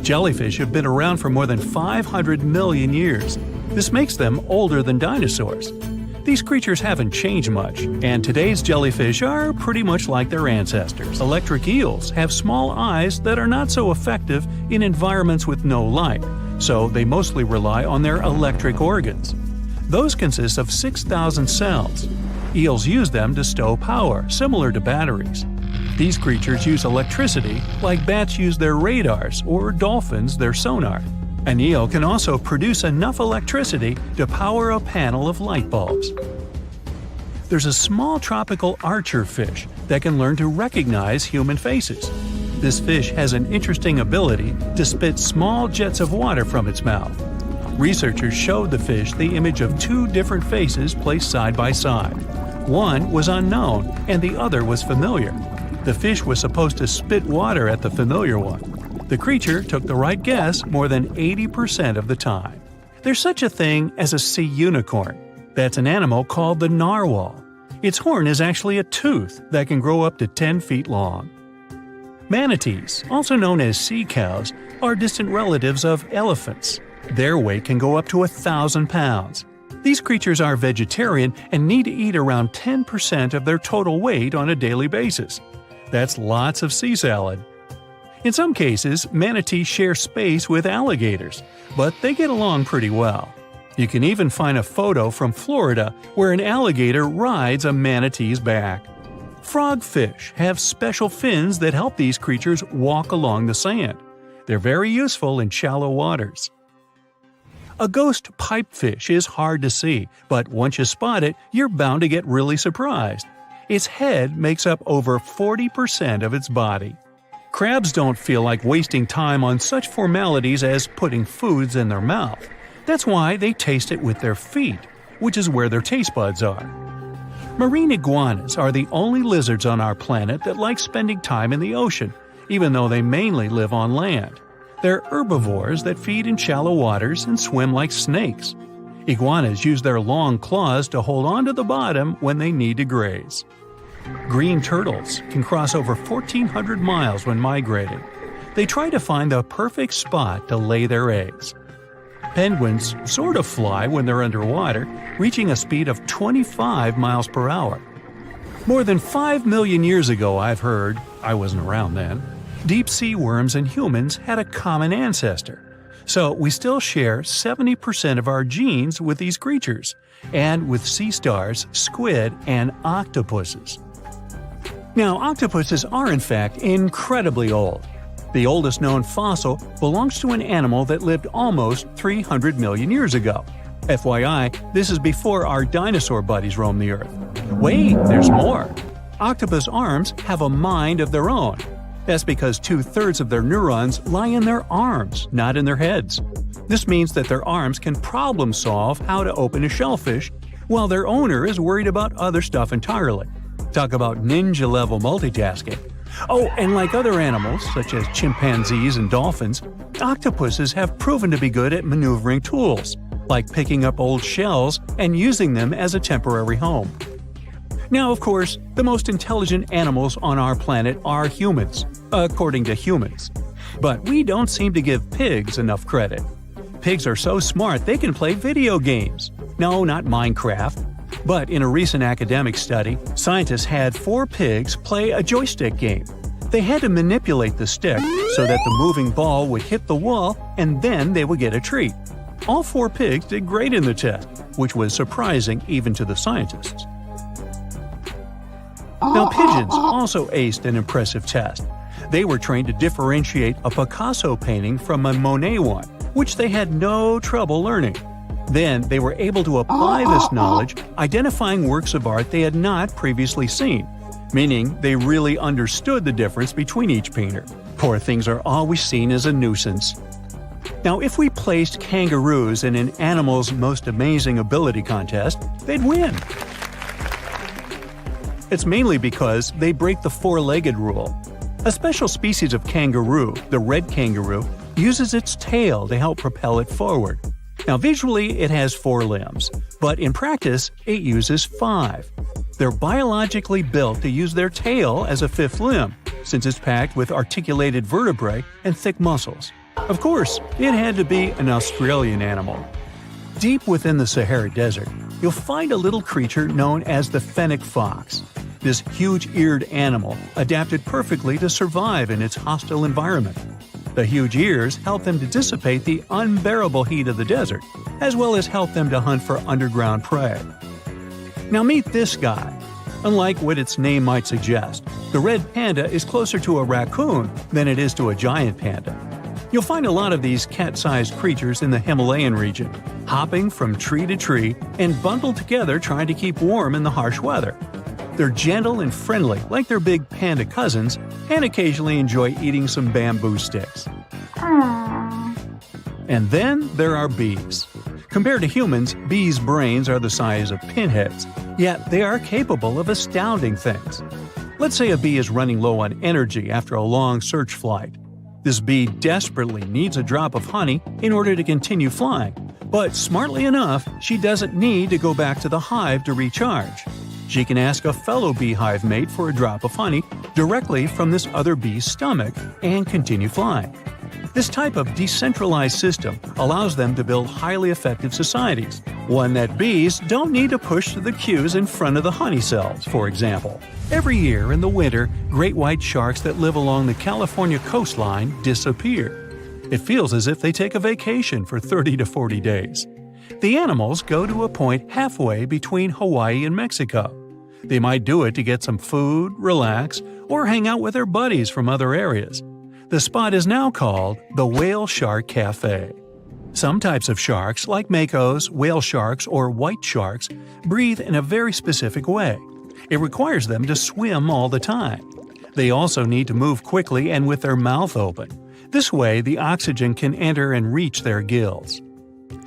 Jellyfish have been around for more than 500 million years. This makes them older than dinosaurs. These creatures haven't changed much, and today's jellyfish are pretty much like their ancestors. Electric eels have small eyes that are not so effective in environments with no light, so they mostly rely on their electric organs. Those consist of 6,000 cells. Eels use them to stow power, similar to batteries. These creatures use electricity, like bats use their radars or dolphins their sonar. An eel can also produce enough electricity to power a panel of light bulbs. There's a small tropical archer fish that can learn to recognize human faces. This fish has an interesting ability to spit small jets of water from its mouth. Researchers showed the fish the image of two different faces placed side by side. One was unknown and the other was familiar. The fish was supposed to spit water at the familiar one. The creature took the right guess more than 80% of the time. There's such a thing as a sea unicorn. That's an animal called the narwhal. Its horn is actually a tooth that can grow up to 10 feet long. Manatees, also known as sea cows, are distant relatives of elephants. Their weight can go up to 1,000 pounds. These creatures are vegetarian and need to eat around 10% of their total weight on a daily basis. That's lots of sea salad. In some cases, manatees share space with alligators, but they get along pretty well. You can even find a photo from Florida where an alligator rides a manatee's back. Frogfish have special fins that help these creatures walk along the sand. They're very useful in shallow waters. A ghost pipefish is hard to see, but once you spot it, you're bound to get really surprised. Its head makes up over 40% of its body. Crabs don't feel like wasting time on such formalities as putting foods in their mouth. That's why they taste it with their feet, which is where their taste buds are. Marine iguanas are the only lizards on our planet that like spending time in the ocean, even though they mainly live on land. They're herbivores that feed in shallow waters and swim like snakes. Iguanas use their long claws to hold on to the bottom when they need to graze. Green turtles can cross over 1,400 miles when migrating. They try to find the perfect spot to lay their eggs. Penguins sort of fly when they're underwater, reaching a speed of 25 miles per hour. More than 5 million years ago, I've heard, I wasn't around then, deep-sea worms and humans had a common ancestor. So we still share 70% of our genes with these creatures, and with sea stars, squid, and octopuses. Now, octopuses are in fact incredibly old. The oldest known fossil belongs to an animal that lived almost 300 million years ago. FYI, this is before our dinosaur buddies roamed the Earth. Wait, there's more! Octopus arms have a mind of their own. That's because 2/3 of their neurons lie in their arms, not in their heads. This means that their arms can problem solve how to open a shellfish, while their owner is worried about other stuff entirely. Talk about ninja-level multitasking. Oh, and like other animals, such as chimpanzees and dolphins, octopuses have proven to be good at maneuvering tools, like picking up old shells and using them as a temporary home. Now, of course, the most intelligent animals on our planet are humans, according to humans. But we don't seem to give pigs enough credit. Pigs are so smart they can play video games. No, not Minecraft. But in a recent academic study, scientists had 4 pigs play a joystick game. They had to manipulate the stick so that the moving ball would hit the wall and then they would get a treat. All 4 pigs did great in the test, which was surprising even to the scientists. Now, pigeons also aced an impressive test. They were trained to differentiate a Picasso painting from a Monet one, which they had no trouble learning. Then they were able to apply this knowledge, identifying works of art they had not previously seen, meaning they really understood the difference between each painter. Poor things are always seen as a nuisance. Now, if we placed kangaroos in an animal's most amazing ability contest, they'd win. It's mainly because they break the 4-legged rule. A special species of kangaroo, the red kangaroo, uses its tail to help propel it forward. Now, visually, it has 4 limbs, but in practice, it uses 5. They're biologically built to use their tail as a 5th limb, since it's packed with articulated vertebrae and thick muscles. Of course, it had to be an Australian animal. Deep within the Sahara Desert, you'll find a little creature known as the fennec fox. This huge-eared animal adapted perfectly to survive in its hostile environment. The huge ears help them to dissipate the unbearable heat of the desert, as well as help them to hunt for underground prey. Now meet this guy. Unlike what its name might suggest, the red panda is closer to a raccoon than it is to a giant panda. You'll find a lot of these cat-sized creatures in the Himalayan region, hopping from tree to tree and bundled together trying to keep warm in the harsh weather. They're gentle and friendly like their big panda cousins, and occasionally enjoy eating some bamboo sticks. And then there are bees. Compared to humans, bees' brains are the size of pinheads, yet they are capable of astounding things. Let's say a bee is running low on energy after a long search flight. This bee desperately needs a drop of honey in order to continue flying, but smartly enough, she doesn't need to go back to the hive to recharge. She can ask a fellow beehive mate for a drop of honey directly from this other bee's stomach and continue flying. This type of decentralized system allows them to build highly effective societies, one that bees don't need to push to the queues in front of the honey cells, for example. Every year in the winter, great white sharks that live along the California coastline disappear. It feels as if they take a vacation for 30 to 40 days. The animals go to a point halfway between Hawaii and Mexico. They might do it to get some food, relax, or hang out with their buddies from other areas. The spot is now called the Whale Shark Cafe. Some types of sharks, like makos, whale sharks, or white sharks, breathe in a very specific way. It requires them to swim all the time. They also need to move quickly and with their mouth open. This way, the oxygen can enter and reach their gills.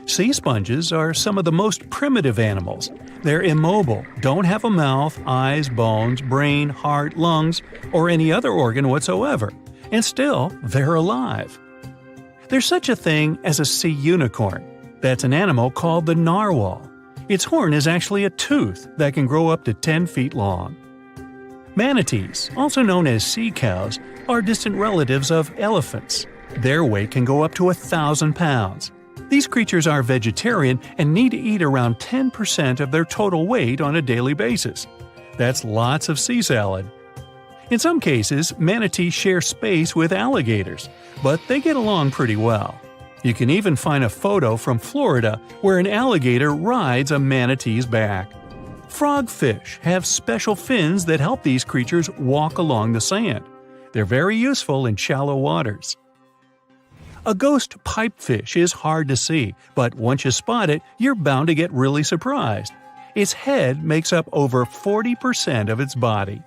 Sea sponges are some of the most primitive animals. They're immobile, don't have a mouth, eyes, bones, brain, heart, lungs, or any other organ whatsoever. And still, they're alive. There's such a thing as a sea unicorn. That's an animal called the narwhal. Its horn is actually a tooth that can grow up to 10 feet long. Manatees, also known as sea cows, are distant relatives of elephants. Their weight can go up to 1,000 pounds. These creatures are vegetarian and need to eat around 10% of their total weight on a daily basis. That's lots of sea salad. In some cases, manatees share space with alligators, but they get along pretty well. You can even find a photo from Florida where an alligator rides a manatee's back. Frogfish have special fins that help these creatures walk along the sand. They're very useful in shallow waters. A ghost pipefish is hard to see, but once you spot it, you're bound to get really surprised. Its head makes up over 40% of its body.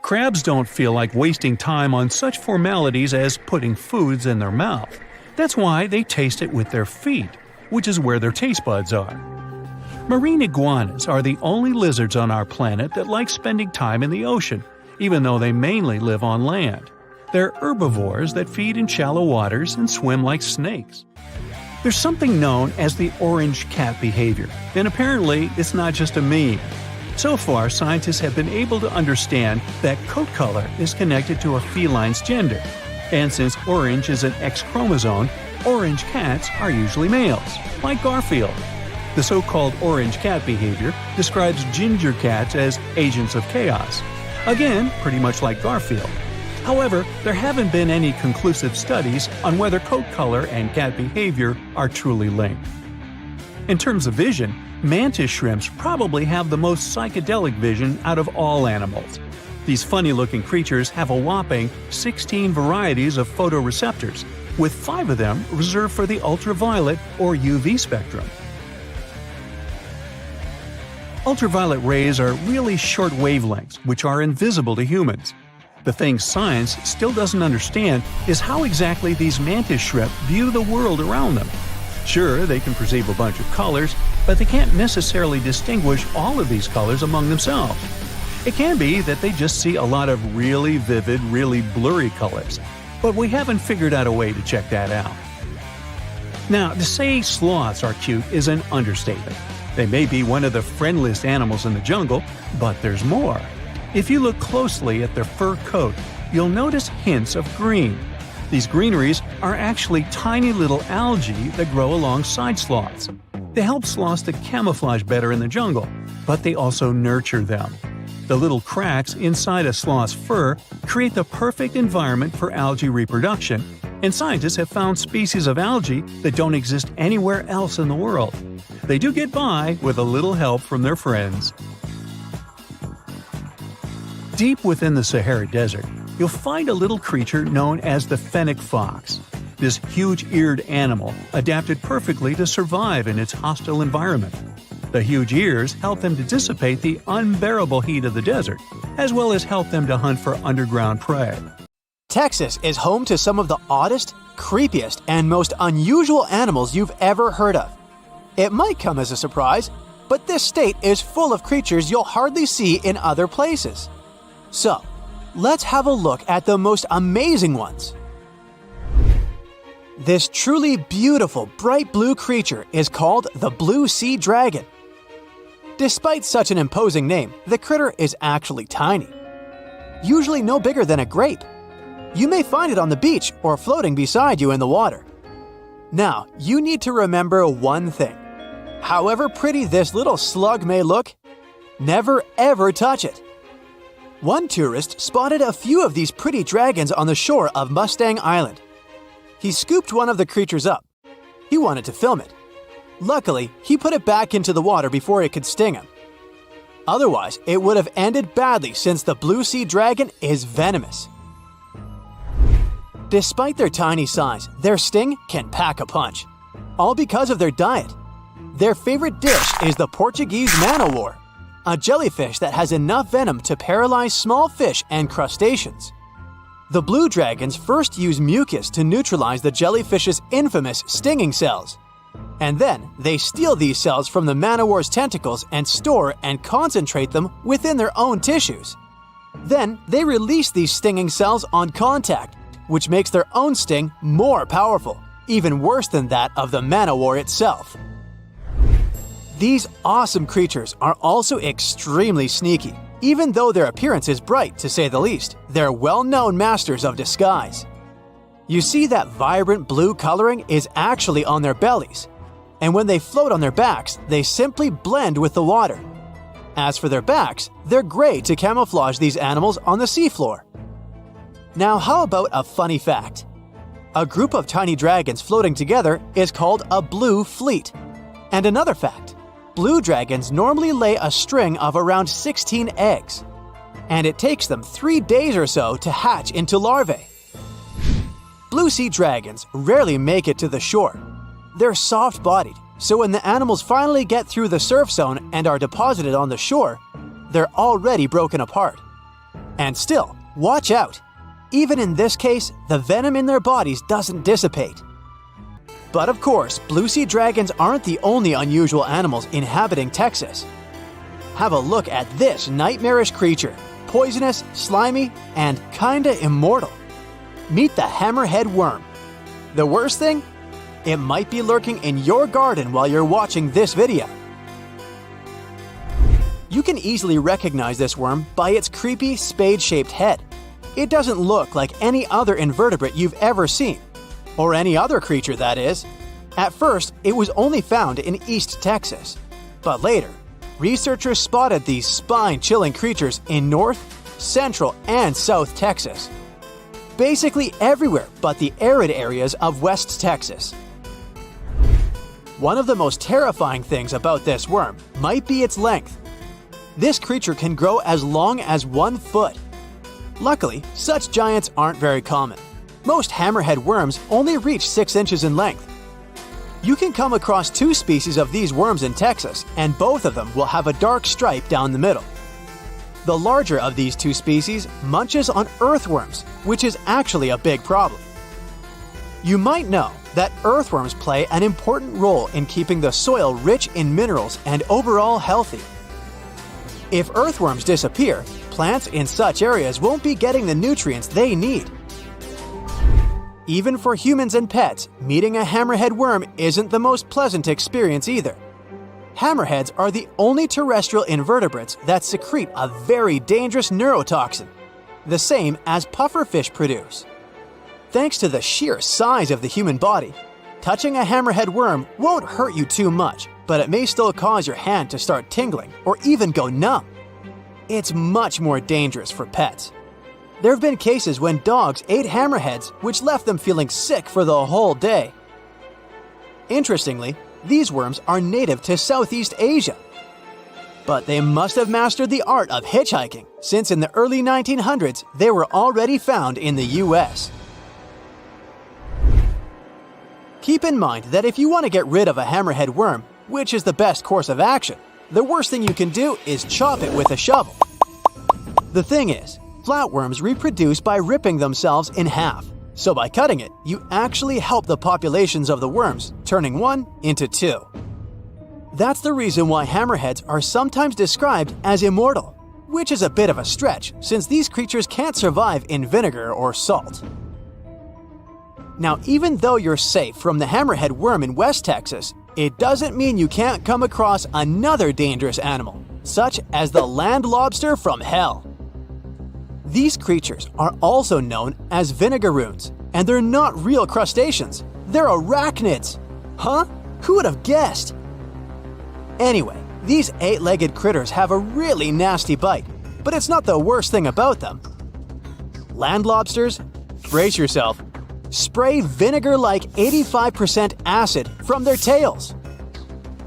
Crabs don't feel like wasting time on such formalities as putting foods in their mouth. That's why they taste it with their feet, which is where their taste buds are. Marine iguanas are the only lizards on our planet that like spending time in the ocean, even though they mainly live on land. They're herbivores that feed in shallow waters and swim like snakes. There's something known as the orange cat behavior, and apparently it's not just a meme. So far, scientists have been able to understand that coat color is connected to a feline's gender. And since orange is an X chromosome, orange cats are usually males, like Garfield. The so-called orange cat behavior describes ginger cats as agents of chaos. Again, pretty much like Garfield. However, there haven't been any conclusive studies on whether coat color and cat behavior are truly linked. In terms of vision, mantis shrimps probably have the most psychedelic vision out of all animals. These funny-looking creatures have a whopping 16 varieties of photoreceptors, with 5 of them reserved for the ultraviolet or UV spectrum. Ultraviolet rays are really short wavelengths, which are invisible to humans. The thing science still doesn't understand is how exactly these mantis shrimp view the world around them. Sure, they can perceive a bunch of colors, but they can't necessarily distinguish all of these colors among themselves. It can be that they just see a lot of really vivid, really blurry colors, but we haven't figured out a way to check that out. Now, to say sloths are cute is an understatement. They may be one of the friendliest animals in the jungle, but there's more. If you look closely at their fur coat, you'll notice hints of green. These greeneries are actually tiny little algae that grow alongside sloths. They help sloths to camouflage better in the jungle, but they also nurture them. The little cracks inside a sloth's fur create the perfect environment for algae reproduction, And scientists have found species of algae that don't exist anywhere else in the world. They do get by with a little help from their friends. Deep within the Sahara Desert, you'll find a little creature known as the fennec fox. This huge-eared animal adapted perfectly to survive in its hostile environment. The huge ears help them to dissipate the unbearable heat of the desert, as well as help them to hunt for underground prey. Texas is home to some of the oddest, creepiest, and most unusual animals you've ever heard of. It might come as a surprise, but this state is full of creatures you'll hardly see in other places. So, let's have a look at the most amazing ones. This truly beautiful bright blue creature is called the blue sea dragon. Despite such an imposing name, the critter is actually tiny. Usually no bigger than a grape. You may find it on the beach or floating beside you in the water. Now, you need to remember one thing. However pretty this little slug may look, never ever touch it. One tourist spotted a few of these pretty dragons on the shore of Mustang Island. He scooped one of the creatures up. He wanted to film it. Luckily, he put it back into the water before it could sting him. Otherwise, it would have ended badly since the blue sea dragon is venomous. Despite their tiny size, their sting can pack a punch. All because of their diet. Their favorite dish is the Portuguese man-o-war, a jellyfish that has enough venom to paralyze small fish and crustaceans. The blue dragons first use mucus to neutralize the jellyfish's infamous stinging cells. And then they steal these cells from the man-o-war's tentacles and store and concentrate them within their own tissues. Then they release these stinging cells on contact, which makes their own sting more powerful, even worse than that of the man-o-war itself. These awesome creatures are also extremely sneaky. Even though their appearance is bright, to say the least, they're well-known masters of disguise. You see that vibrant blue coloring is actually on their bellies, and when they float on their backs, they simply blend with the water. As for their backs, they're gray to camouflage these animals on the seafloor. Now, how about a funny fact? A group of tiny dragons floating together is called a blue fleet. And another fact, blue dragons normally lay a string of around 16 eggs, and it takes them 3 days or so to hatch into larvae. Blue sea dragons rarely make it to the shore. They're soft-bodied, so when the animals finally get through the surf zone and are deposited on the shore, they're already broken apart. And still, watch out! Even in this case, the venom in their bodies doesn't dissipate. But of course, blue sea dragons aren't the only unusual animals inhabiting Texas. Have a look at this nightmarish creature, poisonous, slimy, and kinda immortal. Meet the hammerhead worm. The worst thing? It might be lurking in your garden while you're watching this video. You can easily recognize this worm by its creepy spade-shaped head. It doesn't look like any other invertebrate you've ever seen. Or any other creature, that is. At first, it was only found in East Texas. But later, researchers spotted these spine-chilling creatures in North, Central, and South Texas. Basically everywhere but the arid areas of West Texas. One of the most terrifying things about this worm might be its length. This creature can grow as long as 1 foot. Luckily, such giants aren't very common. Most hammerhead worms only reach 6 inches in length. You can come across 2 species of these worms in Texas, and both of them will have a dark stripe down the middle. The larger of these 2 species munches on earthworms, which is actually a big problem. You might know that earthworms play an important role in keeping the soil rich in minerals and overall healthy. If earthworms disappear, plants in such areas won't be getting the nutrients they need. Even for humans and pets, meeting a hammerhead worm isn't the most pleasant experience either. Hammerheads are the only terrestrial invertebrates that secrete a very dangerous neurotoxin, the same as pufferfish produce. Thanks to the sheer size of the human body, touching a hammerhead worm won't hurt you too much, but it may still cause your hand to start tingling or even go numb. It's much more dangerous for pets. There have been cases when dogs ate hammerheads, which left them feeling sick for the whole day. Interestingly, these worms are native to Southeast Asia. But they must have mastered the art of hitchhiking, since in the early 1900s they were already found in the US. Keep in mind that if you want to get rid of a hammerhead worm, which is the best course of action, the worst thing you can do is chop it with a shovel. The thing is, flatworms reproduce by ripping themselves in half, so by cutting it, you actually help the populations of the worms, turning one into two. That's the reason why hammerheads are sometimes described as immortal, which is a bit of a stretch since these creatures can't survive in vinegar or salt. Now, even though you're safe from the hammerhead worm in West Texas, it doesn't mean you can't come across another dangerous animal, such as the land lobster from hell. These creatures are also known as vinegaroons, and they're not real crustaceans, they're arachnids. Huh? Who would have guessed? Anyway, these eight-legged critters have a really nasty bite, but it's not the worst thing about them. Land lobsters, brace yourself, spray vinegar-like 85% acid from their tails.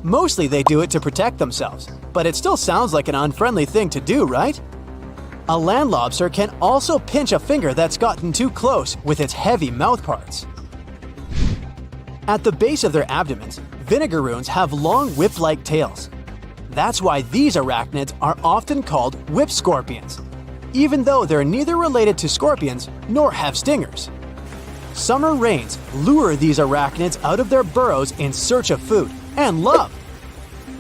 Mostly they do it to protect themselves, but it still sounds like an unfriendly thing to do, right? A land lobster can also pinch a finger that's gotten too close with its heavy mouth parts. At the base of their abdomens, vinegaroons have long whip-like tails. That's why these arachnids are often called whip scorpions, even though they're neither related to scorpions nor have stingers. Summer rains lure these arachnids out of their burrows in search of food and love.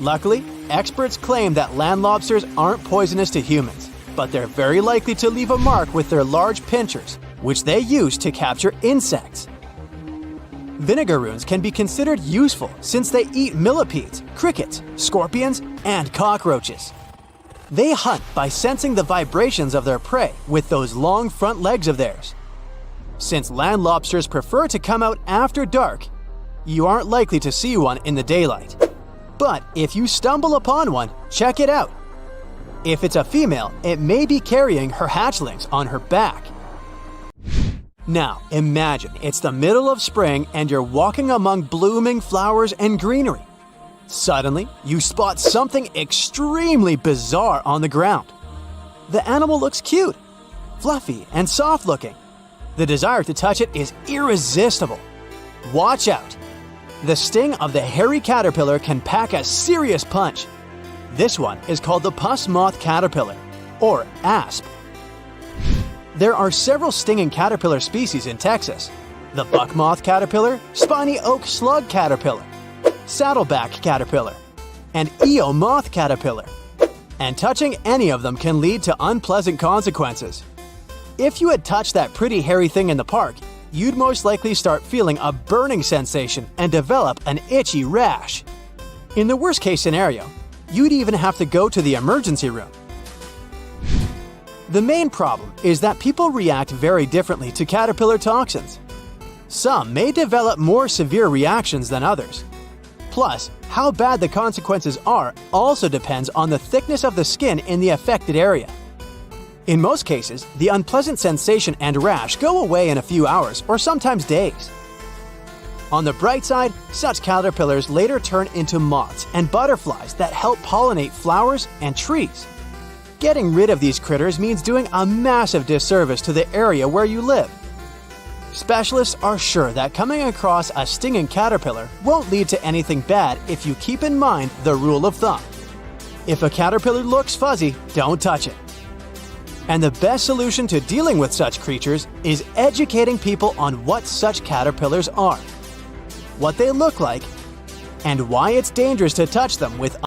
Luckily, experts claim that land lobsters aren't poisonous to humans, but they're very likely to leave a mark with their large pinchers, which they use to capture insects. Vinegaroons can be considered useful since they eat millipedes, crickets, scorpions, and cockroaches. They hunt by sensing the vibrations of their prey with those long front legs of theirs. Since land lobsters prefer to come out after dark, you aren't likely to see one in the daylight. But if you stumble upon one, check it out. If it's a female, it may be carrying her hatchlings on her back. Now, imagine it's the middle of spring and you're walking among blooming flowers and greenery. Suddenly, you spot something extremely bizarre on the ground. The animal looks cute, fluffy, and soft-looking. The desire to touch it is irresistible. Watch out! The sting of the hairy caterpillar can pack a serious punch. This one is called the puss moth caterpillar, or asp. There are several stinging caterpillar species in Texas: the buck moth caterpillar, spiny oak slug caterpillar, saddleback caterpillar, and eo moth caterpillar. And touching any of them can lead to unpleasant consequences. If you had touched that pretty hairy thing in the park, you'd most likely start feeling a burning sensation and develop an itchy rash. In the worst case scenario, you'd even have to go to the emergency room. The main problem is that people react very differently to caterpillar toxins. Some may develop more severe reactions than others. Plus, how bad the consequences are also depends on the thickness of the skin in the affected area. In most cases, the unpleasant sensation and rash go away in a few hours or sometimes days. On the bright side, such caterpillars later turn into moths and butterflies that help pollinate flowers and trees. Getting rid of these critters means doing a massive disservice to the area where you live. Specialists are sure that coming across a stinging caterpillar won't lead to anything bad if you keep in mind the rule of thumb. If a caterpillar looks fuzzy, don't touch it. And the best solution to dealing with such creatures is educating people on what such caterpillars are, what they look like, and why it's dangerous to touch them with